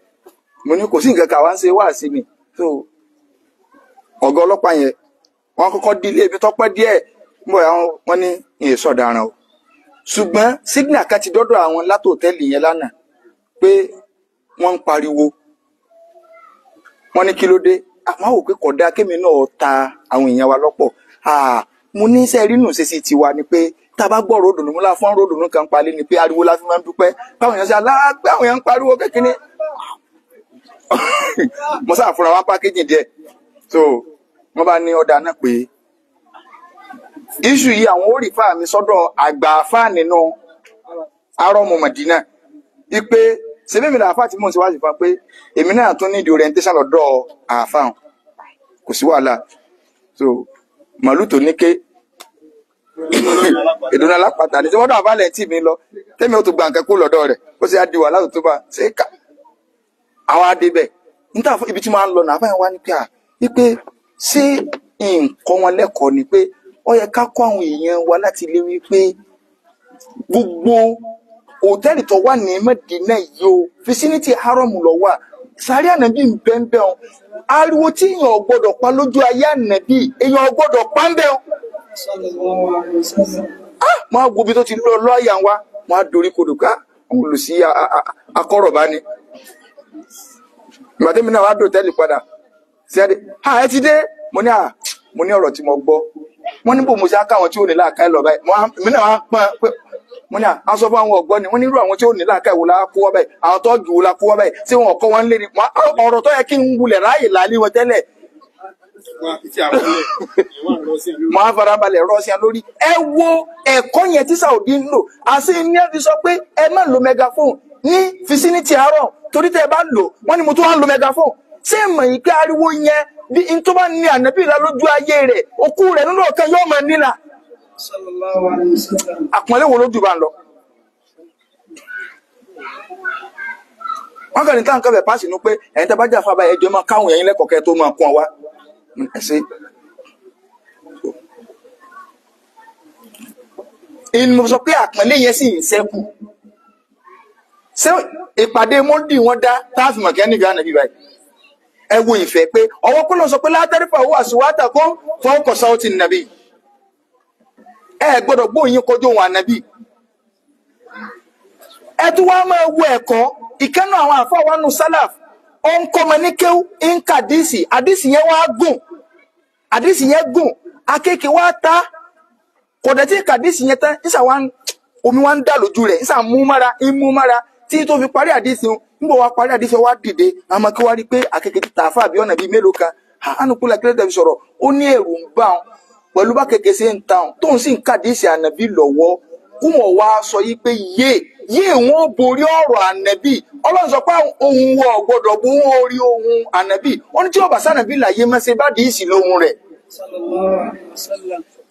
mo ní kò sí nǹkan kan wá ń ṣe wá sí ni so ọ̀gá ọlọ́pàá yẹn wọ́n kọ́kọ́ dílé ibi tọ́pẹ́ díẹ̀ wọ́n ní ìyẹn sọdaràn o ṣùgbọ́n signal kan ti dọ́dọ̀ àwọn látò hòtẹ́ẹ̀lì yẹn lánàá pé wọ́n ń pariwo wọ́n ní kí ló dé àwọn àwò pé kódà kémi náà ta àwọn èèyàn wa lọ́pọ̀ mo ní iṣẹ́ rínú ṣe sí tiwa ni pé tá a bá gbọ́ ròdùnú múlá fún ròdùnú kan palẹ̀ ni pé ariwo la fi máa ń dúpẹ́ báwọn èèyàn ṣe aláàgbé àwọn èèyàn ń pariwo kékeré mo sáà fúnra wá pákéjì díẹ̀ so wọ́n bá ní ọ̀dà náà pé iṣu yìí àwọn ó rí fáà mi sọ́dọ̀ àgbà fáà nínú arọ́mọ Mọ̀dínà ipe ṣebí mi làáfáà tí mò ń ṣe wáṣí fún pé èmi náà tún ní di orientation lọ́dọ̀ àáfáà kò sí wàhálà so màálù tó ní ké ìdúná lápàtà ní tí wọ́n dọ̀ àbálẹ̀ tí mi lọ tẹ́mi ó tó gba nǹkan kó lọ́dọ̀ rẹ̀ ó sì á di wàhálà tó bá ṣe é kà àwọn adébẹ̀ níta fún ibi tí máa ń lọ nàáfáà wá ní pé wípé ṣé nǹkan wọn lẹ́kọ̀ọ́ ni pé ó yẹ ká kọ́ àwọn èèyàn wa láti lé wípé gbogbo hòtẹ́ẹ̀lì tó wà ní Mẹ́dínà yìí o fisiniti haram lọ wà sáré ànábì ń bẹ́ẹ̀ o ariwo tí èèyàn gbọ́dọ̀ pa lójú ayé ànábì èèyàn gbọ́dọ̀ pa ń bẹ́ẹ̀ o. máa wo ibi tó ti lọ lọ́ọ̀yà wa wọ́n á dorí kodò ká àwọn olùsí akọ́rọ̀ bá ní. ìgbà tẹ́mi náà wá dé hòtẹ́ẹ̀lì padà ṣẹ́ẹ́dẹ́ ẹ ti dé mo ní ọ̀rọ̀ tí mo gbọ́ wọ́n ní bò mo ṣe á káwọn tí ò ní láàká ẹ lọ báyìí mi náà wá pọ́n pé mo ní à sọ fún àwọn ọ̀gbọ́n ni wọ́n nírú àwọn tí ò ní láàká ìwò la kó wá báyìí àwọn tọ́jú wo la kó wá báyìí tí wọn kọ́ wọn lé ní ọ̀rọ̀ tó yẹ kí n wulẹ̀ ráàyè lálé wọn tẹ́lẹ̀ mo á farabalẹ̀ rọ́ọ̀sì lórí ẹ wo ẹ̀kọ́ yẹn tí Saudi ń lò àti ní ẹ fi sọ pé ẹ má lo megaphone ní fisiniti àárọ̀ torí tẹ́ ẹ bá lò wọ́n ní mo tún wá lo megaphone ṣé mọ̀ yìí pé ariwo yẹn bí n tó bá ní ànábì la lójú ayé rẹ̀ òkú rẹ̀ nínú ọ̀kan yóò máa nílà àpọ́nlé wo ló jù bá ń lọ. wọ́n kàn ní táwọn kan bẹ̀ páàsì nú pé ẹ̀yin tẹ́ bá jà fábà ẹjọ́ máa káwọn ẹ̀yin lẹ́kọ̀ọ́ kẹ́ tó máa kún ọ wá ẹ̀sẹ̀. inú sọ pé àpọ́nlé yẹn sì ń ṣẹ́kù ṣé ìpàdé mọ́ndì wọn dá táàfin mọ̀kẹ́ níbi ànábì báyìí ẹ wo ìfẹ́ pé ọwọ́ kó lọ sọ pé látàrífà owó àṣìwátà kó fọ́n kọ̀ sáwọ́ ti nàbí ẹ gbọ́dọ̀ gbóyin kojú wọn ànàbí ẹ tún wá máa wo ẹ̀kọ́ ìkẹ́nu àwọn àfọwọ́nù sálàf ó ń kọ́ ọmọ ní kéwú ń ka àdísì yẹn wá gùn àdísì yẹn gùn akéèké wá ta kò dẹ̀ tí kàdísì yẹn tán ìsà wá omi wá ń dà lójú rẹ̀ ìsà mú mára tí tó fi parí àdìsí nígbà wá parí àdìsí wá dìde àmọ́ kí wá rí pé àkekèé ti tààfà bí ọ̀nà bíi mélòó kan àánúkúlẹ̀ kílẹ̀ tẹ̀ fi sọ̀rọ̀ ó ní ẹ̀rù ń bá wọn pẹ̀lú bá kékeré ṣe ń ta wọn tóun sì ń kàdísì ànàbí lọ́wọ́ kó wọ́n wá sọ yí pé yé wọn borí ọ̀rọ̀ ànàbí ọlọ́run sọ pé ohun wọ gbọ́dọ̀ bó wọn orí ohun ànàbí wọn ní tí ọba sànàbí làyé mẹ́sẹ̀ bá dìísì lóhun rẹ̀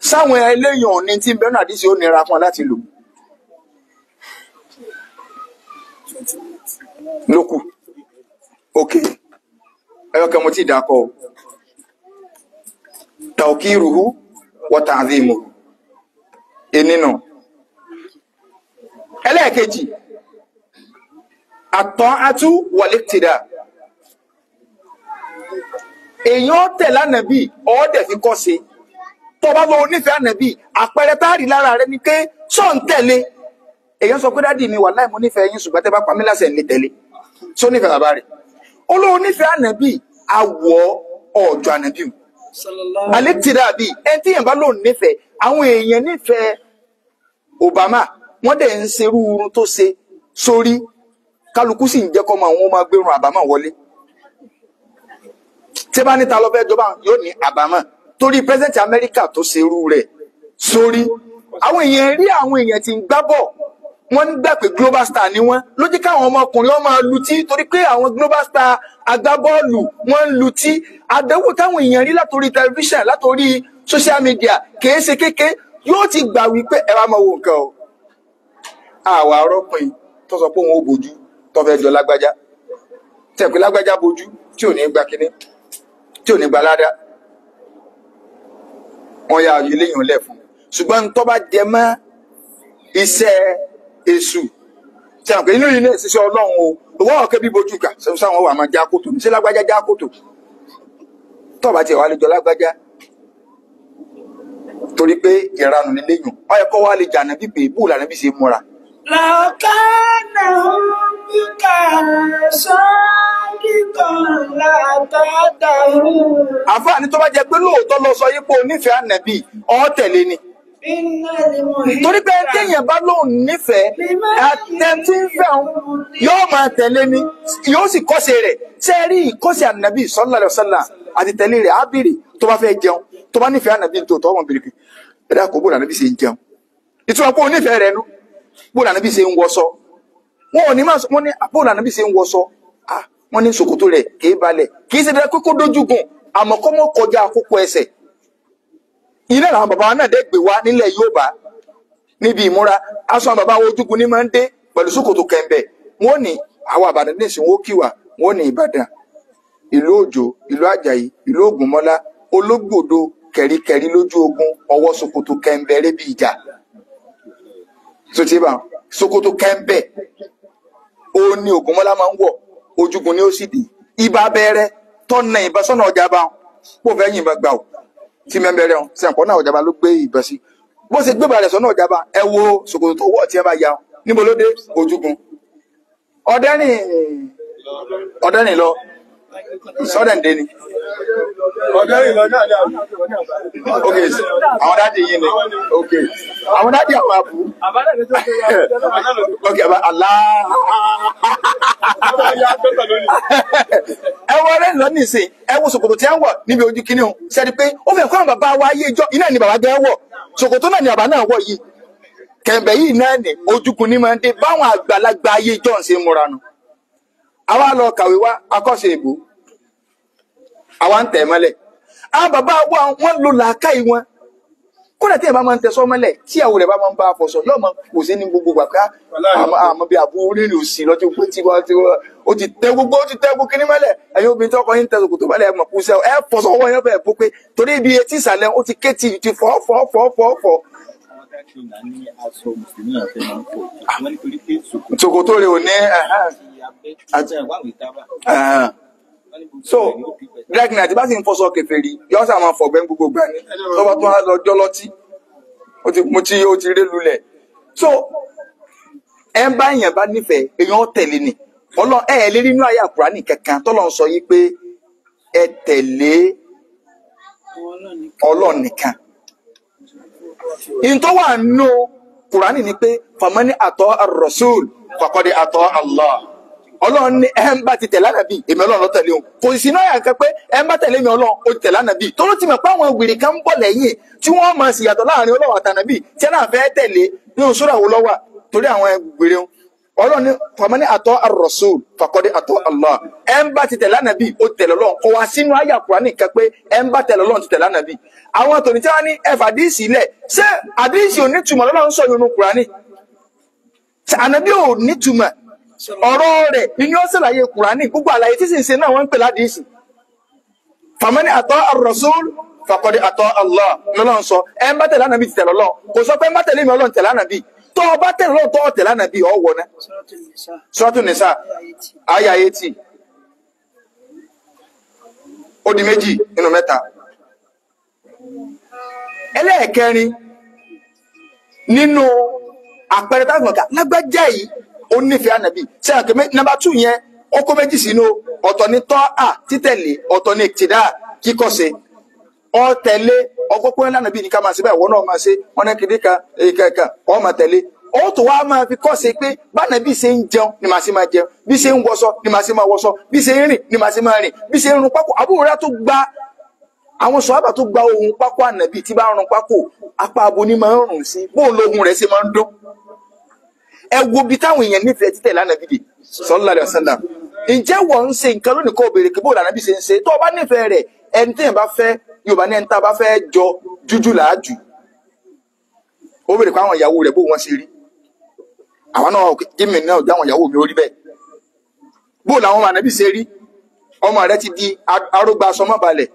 sáwọn eléyàn ní tí bẹ́ẹ̀ náà dìísì ó nira fún ọ láti lò lókù òkè ẹyọkẹ́ mo ti dàkọ̀ tawkiruhu wa ta'dhimuhu enínà ẹlẹ́ẹ̀kejì at-ta'atu wal-iqtida èèyàn tẹ̀lé ànàbí ọ̀ọ́dẹ̀ fi kọ́ sí tó bá bọ́ onífẹ̀ẹ́ ànàbí àpẹẹrẹ táàrí lára rẹ ni pé sọ ń tẹ̀lé èèyàn sọ pé dádì mi wà láì mo nífẹ̀ẹ́ yín ṣùgbọ́n tẹ́ bá pa mí láṣẹ ní tẹ̀lé sọ nífẹ̀ẹ́ bàbá rẹ̀ olóò nífẹ̀ẹ́ ànàbí àwọ̀ ọ̀jọ̀ ànàbí al-iqtida bí ẹni tí èèyàn bá lóun nífẹ̀ẹ́ àwọn èèyàn nífẹ̀ẹ́ Obama wọ́n dẹ̀ ń serú urun tó ṣe sórí kálukú sì ń jẹ́ kọ́ àwọn ọmọ agbérun àbámọ̀ wọlé tí bá níta lọ́fẹ́ jọba yóò ní àbámọ̀ torí president America tó serú rẹ̀ sórí àwọn èèyàn rí àwọn èèyàn tí ń gbá bọ̀ wọ́n ń gbà pé global star ni wọ́n ló jẹ́ káwọn ọmọkùnrin ọmọ lutí torí pé àwọn global star agbábọ́ọ̀lù wọ́n ń lutí àdánwò táwọn èèyàn rí látòrí tẹlifíṣàn látòrí social media kìí ṣe kéke yóò ti gbà wípé ẹ wá máa wo nǹkan o àwa arọ́pin tó sọ pé òun ó bojú tó fẹ́ jọ lágbájá tẹ̀ pé lágbájá bojú tí ò ní gba kíní tí ò ní gba ládá wọ́n yà ilé yìí lẹ̀ fún ṣùgbọ́n tó bá jẹ mọ́ iṣẹ́ èṣù tí àwọn inú yìí ní ìṣiṣẹ́ ọlọ́run o wọ́n ọ̀kẹ́ bí bojú kà sáwọn wà máa já kòtò ní sí lágbájá já kòtò tó bá tiẹ̀ wá lè jọ lágbájá torí pé ìranù nílé yùn wọ́n yẹ kọ́ wá lè jà nàbí pé bóòlù ànábì ṣe múra. lọ́kànnà bíkà sọ́ọ́dìkan látàdàrú. àǹfààní tó bá jẹ pé lóòótọ́ lọ sọ yípo onífẹ̀ẹ́ ànàbì ọ̀ tẹ̀lé ni. torí pé téèyàn bá lóun nífẹ̀ẹ́ àtẹ̀tí ń fẹ́ òun yóò máa tẹ̀lé ni yóò sì kọ́ṣe rẹ̀ ṣe rí ìkọ́ṣe ànàbì sallallahu alaihi wasallam àti tẹ̀lé rẹ̀ á bèrè tó bá fẹ́ jẹun tó bá nífẹ̀ẹ́ ànàbì tó tọ́ wọn bèrè pé ẹ̀dá kò bóòlù ànàbì ṣe ń jẹun ìtura pé onífẹ̀ẹ́ rẹ̀ nu bóòlù ànàbì ṣe ń wọṣọ wọn ò ní máa wọn ní bóòlù ànàbì ṣe ń wọṣọ wọn ní ṣòkòtò rẹ̀ kìí balẹ̀ kìí ṣe dáa kókó dójúgùn àmọ́ kọ́ mọ́ kọjá àkókò ẹsẹ̀ ilé làwọn bàbá wa náà dé gbé wá nílẹ̀ Yorùbá níbi ìmúra aṣọ àwọn bàbá wa ojúgun ní máa ń dé pẹ̀lú ṣòkòtò kẹ̀ǹbẹ̀ wọn ní àwọn Ìbàdàn ní ìsìn wọn ó kí wa wọn ní Ìbàdàn ìlú Òjò ìlú Àjàyí ìlú Ògúnmọ́lá ológbòdo kẹ̀ríkẹ̀rí lójú ogun ọwọ́ ṣòkòtò kẹ̀ǹbẹ̀ rẹ̀ bí ìjà tó ti bá ṣòkòtò kẹ̀ǹbẹ̀ ó ní Ògúnmọ́lá máa ń wọ̀ ojúgun ni ó sì dì ibà bẹ̀rẹ̀ tọ́nà ìbọn sọ́nà ọjà bá pò fẹ́ yìnbọn gbà ó tí mẹ́bẹ̀rẹ̀ wọn sí àpọ̀ náà ọjà bá ló gbé ìbọn sí bó ṣe gbé balẹ̀ sọ́nà ọjà bá ẹ wo ṣòkòtò tó wọ̀ tí ẹ bá ya níbo ló dé ojúgun ọ̀dẹ́rìn lọ sọ́dẹ̀ǹdé ni ọ̀dẹ́rìn lọ náà ní ok àwọn dáàdì yìí ni ok àwọn dáàdì àwọn àbú ok àlá ẹ wọ ọ̀rẹ́ lọ nísìn ẹ wo ṣòkòtò tí a ń wọ̀ níbi ojú kìíní o ṣẹ́ni pé ó fẹ́ kọ́ àwọn bàbá wa ayé ìjọ iná ni bàbá gẹ́ wọ̀ ṣòkòtò náà ni bàbá náà wọ̀ yìí kẹ̀mbẹ̀ yìí náà ni ojúkun ní máa ń dé báwọn àgbàlagbà ayé ìjọ ń ṣe múra nu àwa lọ kàwé wá akọ́ṣe ìbò àwa ń tẹ̀ mọ́lẹ̀ àwọn bàbá wa wọ́n lo làákàyè wọn kódà tí ẹ bá máa ń tẹ sọ mọ́lẹ̀ tí àwọn rẹ̀ bá máa ń bá a fọṣọ yóò máa kò sí ní gbogbo gbàgbá àmọ́ bí àbú rírì òsì lọ́jọ́ pé tí wọ́n ó ti tẹ gbogbo kíní mọ́lẹ̀ ẹ̀yin obìnrin tọkọ yín tẹ sòkòtò mọ́lẹ̀ ẹ̀ mọ̀ kú sẹ́ ẹ fọṣọ ọwọ́ yẹn fẹ́ bó pé torí ibi etí ìsàlẹ̀ ó ti ké ti fọ́. ṣòkòtò rẹ̀ ò ní so drag night bá sì ń fọṣọ kèfèrí yọ sá máa fọgbẹ́ gbogbo gbà ní lọ́wọ́ tó wá lọ jọ́ lọ́tí ó ti ré lulẹ̀ so ẹ bá èèyàn bá nífẹ̀ẹ́ èèyàn tẹ̀lé ni ọlọ́run ẹ lè rí inú àyà Kùránì kankan tọ́lọ́run sọ yìí pé ẹ tẹ̀lé Ọlọ́run nìkan ìyẹn tó wà nínú Kùránì ni pé famani àtọ́ ar-rasul faqad ata Allah. Ọlọ́run ní ẹ ń bá ti tẹ̀lé ànábì èmi Ọlọ́run ló tẹ̀lé òun. Kò sí náà yàn kan pé ẹ ń bá tẹ̀lé mi Ọlọ́run ó tẹ̀lé ànábì. Tó ló ti mọ̀ pé àwọn wèrè kan ń bọ̀ lẹ́yìn tí wọ́n máa sì yàtọ̀ láàrin Ọlọ́run àtànábì tí ẹ náà fẹ́ tẹ̀lé nínú sura wo lọ́wọ́ torí àwọn wèrè wọn. Ọlọ́run ní famani ata ar-rasul faqad ata Allah. Ẹ ń bá ti tẹ̀lé ànábì ó tẹ̀lé Ọlọ́run. Kò wá sínú àyà Kùránì kan pé ẹ ń bá tẹ̀lé Ọlọ́run ti tẹ̀lé ànábì. Àwọn tòní tí wọ́n ní ẹ fàdíìsì lẹ̀ ṣé àdíìsì ò ní túmọ̀ lọ́lọ́run sọ nínú Kùránì? Ṣé ànábì ò ní túmọ̀? Ọ̀rọ̀ rẹ̀ ni ó ṣàlàyé Kùránì gbogbo àlàyé tí sì ń ṣe náà wọ́n ń pè ládìísì. Famani ata ar-rasul faqad ata Allah lọ́lọ́run sọ ẹ ń bá tẹ̀lé ànábì ti tẹ̀lé Ọlọ́run. Kò sọ pé ń bá tẹ̀lé mi Ọlọ́run tẹ̀lé ànábì. Tó o bá tẹ̀lé Ọlọ́run tó o tẹ̀lé ànábì ọ̀ wọ̀ ná. Suratul Nisa àyà 80. Ó di méjì nínú mẹ́ta. Ẹlẹ́ẹ̀kẹrin nínú àpẹẹrẹ táwọn ọ̀gá lágbájá yìí ó nífẹ̀ẹ́ ànábì. Ṣé àkẹ́mẹ́ nọ́mbà 2 yẹn ó kó méjì sínú ọ̀tọ̀ ní tọ́ à títẹ̀lé ọ̀tọ̀ ní ìtìdá kíkọ́ṣe. Ọ tẹ̀lé ọgbọ́pọ̀ ànábì ní ká máa ṣe báyìí wọ́n náà máa ṣe wọ́n ní kìdíkà èkẹ́kẹ́ ọ máa tẹ̀lé. Ó tó wá máa fi kọ́ṣe pé bánàbí ṣe ń jẹun ni màá ṣe máa jẹun, bí ṣe ń wọṣọ ni màá ṣe máa wọṣọ, bí ṣe ń rìn ni màá ṣe máa rìn, bí ṣe ń rún pákó. Àbúrò rẹ̀ tó gba àwọn sọ̀hábà tó gba ohun pákó ànábì tí bá rún pákó apá abo ni máa ń rùn sí bóun lóhun rẹ̀ ṣe máa ń dún. Ẹ wo bí táwọn èèyàn nífẹ̀ẹ́ títẹ̀ lánàbí dè sallallahu alaihi wasallam. Ǹjẹ́ wọ́n ń ṣe nǹkan lónìí kó béèrè kí bóun lànàbí ṣe ń ṣe tó o bá nífẹ̀ẹ́ rẹ̀ ẹni tí èèyàn bá fẹ́ Yorùbá ní ẹni tá a bá fẹ́ jọ jújù làájù. Ó béèrè pé àwọn ìyàwó rẹ̀ bó wọ́n ṣe rí. Àwọn náà kí mi náà dáwọn ìyàwó mi orí bẹ́ẹ̀. Bóun làwọn ànábì ṣe rí. Ọmọ rẹ̀ ti di arógbá aṣọ mọ́ balẹ̀.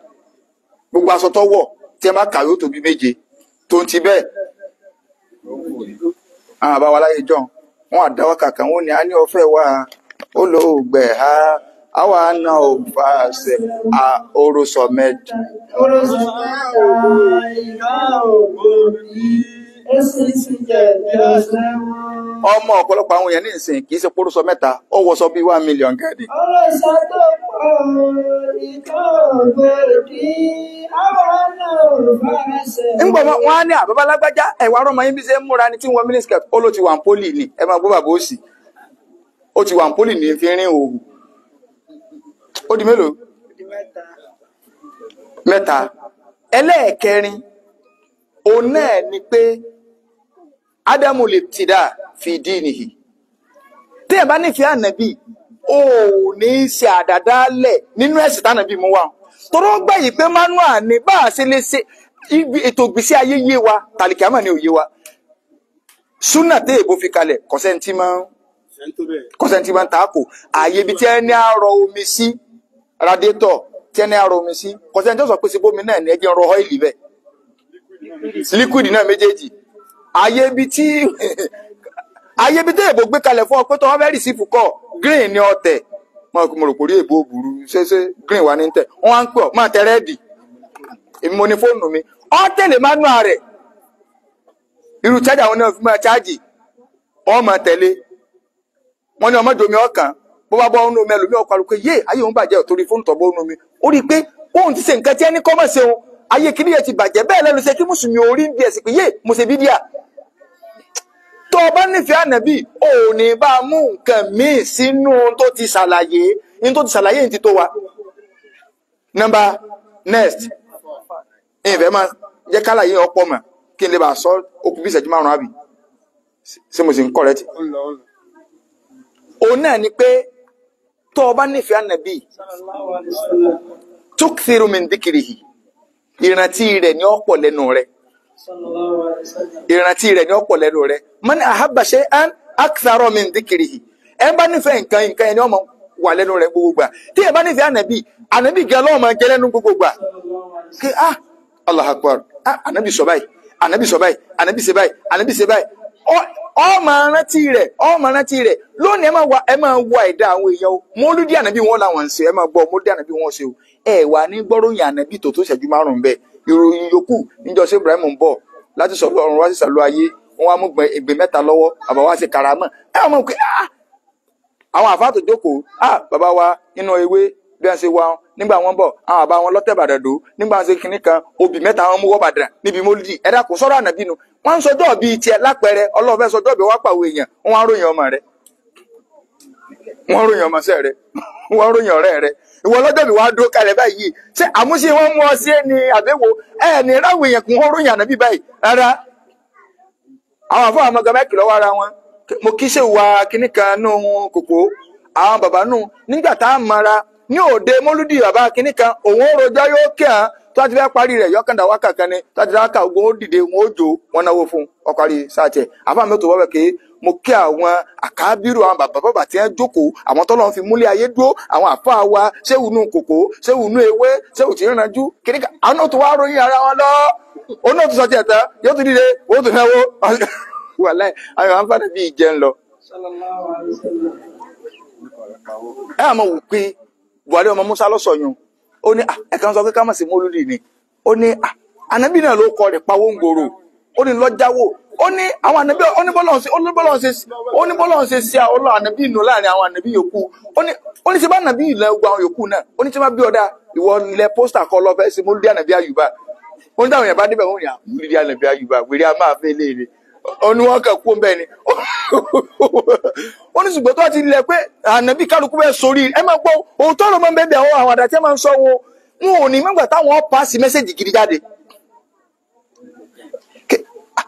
Gbogbo aṣọ tó wọ̀ tí ẹ máa kàwé ó tóbi méje tó ń ti bẹ́ẹ̀. Àwọn àbáwá láyé jọ wọn àdáwọ́ kàkà wọn ni a ní ọ̀fẹ́ wa ó lò ó gbẹ̀ ha àwa náà ò fà ṣe àorosọ mẹ́jì. Ọmọ ọ̀pọ̀lọpọ̀ àwọn èèyàn ní ìsìn kì í ṣe pórúsọ mẹ́ta ó wọṣọ bí 1 million gẹ́dì. Ńgbọ́ wọn á ní àbábá lágbájá ẹ̀wà ọmọ yín bí ṣe ń múra ní tí wọ́n mínísítà ó ló ti wà ń pólì ní ẹ máa gbọ́ bàbá òsì ó ti wà ń pólì ní fi rin òwú. Ó di mélòó? Mẹ́ta. Ẹlẹ́ẹ̀kẹrin òun náà ni pé Ádámù lè tìdá fi dinihi. Tí ẹ bá nífẹ̀ẹ́ ànábì ó ní ṣe àdàdálẹ̀ nínú ẹ̀sìn tánàbì mú wa. Toró gbà yìí pé manual ni bá a ṣe lè ṣe ètò ìgbésí ayé yé wa tàlìkàmà ní òye wa. Súnà tẹ́ èbó fi kalẹ̀ kọ̀sẹ́ntì máa ń tààkò ààyè ibi tí ẹni àrọ omi sí radiator tí ẹni àrọ omi sí kọ̀sẹ́ntì ó sọ pé síbómi náà ní ẹjẹ́ ń rọ ọ́ìlì bẹ́ẹ̀. Liquid náà méjèèjì ayé ibi tí èbó gbé kalẹ̀ fún ọ pé tó wọ́n fẹ́ rìsífù kọ́ green ní ọ̀tẹ̀ mo rò pé orí èbó burú ṣeéṣe green wà ní tẹ̀ wọ́n wá ń pè ọ́ máa tẹ rẹ́ẹ̀dì èmi mo ní fóònù mi ọ́ tẹ̀lé manual rẹ̀ irú chájà àwọn náà fi máa chájì ọ́ máa tẹ̀lé wọ́n ní ọmọdé omi ọkàn bó bá bọ́ ọ́nú omi ẹlòmí ọkọ̀ àrùkọ yé ayé òun bàjẹ́ torí fóònù tọ̀ bọ́ ọ́nú omi ó rí i pé òun ti ṣe nǹkan tí ẹni kọ́ mọ̀ ṣe òun ayé kìíní yẹn ti bàjẹ́ bẹ́ẹ̀ lẹ́nu ṣe kí mùsùlùmí orí ń bí ẹ̀sìn pé yé mo ṣe bídíà. Tó o bá nífẹ̀ẹ́ ànábì ò ní bá a mú nǹkan míì sínú tó ti ṣàlàyé ní tó ti ṣàlàyé ní ti tó wa. Number next ìfẹ́ máa jẹ́ kálàyé ọ̀pọ̀ mọ̀ kí n lè bá a sọ okùn bí ìṣẹ́jú 5 àbí ṣé mo sì ń correct. Òun náà ni pé tó o bá nífẹ̀ẹ́ ànábì tukthiru min dhikrihi ìrántí rẹ̀ ní ọ̀pọ̀ lẹ́nu rẹ̀. Ìrántí rẹ̀ ní ọ̀pọ̀ lẹ́nu rẹ̀. Man ahabba shay'an akthara min dhikrihi. Ẹ bá nífẹ̀ẹ́ nǹkan ẹni ọmọ wà lẹ́nu rẹ̀ gbogbo gbà. Tí ẹ bá nífẹ̀ẹ́ ànábì gan lọ́wọ́ máa jẹ́ lẹ́nu gbogbo gbà. Kí Allahu Akbar ànábì sọ báyìí ànábì sọ báyìí ànábì ṣe báyìí ànábì ṣe báyìí. Ọ máa rántí rẹ̀ lónìí ẹ máa wọ ẹ̀dá àwọn èèyàn o. Mọ́lúdì ànábì wọn làwọn ń ṣe ẹ máa gbọ́ mọ́lúdì ànábì wọn ṣe o. Ẹ wà ní gbọ́ròyìn ànábì tó ṣẹ́jú 5 bẹ́ẹ̀. Ìròyìn yòókù níjọ sí Ibrahim ń bọ̀ láti sọ ọ̀run wá sí sàlú ayé wọn wá mú ègbè mẹ́ta lọ́wọ́ bàbá wa sì karamọ́ ẹ wọ́n mọ̀ pé àwọn àfáà tó jókòó bàbá wa nínú ewé bí wọ́n ṣe wá nígbà wọn bọ̀ àwọn àbá wọn lọ́tẹ̀ bàdàdó nígbà wọn ṣe kinní kan obì mẹ́ta wọn mú wọ́ bàdàn níbi mólídì ẹ̀dá kò sọ̀rọ̀ ànàbí nu wọ́n ń sọjọ́ bíi tiẹ̀ lápẹẹrẹ ọlọ́ọ̀fẹ́ sọjọ́ bí wọ́n pàwọ̀ èèyàn wọ́n á ròyìn ọmọ rẹ̀ wọ́n ròyìn ọmọọṣẹ́ rẹ̀ wọ́n ròyìn ọ̀rẹ́ rẹ̀ ìwọ lọ́jọ́ bí wàá dúró kalẹ̀ báyìí ṣé àmúṣe wọn mú ọ sí ẹni àbẹ̀wò ní ráwọ̀ èèyàn kún wọ́n ròyìn ànábì báyìí rárá àwọn àfọwọ́ àmọ́ gàmẹ́ kìlọ̀ wára wọn mo kí ṣe wà kíní kan nù kòkó àwọn bàbá nù nígbà tá a mara ní òde mọ́lúdì bàbá kíní kan òun rojọ́ yóò kí hàn tó a ti fẹ́ parí rẹ̀ yọkàndà wákà kan ni tó a ti fẹ́ wákà ogun ó dìde wọn ó jò wọn náwó fún ọkàrí sáàtẹ̀ àfáà mẹ́tò wọ́pẹ̀ pé mo kí àwọn àkábírò àwọn bàbá tí wọ́n jókòó àwọn tọ́lọ́ fi múlẹ̀ ayé dúró àwọn àfáà wa ṣéwù nù kòkó ṣéwù nù ewé ṣéwù tí ń ranjú kíní kan àwọn náà tó wá ròyìn ara wọn lọ òun náà tó sọ tiẹ̀ tán yóò tún dìde owó tó náwó wàláì àwọn àǹfààní bíi ìjẹun lọ. ẹ àmọ́ wò pé Buhari ọmọ Musa lọ́sọ̀yún ó ní ẹ̀kan sọ pé ká má sí mọ́lúdì ni ó ní ànábì náà ló kọ rẹ̀ pawó ń gbòòrò ó ní lọ́jáwó ó ní àwọn ànábì oníbọ́lọ̀ ṣe ṣe ọlọ́ ànábì nù láàrin àwọn ànábì yòókù ó ní ṣe bá ànábì ilẹ̀ ogun àwọn yòókù náà ó ní ṣe bá bí ọ̀dà ìwọ ilẹ̀ pósítà kọ lọ fẹ́ sí mọ́lúdì ànábì Àyùbá ó ní táwọn èèyàn bá débẹ̀ wọ́n yà mọ́lúdì ànábì Àyùbá wèrè a máa fẹ́ léèrè ó ní wọ́n kàn kú bẹ́ẹ̀ ni ó ní ṣùgbọ́n tó ti lẹ̀ pé ànábì kálukú bẹ́ẹ̀ sórí ẹ máa gbọ́ òótọ́ ló máa ń bẹ́ẹ̀ àwọn àdàtí máa ń sọ wọn ò ní mọ́gbà táwọn pàṣẹ mẹ́sẹ̀jì gidi jáde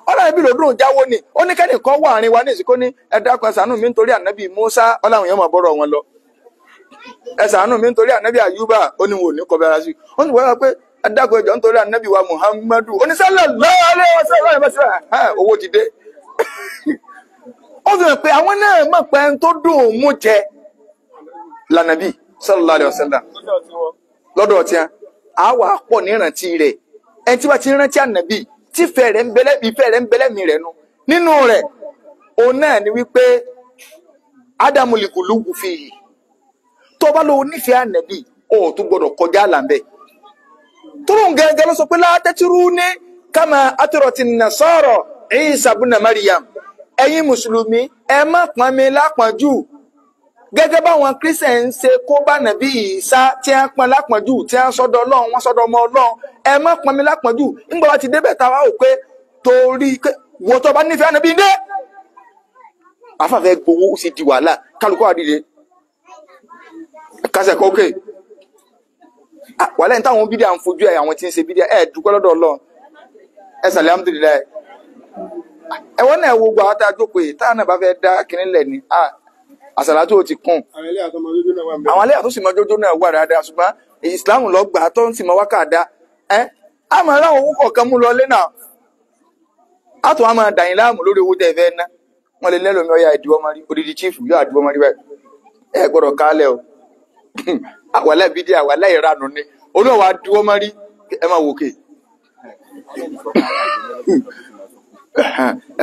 ọlọ́run bí lòdùn jáwó ni ó ní kẹ́nìkan wà àárín wa ní ìsìnkú ní ẹ dákun ẹ ṣàánú mi nítorí ànábì Mùsá ọlọ́run yẹn máa bọ́rọ̀ wọn lọ ẹ ṣàánú mi nítorí ànábì Àyùbá ó ní wọn ò ní kọ́ bẹ́ẹ̀ sí ó ní wọ́n pé ẹ dákun ẹjọ́ nítorí ànábì wa Muhammadu ó ní sallallahu alaihi wasallam owó ti dé ó fi hàn pé àwọn náà mọ̀ pé ẹni tó dùn òun mú jẹ lànàbì sallallahu alaihi wasallam lọ́dọ̀ tí a wà pọ̀ ní ìrántí rẹ̀ ẹni tí wọ́n ti rántí ànábì tí ìfẹ́ rẹ̀ ń bẹ́lẹ̀ mi rẹ̀ nu nínú rẹ̀ òun náà ni wípé ádámù lìkùlùkù fi yìí tó bá lọ nífẹ̀ẹ́ ànábì ó tún gbọdọ̀ kọjá àlàmbẹ́ tó lóun gẹ́gẹ́ ló sọ pé látẹ́tìrú ní kama atọ̀rọ̀tì nasara Isa ibn Maryam ẹ̀yin mùsùlùmí ẹ má pọ́n mi lápọ́njù gẹ́gẹ́ báwọn kírísẹ̀ ń ṣe kó bá nàbí Ìsá tí a ń pọn lápọ̀njù tí a ń sọ́dọ̀ Ọlọ́run wọ́n sọ́dọ̀ ọmọ Ọlọ́run ẹ má pọn mi lápọ̀njù nígbà wá ti débẹ̀ ta wá ò pé torí wo tó bá nífẹ̀ẹ́ nàbí dé afáfẹ́ gbowó sì di wàhálà kálukú àdìde kásẹ̀ kókè wàhálà ní táwọn bídíà ń fojú ẹ̀ àwọn tí ń ṣe bídíà ẹ̀ dúpẹ́ lọ́dọ̀ Ọlọ́run ẹ̀ sàlẹ̀ alhamdulillah ẹ̀wọ́n náà wo gbọ́ àwọn tá a jókòó yìí táwọn náà bá fẹ́ dá kinní lẹ̀ ni àsàlátù ó ti kún àwọn alẹ́ àtúnṣe mọ́ jójó náà wà dáadáa ṣùgbọ́n ìsìláàmù lọ gbà tó ń sì mọ́ wákàdá a máa ráwọn owó kọ̀ọ̀kan mú lọ lé náà a tún á máa dàyìn láàmú lórí owó tẹ́ fẹ́ ná wọ́n lè lẹ́lòmí ọya ìdíwọ́ mọ́rí odidi chief yóò àdíwọ́ mọ́rí báyìí ẹ gbọ́dọ̀ kálẹ̀ o àwàlẹ́ bídí àwàlẹ́ ìranù ni olóòwò àdíwọ́ mọ́rí ẹ máa wòkè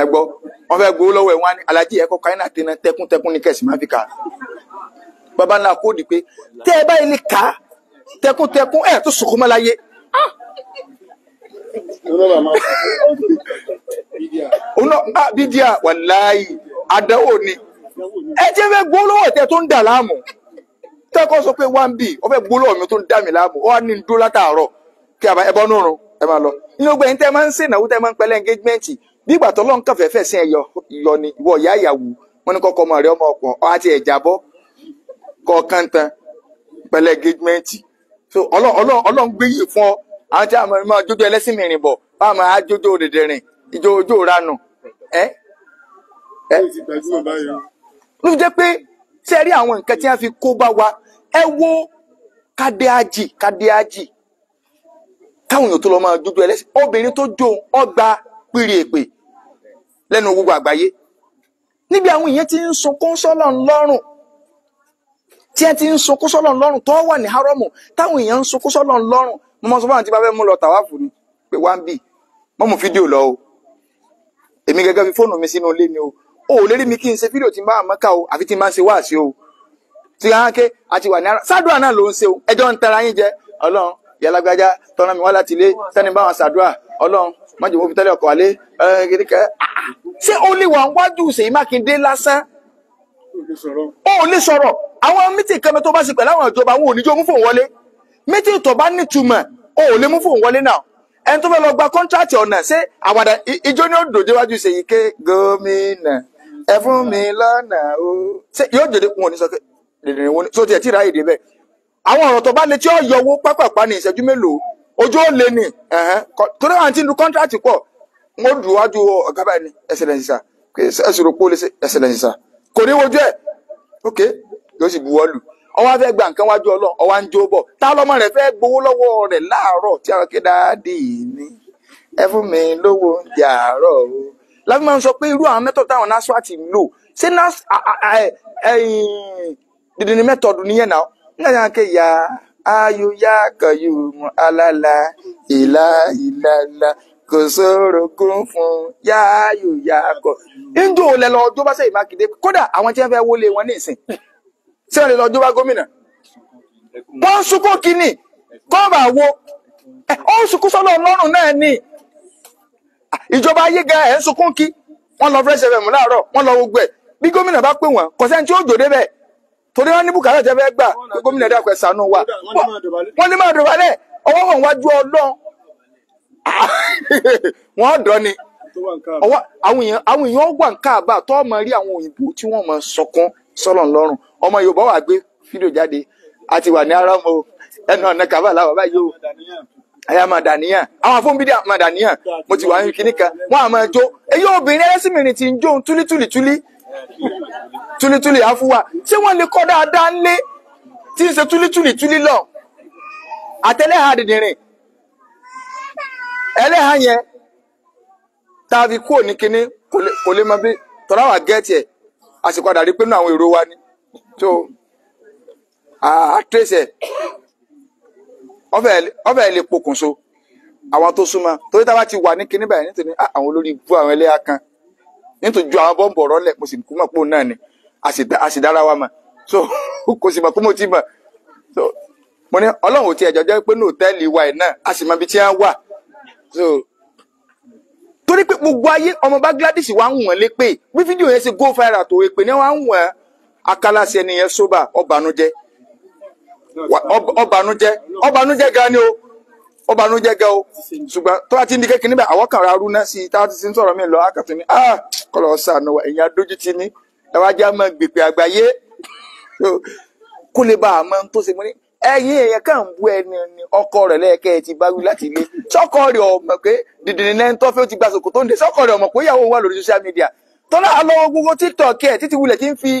ẹgbọ́ wọ́n fẹ́ gbowó lọ́wọ́ ẹ̀wọ̀n alájí ẹ̀kọ́ káyínà tẹ́ná tẹ́kúntẹ́kún ní kẹsì máa fi kà bàbá ńlá kóòdì pé tẹ́ ẹ báyìí lè kà tẹ́kúntẹ́kún ẹ̀ tó sùkú mọ́ láyé bídíà wàláyì àdánwò ni ẹ jẹ́ fẹ́ gbowó lọ́wọ́ tẹ́ tó ń dà láàmú tẹ́kọ́ sọ pé 1b wọ́n fẹ́ gbowó lọ́wọ́ mi tó ń dà mí láàmú ó wá ní dúró látàárọ̀ kí ẹbọ nùrùn ẹ máa lọ nínú gbé yín tẹ́ máa ń ṣènáwó tẹ́ máa ń pẹ́lẹ́ engagement bí ìgbà tó lọ́n kàn fẹ́fẹ́ sí ẹyọ ni ìwọ ìyá ìyàwó wọn ní kọ́kọ́ ọmọ rẹ ọmọ ọ̀pọ̀ ọ àti ẹ̀já bọ́ kọ̀ọ̀kan tán pẹ́lẹ́ engagement so ọlọ́run gbé yìí fún ọ àwọn tí a máa jójó ẹlẹ́sìn mìíràn bọ̀ bá a máa jójó dèdèrìn ìjó ojú ranù ló fi jẹ́ pé ṣe rí àwọn nǹkan tí wọ́n fi kó bá wa ẹ wo kádé ájì káwọn èèyàn tó lọ máa jójó ẹlẹ́sìn obìnrin tó jó ọgbà pírí èpè lẹ́nu gbogbo àgbáyé níbi àwọn èèyàn tí ń sunkún sọ́lọ̀ ńlọ́rùn tí ẹ ti ń sunkún sọ́lọ̀ ńlọ́rùn tó wà ní hárọ́mù táwọn èèyàn ń sunkún sọ́lọ̀ ńlọ́rùn mo mọ́ sọ fún àwọn tí bá fẹ́ mú lọ tàwáfù ni pé 1b mọ́ mú fídíò lọ o èmi gẹ́gẹ́ fi fóònù mi sínú ilé ni o ò lè rí mi kí n ṣe fídíò tí n bá àmọ́ká o àfi tí n bá ń ṣe wáàsí o tí a ń ké àti wà ní ara sádùá náà ló ń ṣe o ẹjọ́ ń tara yín jẹ Ọlọ́run yàlágbájá tọ́nà mi wá láti ilé sẹ́ni bá wọn sàdúrà Ọlọ́run mọ́jọ́ mo fi tẹ́lẹ̀ ọkọ̀ alé kìdíkẹ́ ṣé ó lè wà wájú Ṣèyí Mákindé lásán ó lè sọ̀rọ̀ àwọn mítì kan tó bá sì pẹ̀lú àwọn ìjọba àwọn oníjó mú fòun wọlé mítì tó bá nítumọ̀ ó lè mú fòun wọlé náà ẹni tó fẹ́ lọ gba kọ́ńtrátì ọ̀nà ṣé àwàdà ijó ni ó dòjé wájú Ṣèyí ké gómìnà ẹ fún mi lọ́nà o ṣé yóò jòdè wọn ní sọ pé dìdìrín wo ni so tiẹ̀ tí ra èdè bẹ́ẹ̀ àwọn ọ̀rọ̀ tó bá lè tí ó yọ owó pápápá ní ìṣẹ́jú mélòó ojú ó lé ní torí àwọn tí ń du kọ́ńtrátì pọ̀ wọ́n dùn wájú ọ̀gá báyìí ní Excellency sir ẹ̀sùn rò pé ó lè ṣe Excellency sir kò ní wojú ẹ̀ ok yóò sì buwọ́ lù ọwọ́ fẹ́ gba nǹkan wájú Ọlọ́run ọwọ́ ń jó bọ̀ tá lọ́mọ rẹ̀ fẹ́ gbowó lọ́wọ́ rẹ̀ láàárọ̀ tí àwọn kéde dáàdì ní ẹ fún mi lówó oúnjẹ àárọ̀ o láti máa ń sọ pé irú àwọn mẹ́tọ̀ táwọn NASFAT ń lò ṣé dìdìní mẹ́tọ̀dù nìyẹn náà nígbà ke ya ayu ya kayumu alala ìlà kò sọ̀rọ̀ kún fún ya ayu ya kọ injo le lọ jó bá Ṣèyí Mákindé kódà àwọn tí wọ́n fẹ́ wọlé wọn ní ìsìn ṣé wọ́n lè lọ jó bá gómìnà wọ́n sunkún kíní kọ́ bá wo ó sunkún sọ́lọ́ Ọlọ́run náà ni ìjọba ayé ga ẹ̀ ń sunkún kí wọ́n lọ Fresh FM láàárọ̀ wọ́n lọ gbogbo ẹ̀ bí gómìnà bá pè wọ́n kò sẹ́ni tí ó jòdè bẹ́ẹ̀ torí wọ́n ní bùkátà tẹ́ fẹ́ gbà gómìnà dàpọ̀ ẹ̀sánú wa wọ́n ní máa dọ̀bálẹ̀ ọwọ́ wọn wájú Ọlọ́run wọ́n dọ̀ ni àwọn èèyàn wà ń káàbà tó ọmọ rí àwọn òyìnbó tí wọ́n mọ sọkún sọ́lọ̀ lọ́rùn ọmọ Yorùbá wà gbé fídíò jáde àti wà ní arámọ ẹnu ọ̀nà kàbà láwọ̀ báyìí o àyà máa dàníyàn àwọn afọ́nbídé máa dàníyàn mo ti wà ní kíní kan wọ́n á máa jó èyí obìnrin ẹlẹ́sìn mìíràn ti ń jó túlítúlí àfúwà tí wọ́n lè kọ́ dáadáa ńlé tí ń ṣe túlítúlí lọ àtẹlẹ́hà dìdìrìn ẹlẹ́hà yẹn tàbí kúrò ní kíní kò lè mọ bí tọ́láwà gẹ́ẹ̀tì ẹ̀ àsìkò àdàrí pé nínú àwọn èrò wa ni tó àtúnṣe ọbẹ̀ lè pokùnso àwọn tó súnmọ́ torí táwa ti wà ní kíní báyìí nítorí àwọn olórí ibú àwọn ẹlẹ́yà kan nítorí ju àwọn bọ́ǹbù ọ̀rọ̀ lẹ̀ mo sì kú mọ̀ pé òun náà ni a sì dára wa mọ̀ so kò sì mọ̀ pé mo ti mọ̀ so mo ní Ọlọ́run ò ti ẹ̀jọ̀ jẹ́ pé ní òtẹ́ẹ̀lì wa ẹ̀ náà a sì mọ ibi tí wọ́n wà so torí pé gbogbo ayé ọmọ Bangladesh wa ń wọ̀n lé pé bí fídíò yẹn ṣe go viral tó èpè ní wọ́n ń wọ̀n akálàṣẹ nìyẹn sóbà ọbànújẹ́ gan ni o ọbànújẹ́ gan o ṣùgbọ́n tó bá ti ń di kékeré níbẹ̀ àwọn kan ra arúná sí i táwọn ti ń sọ̀rọ̀ mi lọ akàtú ni kọlọ sànù ẹ̀yìn adójútì ní ẹwà jẹ́ àmọ́ gbèpè àgbáyé kó lè bá àmọ́ tó ṣe mọ́ ní ẹ̀yìn èèyàn kàn ń bú ẹni ní ọkọ rẹ̀ lẹ́ẹ̀kẹ́ ti bá wí láti ilé sọ́kọ rẹ̀ ọmọ pé dìdìrín náà ń tọ́ fẹ́ ó ti gba sòkò tó ń dé sọ́kọ rẹ̀ ọmọ pé ìyàwó wà lórí social media tọ́lá alọ́wọ́ gbogbo TikTok ẹ̀ títí wulẹ̀ ti ń fi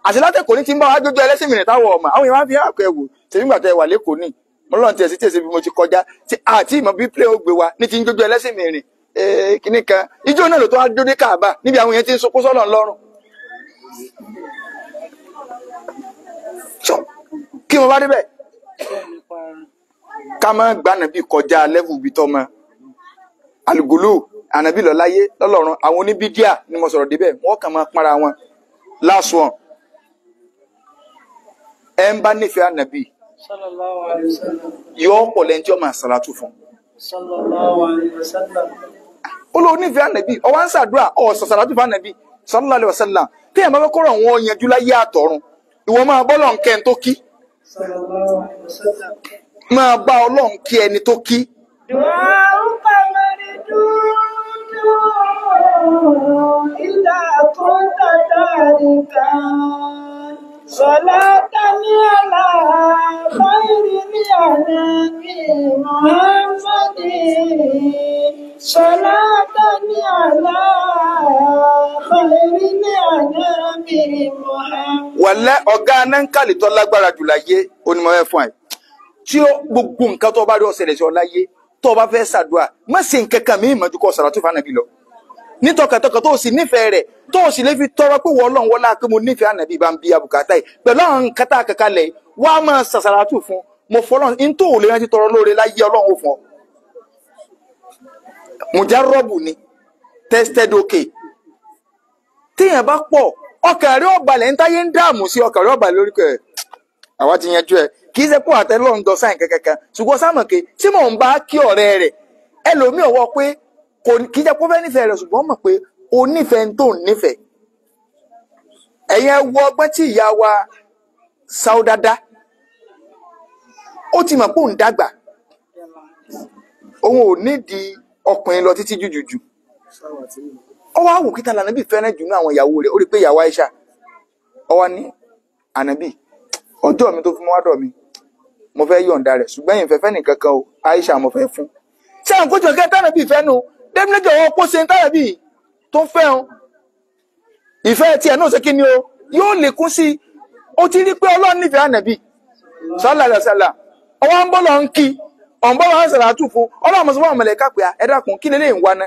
àṣelátẹ̀kọ́ ní ti ń bá wa jójó ẹlẹ́sìn mìíràn táwọn ọmọ àwọn èèyàn fi hàn pé wò tèmi gbà tẹ wà lẹ́kọ̀ọ́ ní mọ́lọ́n tiẹ̀ sí tẹ̀sí bí mo ti kọjá àti ìmọ̀ bí play ó gbé wa ní ti ń jójó ẹlẹ́sìn mìíràn kìíní kan ijó náà ló tó wá dúró ní Káàbà níbi àwọn èèyàn ti ń sokó sọ́lọ̀ ńlọ́rùn kí mo bá débẹ̀ ká má gbà nàbí kọjá lẹ́fù bí tọ́mọ alùgùlù ànàbí lọ láyé lọ́lọ́run àwọn oníbídíà ni mo sọ̀rọ̀ débẹ̀ wọ́n kàn máa para wọn last one ẹ ń bá nífẹ̀ẹ́ ànàbí yọ ọ̀pọ̀ lẹ́ni tí ó máa sàlátù fún olóò nífẹ̀ẹ́ ànàbí ọwọ́ ń sàdúrà ọ̀sọ̀ sàlátù fún ànàbí sallallahu alaihi wasallam tí ẹ̀ máa fẹ́ kọ́rọ̀ wọn yanjú láyé àtọ̀run ìwọ máa bọ́ lọ́n kẹ́ ń tó kí máa bá Ọlọ́run kí ẹni tó kí. Salatani ala khairil anami Muhammadin. Salatani ala khairil anami Muhammadin. Wàlẹ́ ọ̀gá anáńkàlì tó lágbára jù láyé onímọ̀ ẹ̀ fún ẹ̀. Tí ó gbogbo nǹkan tó bá rí ọ̀sẹ̀lẹ̀ sí ọ láyé tó bá fẹ́ ṣàdúrà má ṣe nǹkan kan mí ìmọ̀jú kọ́ sàràtú fún ànàbí lọ. Nítọkàntọkàn tó sì nífẹ̀ẹ́ rẹ̀ tó sì lè fi tọrọ pé wọ́n Ọlọ́run wọlá pé mo nífẹ̀ẹ́ ànàbí bá ń bí abùkátà yìí pẹ̀lú àwọn nǹkan tá a kàkà lẹ̀ wá máa ṣàṣàràtú fún mo fọlọ́run ní tó ò lè rántí tọrọ lóore láyé Ọlọ́run ó fún ọ. Mujarrabu ni tested okay. Téèyàn bá pọ̀ ọkàn rẹ̀ ọ̀balẹ̀ ń táyé ń dààmú sí ọkàn rẹ̀ ọ̀balẹ̀ lórí kẹ̀ àwa ti yanjú ẹ̀ kì í ṣe pọ̀ àtẹ́lọ́ ń dọ sáyìn kankan ṣùgbọ́n sáàmù ké tí mò ń bá kí ọ̀rẹ́ rẹ̀ ẹlòmíì ọwọ́ pé kì í jẹ́ pé ó fẹ́ nífẹ̀ẹ́ rẹ̀ ṣùgbọ́n mọ̀ pé o nífẹ̀ẹ́ tó ń nífẹ̀ẹ́ ẹ̀yẹn wo ọgbọ́n tí ìyá wa Sáúdádá ó ti mọ̀ pé òun dàgbà òun ò nídìí ọkùnrin lọ títí jùjùjù ó wá wò kíta lànàbí fẹ́ràn jù ní àwọn ìyàwó rẹ̀ ó rí pé ìyàwó Aisha ó wá ní ànàbí ọjọ́ mi tó fún wádọ̀ mi mo fẹ́ yọ̀ǹda rẹ̀ ṣùgbọ́n yìí fẹ́fẹ́ nìkan kan o Aisha mo fẹ́ fún ṣé àwọn kójú ọ̀kẹ́ tánà bíi fẹ́ nu dẹ́mílẹ́jọ́ wọn kó ṣe ń tánà bíi tó ń fẹ́ wọn ìfẹ́ tiẹ̀ náà ṣe kí ni o yóò lékún sí i ó ti rí pé Ọlọ́run nífẹ̀ẹ́ ànàbí sallallahu alaihi wasallam ọwọ́ ń bọ́ lọ ń kí ọ̀nbọ́ wọn sọ̀rọ̀ àtúfo Ọlọ́run mọ̀ sọ fún àwọn mọ̀lẹ́ká pé ẹ dákun kí lélẹ́yìn wá ná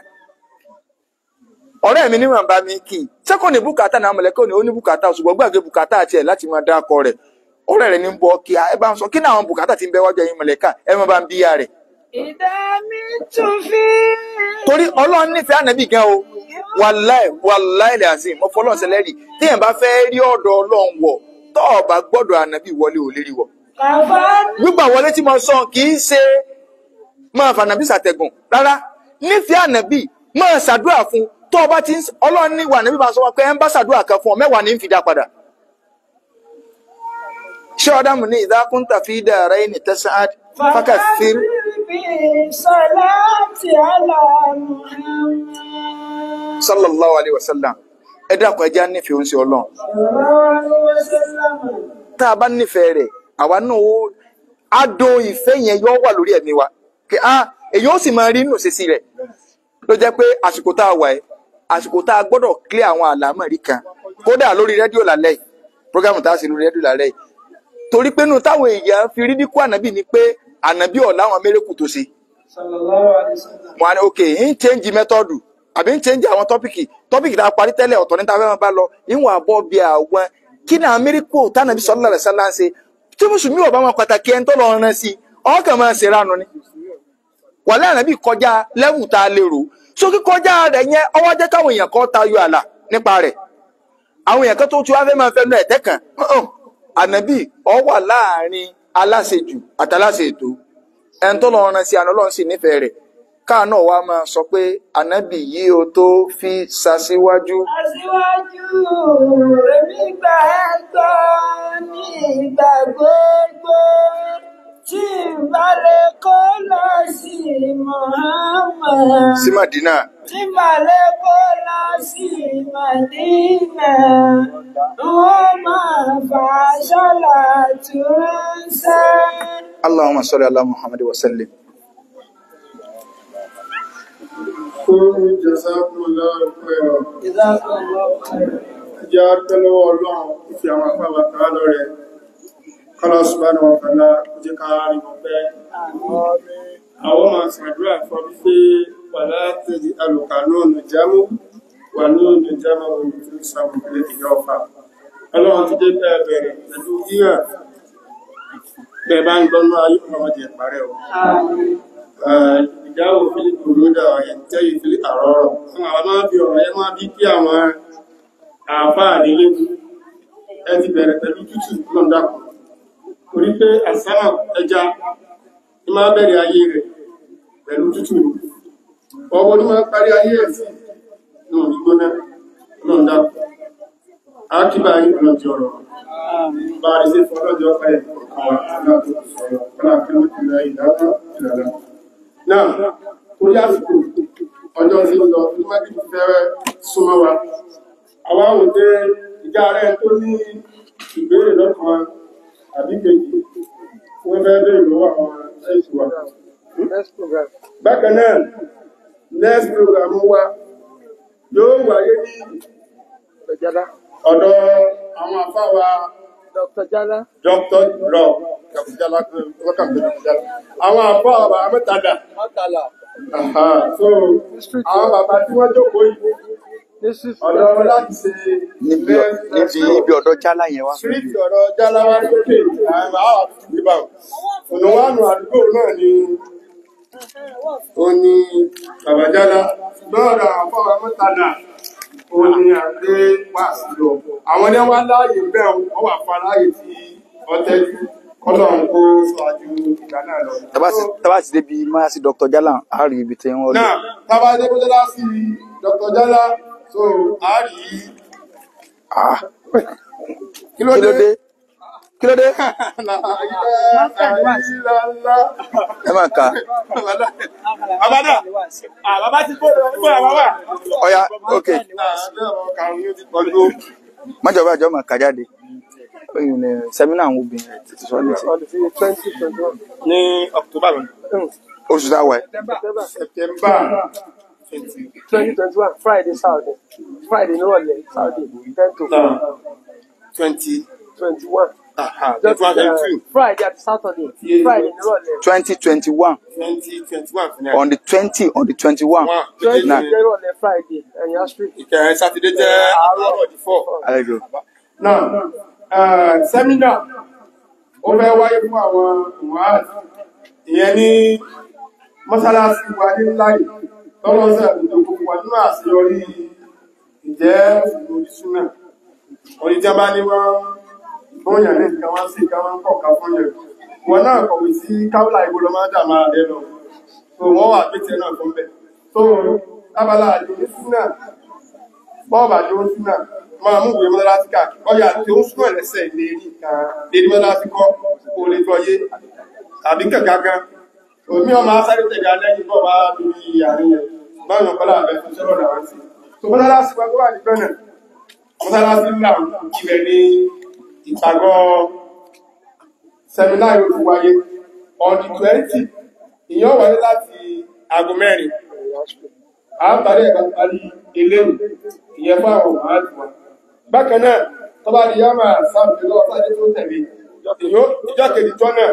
ọ̀rẹ́ mi níwọ̀n bá mi kì í sẹ́kọ̀ọ́ ní bùkátà náà mọ̀lẹ́ká ò ní bùkátà ṣùgbọ́n gbàgbé bùkátà tiẹ̀ láti máa dákọ rẹ̀ ọ̀rẹ́ rẹ̀ ní bọ́ kí ẹ bá ń sọ kí ní àwọn bùkátà ti ń bẹ wájú ẹ̀yin mọ̀lẹ́ká ẹ má bá ń bíyà rẹ̀. ìdámi tún fi. torí Ọlọ́run nífẹ̀ẹ́ ànábì gan o wàláì lè àzìm mo fọlọ́n sẹlẹ́rì tí ẹ̀ bá fẹ́ rí ọ̀dọ̀ Ọlọ́run wọ̀ tó o bá gbọ́dọ̀ ànábì wọlé ò lérí wọ̀. gbígbà wọlé tí mo sọ kì í ṣe máa fànàbí ṣàtẹ̀gùn rárá nífẹ̀ẹ́ ànábì máa ṣàdúrà fún tó o bá ti Ọlọ́run ní wà ànábì máa sọ wọn pé ẹ ń bá ṣàdúrà kan fún ọ mẹ́wàá ní ń fi dá padà. ṣé ọ̀dàmù ní idha kunta fi darayni tas'ad fakaththir salati ala Muhammad sallallahu alaihi wasallam ẹ dákun ẹ jẹ́ á nífẹ̀ẹ́ oúnjẹ Ọlọ́run tá a bá nífẹ̀ẹ́ rẹ̀ àwa náà ó adùn ìfẹ́ yẹn yóò wà lórí ẹ̀mí wa kí èyí ó sì máa rí nù sísí rẹ̀ ló jẹ́ pé àsìkò tá a wà ẹ́ àsìkò tá a gbọ́dọ̀ clear àwọn àlámọ̀rí kan kódà lórí rédíò lálẹ́ yìí program tá a sì lórí rédíò lálẹ́ yìí torí pé nù táwọn èèyàn fi rí dínkù ànábì ni pé ànábì ọ̀ láwọn mérekù tó ṣe wọn ni ok ń change method àbí ń change àwọn tọ́pìkì tá a parí tẹ́lẹ̀ ọ̀tọ̀ níta fẹ́ máa bá lọ ìwọ̀n àbọ̀ bí àwọn kí ni àmẹ́ríkù tánàbí sallallahu alaihi wasallam ṣe tí mùsùlùmí ò bá wọn pàtàkì ẹni tó lọ rán sí ọkàn máa ṣe ránu ni wàlẹ́ ànábì kọjá lẹ́wù tá a lè rò sókè kọjá rẹ̀ yẹn ọwọ́ jẹ́ káwọn èèyàn kan tayọ àlà nípa rẹ̀ àwọn èèyàn kan tó tún wá fẹ́ máa fẹ́ nu ẹ̀tẹ́ kan ànábì ó wà láàrin aláṣejù àtàláṣe ètò ẹni tó lọ rán sí àná Ọlọ́run sì nífẹ̀ẹ́ rẹ̀ káà náà wá máa sọ pé ànábì yìí ó tó fi ṣaṣíwájú. aṣíwájú èmi gbà ẹ́ gbọ́ ní ìgbà gbogbo tí ìbálẹ̀ kó lọ sí Muhammad. sí Madina. tí ìbálẹ̀ kó lọ sí Madina wọ́n máa fà ṣọ́lá tó ń sẹ́. Allahumma salli ala Muhammad wa sallim. Jazakumullahu khairan. Jẹ́ àtẹ́lọ́wọ́ Ọlọ́run fi àwọn àpáwà kan lọ́rẹ̀. Kọ́lọ̀ subhanahu wa ta'ala jẹ́ ká rí wọn pẹ́. Àwọn máa ṣàdúrà fún wípé wala taj'alul jamu wà lóòrùn jámọ́ ohun tí ó sàmù ilé ìyá ọ̀fà. Ọlọ́run ti jẹ́ ká bẹ̀rẹ̀ pẹ̀lú yíyà. Bẹ́ẹ̀ bá ń gbọ́nà ayé ọmọdé ìparẹ́ o. Ìjáwò fi òrùdà ẹ̀tẹ́ ìfìlì àrọ́rọ̀. Àwọn máa bí ọ̀rọ̀ ẹ máa bí kí àwọn àfáà nílé ẹ ti bẹ̀rẹ̀ pẹ̀lú tútù lọ́ndà. Orí pé àsánà ẹja ní máa bẹ̀rẹ̀ ayé rẹ̀ pẹ̀lú tútù. Ọwọ́ ní máa parí ayé ẹ̀ sí náà gbígbóná lọ́ndà. Ákíbà yìí lọ́jọ́ ọ̀rọ̀. Bá a rí sí fọ́lọ́jọ́ ọ̀pẹ́ àwọn aláàbò sọ̀rọ̀ aláàkẹ́lẹ́kùnrin ìdáná ìlànà. Náà, ó yá àsìkò ọjọ́ sí lọ ní mẹ́bí fẹ́rẹ́ súnmọ́ wa. Àwọn àwọn tẹ́ ìjà rẹ̀ tó ní ìbéèrè lọ́kàn àbí kejì wọ́n fẹ́ bèèrè lọ́wọ́ àwọn ẹ̀ṣù wa. Bákan náà, next program wa yóò wáyé ní ọ̀dọ̀ àwọn àfáwà Dr. Jala. Dr. Rob. Jala. Àwọn àfáwà mẹ́tàdà. So, àwọn bàbá tí wọ́n jókòó yìí. Ọ̀dọ̀ wọn láti ṣe níbi ọ̀dọ̀ Jala yẹn wá. Street ọ̀dọ̀ Jala wá lókè. Àwọn àwọn ìgbà. Ònúwánu àdúgbò náà ni ó ní bàbá Jala. Ṣùgbọ́n ọ̀dọ̀ àwọn àfáwà mẹ́tàdà. Ó ní àgbé wà sí lọ. Àwọn ní wá láàyè bẹ́ẹ̀ wọ́n wà fún aláyè tí ọtẹ́jú kọ́lọ̀n kó sọ́jú ìgbà náà lọ. Tàbá ti débi máa sí Dr. Jala, a rí ibi tí wọ́n lọ. Náà, tàbá dé kó jẹ́lá sí Dr. Jala, so a rí. Kí ló dé? Kí ló dé? Ẹ máa ka. Àbádà, àbábá ti kó àwọn wà. Ọya, ok. Májọba àjọ máa kà jáde. sẹ́mínà àwọn obìnrin ti sọ ní sí. ọdún sí 2021 ní October oṣù táwa ẹ̀. September 2021 Friday Saturday Friday nírọ̀lẹ́ Saturday 10 to 2021. 21 Just Friday àti Saturday Friday nírọ̀lẹ́ 2021 on the 20 on the 21. 20 nírọ̀lẹ́ Friday ẹ̀yìn astrid. Ìkẹrin Saturday jẹ́ àárọ̀ di 4. Ayọ̀. Now, seminar ó fẹ́ wáyé fún àwọn Muaz ìyẹn ní mọ́sálásí wa ní láì tọ́lọ́sẹ̀ ìjọba wà nínú àṣeyọrí ìjẹ́ òṣèlú súnà oníjàmbá ní wọ́n bóyá ní nǹkan wá sí ká wọ́n kọ̀ọ̀kan fún yẹn wọn náà kọ̀wé sí kábílà ìgbòlò máa dà máa rẹ lọ so wọ́n wà pé tiẹ̀ náà fún bẹ́ẹ̀ so lábala àjòyí súnà bọ́ọ̀bà àjòyí súnà máa mú ìwé mọ́sálásí káàkiri ọ̀yà tí ó súnà lẹ́sẹ̀ lè rí nǹkan lè ní mọ́sálásí kọ́ kó lè gbọ́yé tàbí kẹ̀kẹ́ gan omi ọmọ asáré tẹ̀lé alẹ́yìn bọ́ bá lórí àárín yẹn báyọ̀ kọ́lá àbẹ̀ tó sọ́rọ̀ náà sí so mọ́sálásí wa tó wà ní gbọ́nà mọ́sálásí ńlá ibẹ̀ ní ìpàgọ́ sẹ́mínà yóò wáyé on the 20 ìyẹn wáyé láti aago 4 àbárí ẹ̀ka parí eléyìí ìyẹn fún àwọn ọmọ àti wọn bákan náà tó bá di yàmà sáàbùdé lọ́wọ́ sáàdé tó tẹ̀lé ìjọ kejì jọ náà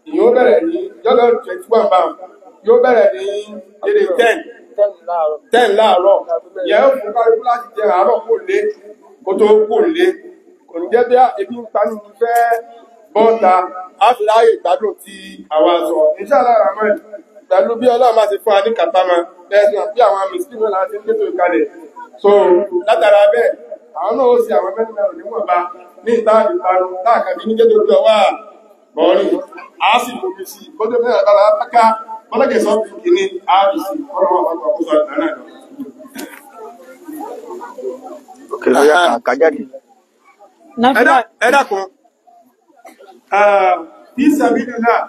ìyẹn ó bẹ̀rẹ̀ ní jọ́gọ́ 21 báwọn yóò bẹ̀rẹ̀ ní dédé 10 láàárọ̀ ìyẹn ó fún kálukú láti jẹ àárọ̀ kò lé kó tó kò lé kò ní jẹ́ bí ebi ń pa ní fẹ́ bọ́ta áfìláyè ìgbádùn tí àwa sọ inshallah rahman pẹ̀lú bí ọlọ́run máa ti fún wa ní kàtàmà lẹ́sìn bí àwọn mìsíkìmù láti ń gbẹ́tò ìkalẹ̀ so látara bẹ́ẹ̀ àwọn náà ó sì àwọn mẹ́rin níwọ̀nba ní ìtaàdì parun láàkàbí ní gẹ́gẹ́ bí ọwá bọ́ọ̀lì a sì lóbi sí kójú mẹ́rin bára páká bọ́lọ́gẹ̀ sọ́ọ̀tì kìíní àbìsí ọlọ́wọ́ ọkọ̀ ẹ̀dàkùn bí sàbílì náà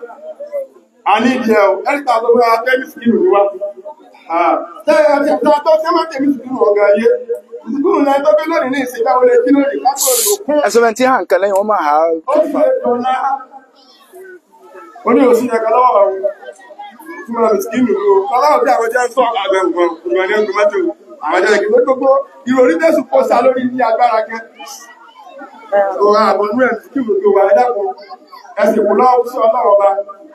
a ní ìjẹ́ ẹ̀ríkà tó bá tẹ́lì síkìrù níwá ẹ̀sọ́mẹ̀ tí hàn kẹlẹ́ wọ́n máa ha ó ní òsì ẹ̀kọ́lọ́wọ́ àwọn ìtumọ̀ síkìrù ní ọlọ́wọ́ bí àwọn jẹ́ sọ àgbẹ̀gbọ̀n ìgbọ̀n ní ọgbọ̀n mẹ́jọ àwọn jẹ́ ìgbẹ̀gbẹ̀ gbogbo ìròrí tẹ́sù kó sá lórí ní agbára kẹ́ ọ̀rọ̀ àbọ̀nú ẹ̀ síkìrù tó wà ẹ̀dàkùn ẹ̀sìn kò lọ́wọ́ sí ọlọ́wọ́ bá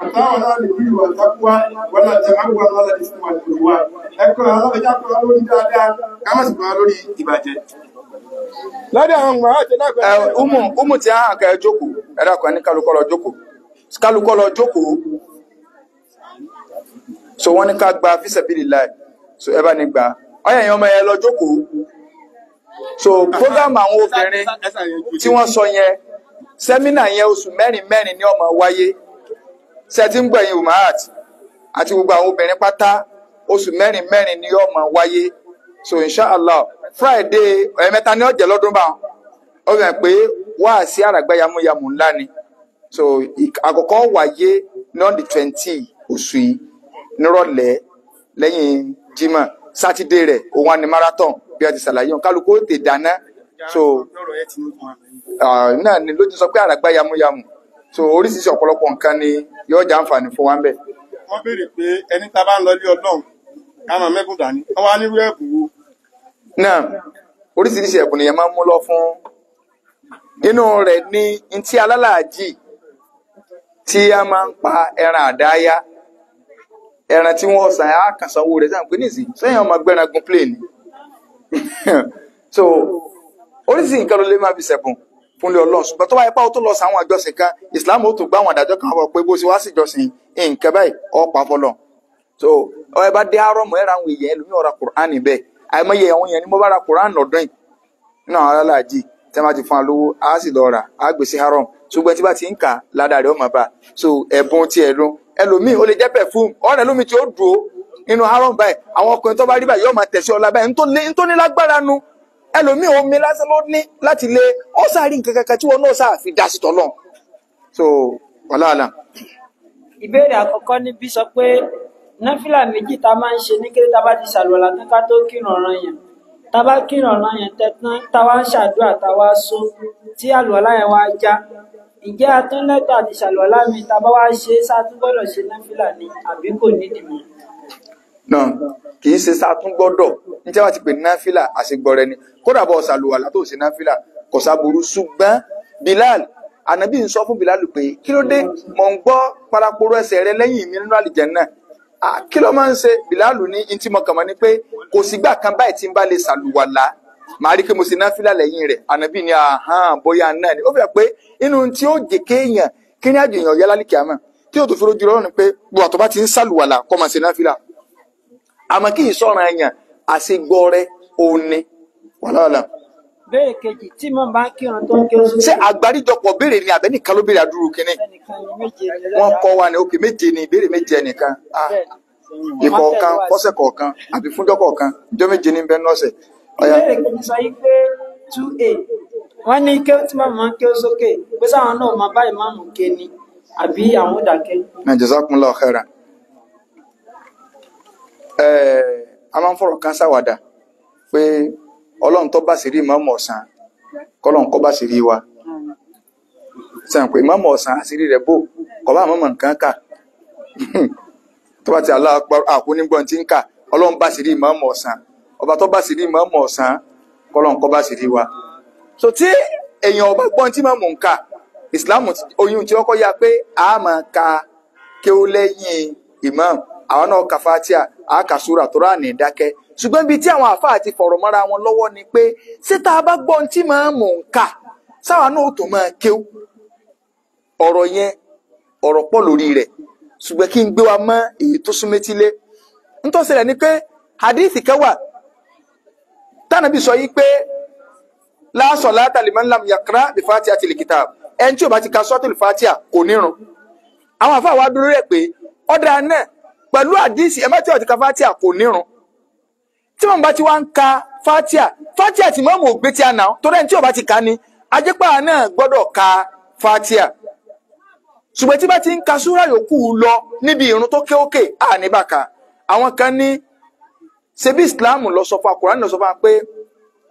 àtàwọn náà lè bí ìwà ìtàkùwá wọ́n láti àgbà wọn láti sí wà ìwà ẹ̀kọ́ àwọn ọlọ́jà lórí dáadáa kámẹ́sì kan lórí ìbàjẹ́. lọ́dẹ̀ àwọn ọmọ àti lágbàá umu ti hàn kẹ́ jókòó ẹ̀dàkùn ní kálukọ́ lọ jókòó so wọ́n ní ká gba fisabilillah so ẹ bá ní gbà ọyẹ̀yìn ọmọ yẹn lọ jókòó so program àwọn obìnrin tí wọ́n sọ yẹn sẹ́mínà yẹn oṣù mẹ́rin ní ó máa wáyé sẹ́tí ń gbẹ̀yìn umahat àti gbogbo àwọn obìnrin pátá oṣù mẹ́rin ní ó máa wáyé so inshallah Friday ẹ̀mẹ́ta ní ọ̀jẹ̀ lọ́dún bá ó fẹ́ pé wá sí àràgbá yamuyamu ńlá ni so àkọ́kọ́ wáyé ní on the 20 oṣù yìí nírọ̀lẹ́ lẹ́yìn jimá sátidé rẹ̀ òun á ní marathon bí a ti ṣàlàyé wọn kálukú ó tè dáná so náà ni ló ti sọ pé àràgbá yamuyamu so oríṣiríṣi ọ̀pọ̀lọpọ̀ nǹkan ni yóò jẹ́ àǹfààní fún wa ń bẹ̀. wọ́n béèrè pé ẹni tá a bá ń lọ ilé ọlọ́run ká máa mẹ́bùn dání wọ́n wá nírú ẹ̀bùn wo. náà oríṣiríṣi ẹ̀bùn nìyẹn máa ń mú lọ fún inú rẹ̀ ní ntí alálàájì tí a máa ń pa ẹran àdáyá ẹran tí wọ́n sàn á kàn sanwó rẹ̀ sáà pé nísìnyí sẹ́yìn ọmọ gbẹ́ran gun plane so oríṣiríṣi nǹkan ló lè máa fi ṣẹ̀bùn fúnlé ọlọ́run ṣùgbọ́n tó wáyé pàwọ́ tó lọ sáwọn àjọsìn kan Islam ó tó gbá àwọn àdájọ́ kan wọ̀ pé bó ṣe wá sí ìjọsìn nǹkan báyìí ọ̀pá fọlọ́ so ọ̀rẹ́ bá dé àárọ̀ mọ́ ẹ̀rọ àwọn èèyàn ẹlòmíì ọ̀ra Quran bẹ́ẹ̀ àìmọye àwọn èèyàn ni mo bá ra Quran lọ́dún yìí nínú àwọn aláàjì tí wọ́n ti fún wa lówó á sì lọ rà á gbèsè haram ṣùgbọ́n tí bá ti ń kà ládàá rẹ̀ ó máa bá so ẹ̀bùn ti ẹ̀dùn ẹlòmíì ó lè jẹ́ perfume ọ̀rẹ́ lómi tí ó dùn ó nínú haram báyìí àwọn ọkùnrin tó bá rí báyìí yóò máa tẹ̀sí ọlá báyìí nítorí lágbára nu ẹlòmíì omi lásán ló ní láti lé ọ sáàrí nǹkan kankan tí wọn náà sáà fi dá sí tọ́lọ̀ so wàláàlà. ìbéèrè àkọ́kọ́ níbí sọ pé náfìlà méjì tá a máa ń ṣe ní kété tá a bá ti ṣàlùwàlá tán ká tó kírun ọ̀ranyàn tá bá kírun ọ̀ràn yẹn tẹ́tán tá wá ń ṣàdúrà tá wá só tí àlùwàlá yẹn wá já ǹjẹ́ a tún lẹ́tọ̀ọ́ àti ṣàlùwàlá mi tá bá wá ṣe é sá tún gbọ́dọ̀ ṣe náfìlà ni àbí kò nídìí mọ́. náà kì í ṣe sátún gbọ́dọ̀ ní tí wọ́n ti pè ní náfìlà àṣegbọrẹ ni kódà bọ́ ṣàlùwàlá tó ṣe náfìlà kò sáburú ṣùgbọ́n Bilal Ànábì ń sọ fún Bilal pé kí ló dé mò ń gbọ́ paraporo ẹsẹ̀ rẹ lẹ́yìn mi nínú àlìjánnà kí ló máa ń ṣe Bilal ní ntí mo kàn mọ́ ni pé kò sígbà kan báyìí tí ń bá lè ṣàlùwàlá màá rí pé mo ṣe náfìlà lẹ́yìn rẹ̀ Ànábì ní bóyá náà ni ó fẹ́ pé inú tí ó jẹ́ kéèyàn kí ní àjò èèyàn yá lálìkí àmọ́ tí ó tó fi rojú lọ́rùn pé gbogbo àtọ́ bá ti ń ṣàlùwàlá kó máa ṣe náfìlà àmọ́ kí ìsọ̀ràn èèyàn àṣegbọrẹ òní wàhálà. béèrè kejì tí mo bá ń kírun tó ń kí ó ṣé àgbáríjọpọ̀ béèrè ni àbẹ́nìkan ló béèrè àdúró kínní wọ́n kọ́ wa ní òkè méje ni ìbéèrè méje nìkan ìkọ̀ọ̀kan fọ́sẹ̀ kọ̀ọ̀kan àbí fúnjọ́ kọ̀ọ̀kan ìjọ méje ní bẹ́ẹ̀ nọ́ọ̀sẹ̀. béèrè kejì sọ yí pé 2a wọ́n ní kí ó tí màmá ń kí ó sókè pé sáwọn náà máa bá ìmáàmù ké ni àbí àwọn dàkẹ́. Jazakumullahu khairan. A máa ń fọ̀rọ̀ kan sáwàdà pé ọlọ́run tó bá sì rí ìmáàmù ọ̀sán kọ́lọ́run kọ́ bá sì rí wa sẹ́yìn pé ìmáàmù ọ̀sán àṣírí rẹ̀ bò kọ́ bá àmọ́mọ̀ nǹkan kà tó bá ti àkónígbọ̀n tí ń kà ọlọ́run bá sì rí ìmáàmù ọ̀sán ọba tó bá sì rí ìmáàmù ọ̀sán kọ́lọ́run kọ́ bá sì rí wa. so tí èèyàn ọba gbọ́n tí ìmáàmù ń kà ìsìláàmù oyún tí wọ́n kọ́ ya pé a máa ka kéwú lẹ́yìn ìmáàmù àwọn náà ka Fátíà àáka súrà tó rà ní ìdákẹ́ ṣùgbọ́n ibi tí àwọn àfáà ti fọ̀rọ̀ mọ́ra wọn lọ́wọ́ ni pé ṣé tá a bá gbọ́ ohun tí máa mọ̀ ń kà sáwa náà tó máa kéwú ọ̀rọ̀ yẹn ọ̀rọ̀ pọ̀ lórí rẹ̀ ṣùgbọ́n kí n gbé wa mọ́ èyí tó sún métílé nítòsílẹ̀ ni pé hadith kẹwà tánàbí sọ yí pé la salata liman lam yaqra bi Fatihatil kitab ẹni tí ò bá ti ka suratul Fatiha kò nírun àwọn àfáà wa dúró rẹ̀ pé ọ̀dà náà pẹ̀lú àdísì ẹ̀mẹ́ tí ó ti ka Fatiha kò nírun tí wọ́n bá ti wá ń ka Fatiha tí mọ́mù ògbé tí a nà tó rẹ̀ tí ó bá ti ka ni ajẹ́pà náà gbọ́dọ̀ ka Fatiha ṣùgbọ́n tí bá ti ń ka súrà yòókù lọ níbi ìrun tó kéókè àníbàkà àwọn kan ní ṣebí Ìsìláàmù lọ sọ fún Kùránì lọ sọ fún pé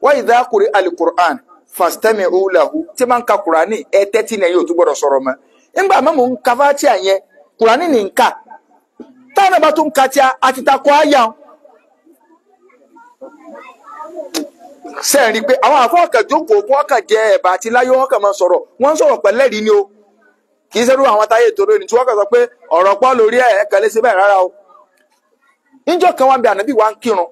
wa idha quri'a al-Qur'an fastami'u lahu tí máa ń ka Kùránì ẹ tẹ́tí ní ẹ̀yìn ò tún gbọ́dọ̀ sọ̀rọ̀ mọ́ nígbà mọ́mù ń ka Fatiha yẹn Kùránì ní ń kà táwọn bá tún ka tí a ti takọ àyà sẹ́ẹ̀rí pé àwọn àfọ́ọ̀kà jókòó fún ọkà jẹ ẹ̀bà àti láyé wọn kà máa sọ̀rọ̀ wọ́n ń sọ̀rọ̀ pẹ̀lẹ́rìí ni o kì í ṣerú àwọn táyé ìtòrò ní tí wọ́n kà sọ pé ọ̀rọ̀ pọ̀ lórí ẹ̀ kẹ́lẹ́ sí bẹ́ẹ̀ rárá o. níjọ́ kan wá bí ànábì wa ń kírun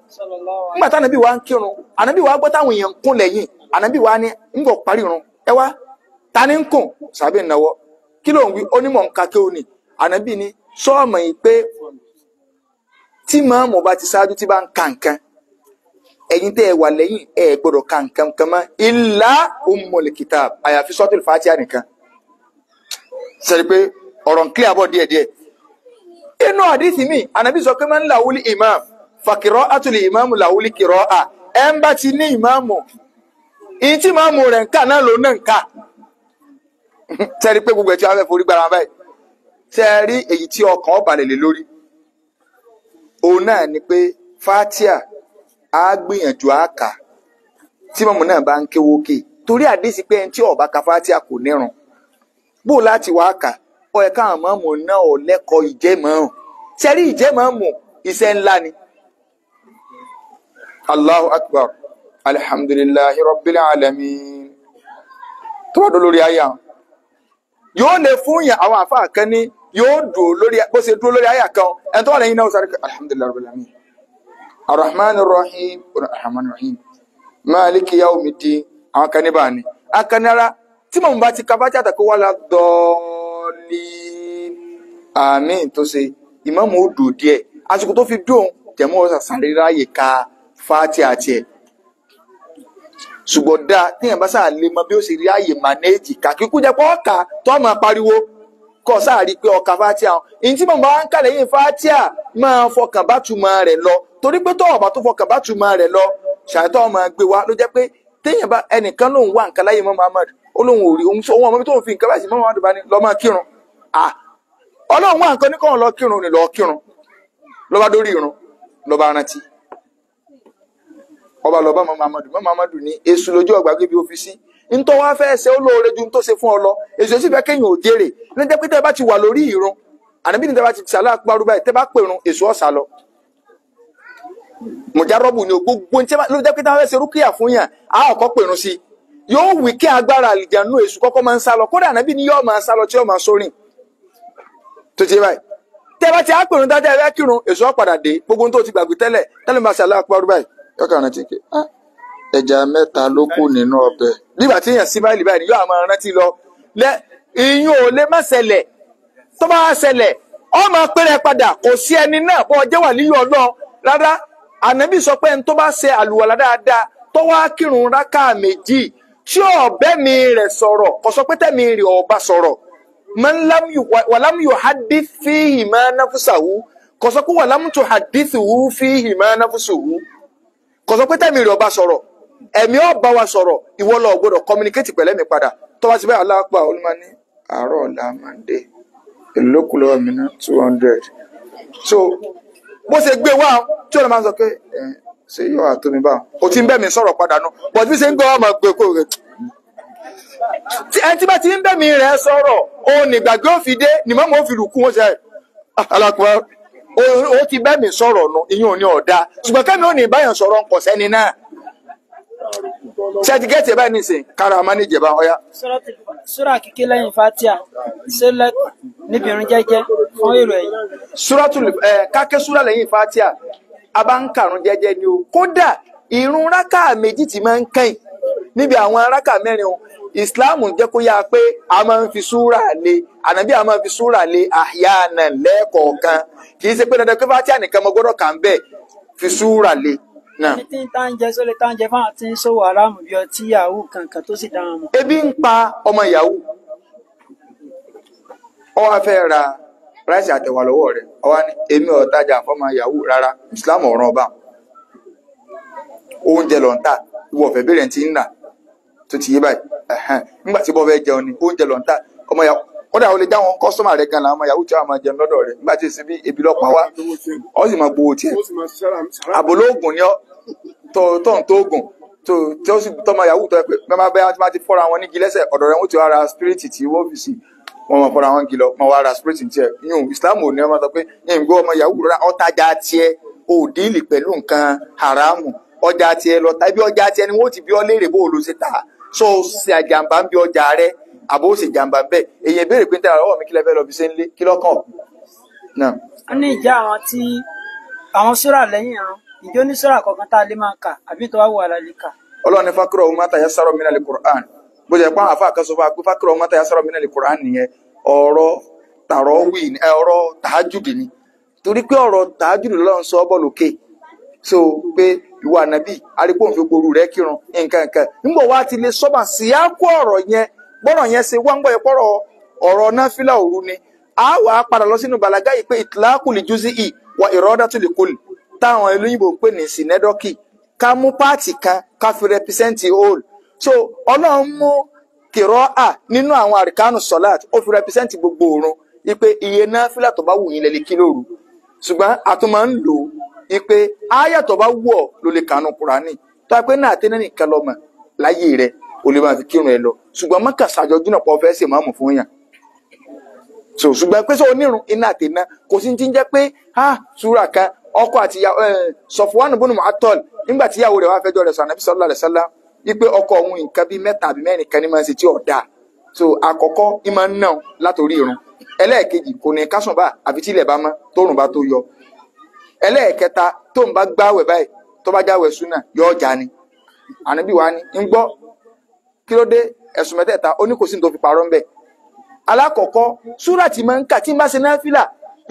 nígbà tí ànábì wa ń kírun ànábì wa gbọ́ táwọn èèyàn ń kún lẹ́yìn ànábì wa ní ń bọ̀ parí irun ẹ wá ta ni ń kùn sàbẹ̀ ìnáwó kí ló ń wí onímọ̀ ń ka kéwòn ni ànábì ní sọ́ọ̀mọ̀ yìí pé tí màmú bá ti ṣáájú tí bá ń ka nǹkan ẹ̀yin tẹ́ ẹ wà lẹ́yìn ẹ gbọ́dọ̀ ka nǹkan kan mọ́ illa ummul kitab àyàfi suratul Fatiha nìkan sẹ́ni pé ọ̀rọ̀ ń kílẹ̀ àbọ̀ díẹ̀díẹ̀ inú àdìsí mi ànábì sọ pé man lahul imam fa qira'atul imam lahul qira'a ẹ̀ ń bá ti ní ìmáàmù ìyí tí màmú rẹ̀ ń kà náà ló náà ń kà sẹ́ni pé gbogbo ẹ̀ tí wọ́n fẹ́ forí gbára báyìí sẹ́ẹ̀rí èyí tí ọkàn ọba lè lè lórí òun náà ni pé Fatiha á gbìyànjú àkà tí mọ̀mọ́ náà bá ń kéwókè torí àdísí pé ẹni tí ó bá ka Fatiha kò nírun bó láti wá kà ó yẹ káwọn mọ̀mọ́ náà ò lẹ́kọ̀ọ́ ìjẹ́mọ̀ọ́mù sẹ́rí ìjẹ́mọ̀ọ́mù iṣẹ́ ńlá ni. Allahu akbar alhamdulillahi rabbil alamin tó wà lórí àyà yóò lè fún yàn àwọn àfáà kan ní yóò dùn lórí bó ṣe dúró lórí àyà kan ẹni tó wà lẹ́yìn náà sáré alhamdulillahi rabbil alamin arrahman arrahim arrahman arrahim maliki yawmiddin àwọn kan ní bá ní akanara tí mo bá ti ka Fatiha àtàkó wà ládọ́ọ̀lì àmín tó ṣe ìmáàmù ó dùn díẹ̀ àsìkò tó fi dùn jẹ̀mọ́ ọ̀sà sáré ráyè ka Fatiha àti ẹ̀ ṣùgbọ́n dáa tíyẹn bá sáà lè mọ bí ó ṣe rí àyè manéèjì kàkíkú jẹ́ pé ọ̀ka tó máa pariwo kọ́ sáà rí pé ọ̀ka Fatiha ìyìn tí mo bá ń kà lẹ́yìn Fatiha máa fọkàn bá túmọ̀ rẹ̀ lọ torí pé tó ọ̀bà tó fọkàn bá túmọ̀ rẹ̀ lọ ṣàìtọ́ ọmọ gbé wa ló jẹ́ pé téèyàn bá ẹnìkan lòun wà nǹkan láyé mọ́ Muhammad ó lóun ò rí ohun ọmọ mi tó ń fi nǹkan báyìí sí mọ́ Muhammad bá ní lọ́ máa kírun ọlọ́run wà nǹkan ní kọ́ọ̀n lọ kírun ni lọ́ọ́ kírun ló bá dórí irun ló bá rántí ọba lọ bá Muhammadu ní èṣù lójú ọgbà gbé bí ó fi sí ntọ́ wá fẹ́ ṣe ó lóore ju tó ṣe fún ọ lọ èṣù sì fẹ́ kéèyàn ò jèrè ní jẹ́ pé tẹ́ bá ti wà lórí ìrun ànábì ní tẹ́ bá ti sàlá àpárú báyìí tẹ́ bá pèrun èṣù ọ̀sà lọ mùjárọ́bù ni gbogbo ní ló jẹ́ pé tẹ́ bá fẹ́ ṣe rúkìá fún yàn á ọ̀kọ́ pèrun sí yóò wí kí agbára àlìjànú èṣù kọ́kọ́ máa ń sá lọ kódà ànábì ní yóò máa sá lọ tí yóò máa sórìn tó ti báyìí tẹ́ bá ti á pèrun dáadáa ẹ kírun èṣù ó padà dé gbogbo tó ti gbàgbé tẹ́lẹ̀ máa sàlá àpárú báyìí yọkàn rántí ké ẹja mẹ́ta ló kù nínú ọbẹ̀ nígbà tí èèyàn sí báyìí báyìí yóò máa rántí lọ ìyún ò lè má ṣẹlẹ̀ tó bá ṣẹlẹ̀ ọ máa péré padà kò sí ẹni náà bọ́ ọjọ́ wà líyọ̀ ọlọ́ rárá ànábì sọ pé ẹni tó bá ṣe àlùwàlá dáadáa tó wá kírun rákà méjì tí ọ̀bẹ mi rẹ̀ sọ̀rọ̀ kò sọ pé tẹ̀mí rẹ̀ ọba sọ̀rọ̀ wàlámù yóò hadith fíhì máa náfúsàwù kò sọ pé wàlámù tó hadith wù fíhì máa náfúsàwù kò sọ pé tẹ̀mí rẹ̀ ọba sọ̀rọ̀ ẹ̀mí ọba wa sọ̀rọ̀ ìwọ lọ gbọ́dọ̀ communicate pẹ̀lẹ́ mi padà tó bá ti bẹ́ẹ̀ aláàpá olúmọ ní àárọ̀ ọ̀la mande ìlókùlọ̀ mi ná 200 so bó ṣe gbé wá tí ọ̀nà máa ń sọ pé ṣé yóò àtó mi báwọn o ti ń bẹ́ mi sọ̀rọ̀ padà nù but bí ṣe ń gbọ́ ọmọ gbé kó rẹ̀ ẹni tí bá ti ń bẹ́ mi rẹ̀ sọ̀rọ̀ òun nígbàgbé ó fi dé ni mọ́mọ́ ó fi lù kú wọn ṣe aláàpá ó ti bẹ́ mi sọ̀rọ̀ nù ìyún ò ní ọ̀dà ṣùgbọ́n kẹ́mi ò ní báyàn sọ̀rọ̀ ń kọ̀ sẹ́ni náà ṣe ti gẹ́tì ẹ̀ báyìí nìsín kára mánéjì bá ọyá. súrà kíké lẹ́yìn fatia sílẹ̀ níbi irun jẹ́jẹ́ fún èrò ẹ̀yìn. káké súrà lẹ́yìn fatia a bá ń kàrún jẹ́jẹ́ ni o kódà ìrun rákà méjì tí máa ń kẹ́yìn níbi àwọn rákà mẹ́rin o ìsìláàmù jẹ́ kó yá pé a máa ń fi súrà lé ànábì a máa ń fi súrà lé àyànà lẹ́ẹ̀kọ̀ọ̀kan kì í ṣe pé dandan pé fatia nìkan mo gbọ́dọ̀ kà ń bẹ̀ fi súrà lé. ní tí ń tá ń jẹ sólè tá ń jẹ fáwọn tí ń ṣòwò aráàmù bí ọtí yahoo kankan tó sì dáhùn mọ. ebi ń pa ọmọ yahoo ó wá fẹ́ ra ráìsì àtẹ̀wà lọ́wọ́ rẹ̀ ó wá ní èmi ò tajà fọ́mọ yahoo rárá islam ọ̀ràn ọba oúnjẹ ló ń tà ìwọ ọ̀fẹ́ bẹ̀rẹ̀ tí ń nà tó ti yé báyìí nígbà tí bọ́ fẹ́ jẹun ni oúnjẹ ló ń tà ọmọ yahoo kódà ó lè já wọn kọ́sọ́mà rẹ̀ gan la ọmọ yahoo tí wọ́n máa jẹun lọ́dọ̀ rẹ̀ nígbà tí èsì bí ebi lọ́pàá wá ó sì máa gbowó tiẹ̀ àbólóògùn ni ọ́ tó ń tó oògùn tí ó sì tọ́mọ yahoo tó yẹ pé mẹ́má bẹ́ẹ̀ wọ́n ti fọ́ra wọn nígi lẹ́sẹ̀ ọ̀dọ̀ rẹ̀ wọ́n ti wá ra spirit tí wọ́n fi sí wọn mọ̀ fọ́ra wọn gilọ mọ̀ wá ra spirit tiẹ̀ yíyún islam ò ní ọmọ sọ pé yín gbọ́ ọmọ yahoo rárá ọ̀tajà tiẹ̀ ò díìlì pẹ̀lú nǹkan haramu ọjà tiẹ̀ lọ tàbí ọjà tiẹ̀ ni wọ́n ti bí ọ léèrè bó o lọ sí ta so ṣe àjàmbá ń bí ọjà rẹ̀ àbó ṣe jàmbá bẹ́ẹ̀ èyàn béèrè pé ń tẹ́ra ọwọ́ mi kí lẹ fẹ́ lọ fi ṣe ń lé kí lọ́kàn náà. a ní ìjà àwọn súrà lẹ́yìn ìran ìjọ ní súrà kọ̀ọ̀kan tá a lè máa kà àbí tó wá wù alálẹ́ kà. ọlọ́run ní fákúrọ̀ ọmọ tàyà sọ̀rọ̀ mi náà lè Qur'an bó jẹ́ pé àwọn àfa àkànṣe fún wa pé fákúrọ̀ ọmọ tàyà sọ̀rọ̀ mi náà lè Qur'an nìyẹn ọ̀rọ̀ tàrọ́wì ọ̀rọ̀ tàájùdì ni torí pé ọ̀rọ̀ tàájùdì lọ́run sọ bọ́ lókè so pé ìwà nàbì arípò òfin gboru rẹ̀ kírun nǹkan nígbà wa ti lè sọ́mà sí á kó ọ̀rọ̀ yẹn gbọ́rọ̀ yẹn ṣe wá ń gbọ́ yẹ pọ́rọ̀ ọ̀rọ̀ náfìlà òru ni a wà á padà lọ sínú bàlágà yìí pé ìtìlákùlì jùzí ì wà ìrọ́dátùlì kùlì táwọn olóyìnbó pè ní sinẹ́dọ́kì ká mú páàtì kan ká fi rẹpísẹ́ǹtì all so ọlọ́run mú kìrọ́ à nínú àwọn àríkánù sọ́láàt ó fi rẹpísẹ́ǹtì gbogbo òrun wípé iye náfìlà tó bá wù yín lẹ́lẹ́ kí lóru ṣùgbọ́n a tún máa ń lò wípé áyà tó bá wù ọ́ ló lè kànú Kùránì tó a pé náà tẹ́lẹ̀ nìkan lọ́mọ láyé rẹ̀ o lè máa fi kírun ẹ lọ ṣùgbọ́n mọ́kà ṣàjọjú náà pọ̀ fẹ́ ṣe máàmù fún yàn so ṣùgbọ́n pé sọ onírun iná àtẹná kò sí ti ń jẹ́ pé súrà kan ọkọ àti Sọfwan ibn Mu'attal nígbà tí ìyàwó rẹ̀ wá fẹjọ́ rẹ̀ sọ Ànábì sallallahu alaihi wasallam wípé ọkọ òun nǹkan bíi 3 àbí 4 kan ní máa ń ṣe tí ò dáa so àkọ́kọ́ ní máa ń ná látòrí irun ẹlẹ́ẹ̀kejì kò ní kásùn bá àfi tí ilẹ̀ bá mọ́ tóòrùn bá tó yọ ẹlẹ́ẹ̀kẹta tó ń bá gbáwẹ̀ báyìí tó bá jáwẹ̀ súnà yọ ọjà ni Ànábì wa ni ń gbọ́ kí ló dé ẹ̀sùn mẹ́tẹ̀ẹ̀ta ó ní kò sí ní tó fi parọ́ ń bẹ̀ alákọ̀ọ́kọ́ súrà tí máa ń kà tí ń bá ṣe náfìlà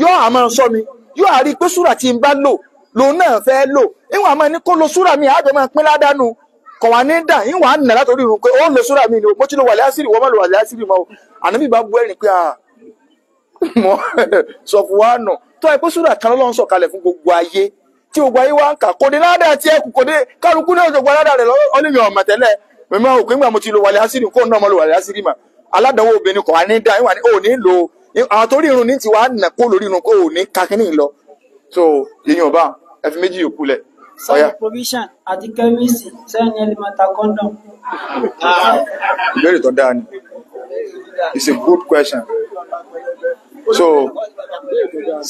yóò àmọ́ sọ mi yóò àrí pé súrà tí ń bá lò lòun náà fẹ́ lò ìwọ̀n àmọ́ ní kó lo súrà mi àjọ máa pín ládánù kọ̀ wá ní dà ìwọ̀n á nà látòrí irun pé ó lo súrà mi ni mo ti lo wàlẹ́ àṣírí wọ́n má lo wàlẹ́ àṣírí mọ́ Ànábì bá bú ẹ̀rìn pé mọ́ Sọfwanu tó ẹ pé súrà kan lọ́n sọ̀ kalẹ̀ fún gbogbo ayé tí gbogbo ayé wá ń kà kò dé ládàá tí ẹ kù kò dé kálukú náà jọgbọ́n ládàá rẹ̀ ọlẹ́yìn ọ̀mọ̀ tẹ́lẹ̀ mímọ́ òkú nígbà mo ti lo wàlẹ́ àṣírí kó náà mo lo wàlẹ́ àṣírí mà aládàáwò obìnrin kọ̀ wá ní dá ìwà ní ò ní lo àwọn torí irun ní ti wá nà kó lórí irun kó ò ní kakínní lọ so yìnyín ọba ẹ fi méjì yòókù lẹ̀ sẹ́yìn provision àti chemist sẹ́yìn ẹlẹ́mọ̀ta condom. Ìbéèrè tó dáa ni. It's a good question. So,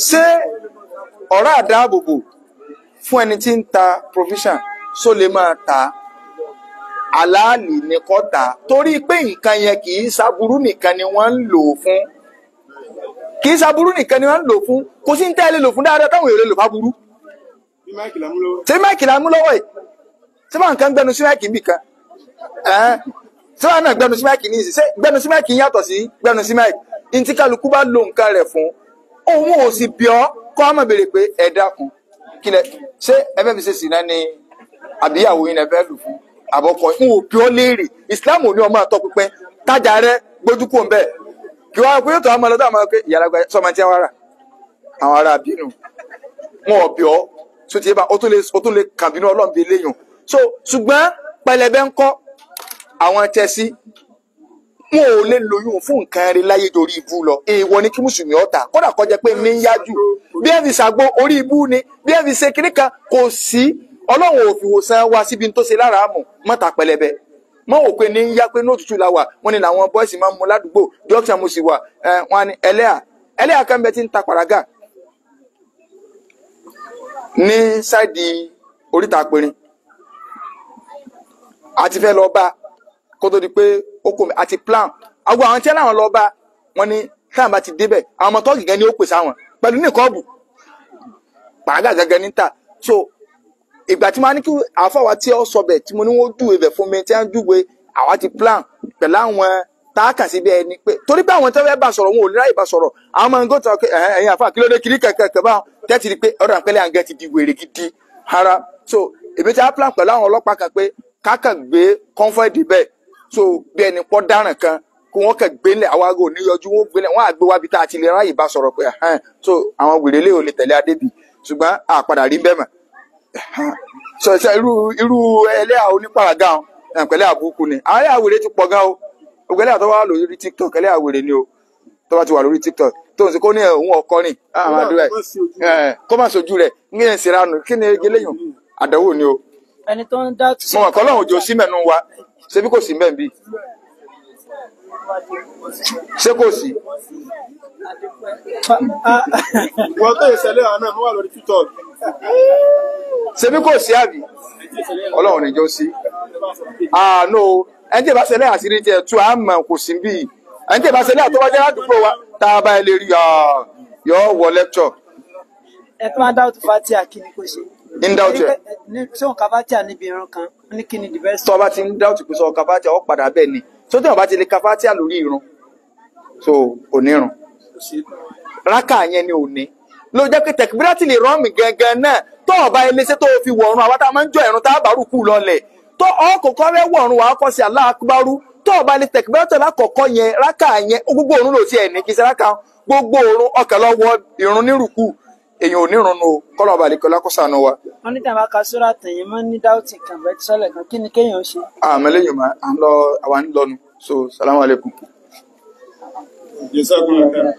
ṣé ọ̀rá àdáàbòbò fún ẹni tí ń ta provision só lè máa ta àlàálì ní kọ́ta torí pé nǹkan yẹn kì í ṣaburú nìkan ni wọ́n ń lò fún. Kì í ṣaburú nìkan ni wọ́n ń lò fún. Kò sí ń tẹ́lẹ̀ lò fún dáadáa táwọn èrò lè lò fáburú. Ṣé máìkì là ń mú lọ́wọ́ yìí? Ṣé máa nǹkan gbẹnu sí máìkì nìkan? Ṣé máa náà gbẹnu sí máìkì ní ìsìn? Ṣé gbẹnu sí máìkì yàtọ̀ sí gbẹnu sí máìkì? Ntí kálukú bá lo nǹkan rẹ̀ fún. Òun ò sì bí ọ́ kọ́ ọmọ béèrè pé ẹ dákun. Kílẹ̀ ṣé ẹ fẹ́ fi ṣe sìnà ni àbíyàwó yín ẹ fẹ́ lù fún? Àbọ̀kọ̀ ń ò bí ọ́ léèrè. Ìsìláàmù ò ní ọmọ àtọ́ pípẹ́. Tájà rẹ gbójú kò ń bẹ̀. Kí wọ́n á pé yóò tó àwọn ọlọ́dọ̀ àwọn pé ìyàrá sọ́mọ tí wọ́n rà. Àwọn ará bínú. Wọn ò bí ọ́. So ti ba o tún lè kàbínú Ọlọ́run bí eléyàn. So ṣùgbọ́n pẹlẹbẹ ń kọ́ àwọn tẹ́sí wọn ò lè lóyún fún nǹkan rí láyé dorí ibú lọ. Èèwọ̀ ni kí mùsùlùmí ọ̀tá kódà kọjá pé ní yájú bí ẹ fi ṣàgbo orí ibú ni bí ẹ fi ṣe kiri kan kò sí Ọlọ́run ò fi wòsàn wá síbi tó ṣe lára àmọ̀ mọ́ta pẹlẹbẹ mọ́ ò pé ní yá pé ní òtútù la wà wọ́n ní làwọn bọ́ìsì máa ń mu ládùúgbò dókítà mo sì wà wọ́n ní ẹlẹ́à kan bẹ tí ń ta pàrágà ní sáìdì oríta àpẹrin àti fẹ́ lọ bá kó tó di pé ó kò mẹ́ àti plan àwọn àwọn tí ẹ láwọn lọ bá wọn ní táwọn bá ti débẹ̀ àwọn ọmọ tọ́ọ̀gì gan ni ó pèsè àwọn pẹ̀lú ní kọ́ọ̀bù pàágà gẹ́gẹ́ níta so ìgbà tí wọ́n ní kí àfọwà tí ó sọ bẹ̀ tí mo ní wọ́n júwe bẹ̀ fún mi tí wọ́n júwe àwa ti plan pẹ̀lú àwọn táàkà sí bí ẹni pé torí pé àwọn tẹ́wẹ́ bá sọ̀rọ̀ wọn ò ní ráyè bá sọ̀rọ̀ àwọn ọmọ nǹkan tó ẹ̀yìn àfa kí ló dé kiri kẹ̀kẹ́ bá tẹ́tì rí pé ọ̀rọ̀ àpẹẹlẹ̀ àǹgẹ̀ ti di wèrè gidi ara so èmi tí a plan pẹ̀lú àwọn ọlọ́pàá kan pé kákan gbé comfort bẹ́ẹ̀ so bí ẹni pọ́ dáràn kan kí wọ́n kàn gbélé àwọn aago níyọjú wọn gbélé wọn àgbé wábi tá a ti lè ráyè bá sọ̀rọ̀ pé so àwọn wèrè lè ò lè tẹ̀lé adébí ṣùgbọ́n àpadà rí bẹ́ẹ̀ mọ̀ so irú ẹlẹ́à onípàràgà pẹ̀lẹ́ àbúkú ni àwọn ẹlẹ́à wèrè ti pọ̀ gan o ògbẹ́lẹ́ àtọ́wà lórí TikTok ẹlẹ́à wèrè ni o tó bá ti wà lórí TikTok tó ń sè kó ní òun ọkọrin àwọn àdúrà kó má sojú rẹ̀ ní ẹ̀ ń sèrànù kí ni eléyàn àdánwò ni o. ẹni tó ń dá tù. mo mọ̀ kọ́ lọ́hùn òjò sí mẹ́nu wa ṣé bí kò sí mẹ́ẹ̀ bí ṣé kò sí. wọ́n tó ìṣẹ̀lẹ̀ àná mo wà lórí TikTok. ṣé bí kò sí àbí ọlọ́run níjọ́ sí. no ẹni tí ìbá ṣẹlẹ̀ àṣírí tiẹ̀ tú àmọ́ kò sí bí ẹni tí ìbá ṣẹlẹ̀ àtọ́wájẹ́ ládùúgbò wa tá a bá ẹ lè rí yọ wọ lecture. ẹ tó máa dáwọ́ tó fatia kí ni kò ṣe. ń dáwọ́ tiẹ̀. ṣé òun ka fatia níbi ìran kan ní kí ni the best. tó o bá ti ń dáwọ́ tó pèsè ọkà fatia ọ padà bẹ́ẹ̀ ni tó tí wọn bá ti lè ka fatia lórí irun so onírun rákà yẹn ni òní ló jẹ́ pé tẹkibirati lè rán mi gẹ́gẹ́ náà tó ọba iléeṣẹ́ tó fi wọ̀run àwọn tá a máa ń jọ ẹ̀rùn tá a bá rúkú lọlẹ̀ tó ọkọ̀ọ̀kọ́ rẹ̀ wọ̀run wà á kọ́ sí Allahu Akbaru tó ọba ilé tẹkibirati lákọ̀ọ́kọ́ yẹn rákà yẹn gbogbo òrun ló ti ẹ̀ ní kí ṣe rákà gbogbo òrun ọkàn lọ́wọ́ ìrun ní rúkú èyàn ò ní run o kọ́lọ̀ ọba àlekọ́ lákọ̀ọ́sánú wa. wọ́n ní tàbá ka sóra tẹ̀yìn máa ń ní dáùtì kan bẹ́ẹ̀ tí sọ́lẹ̀ kan kí ni kéèyàn ṣe. àmọ́ lẹ́yìn máa ń lọ àwa ń lọnu so salamu alaikum. Jazakumullah khairan.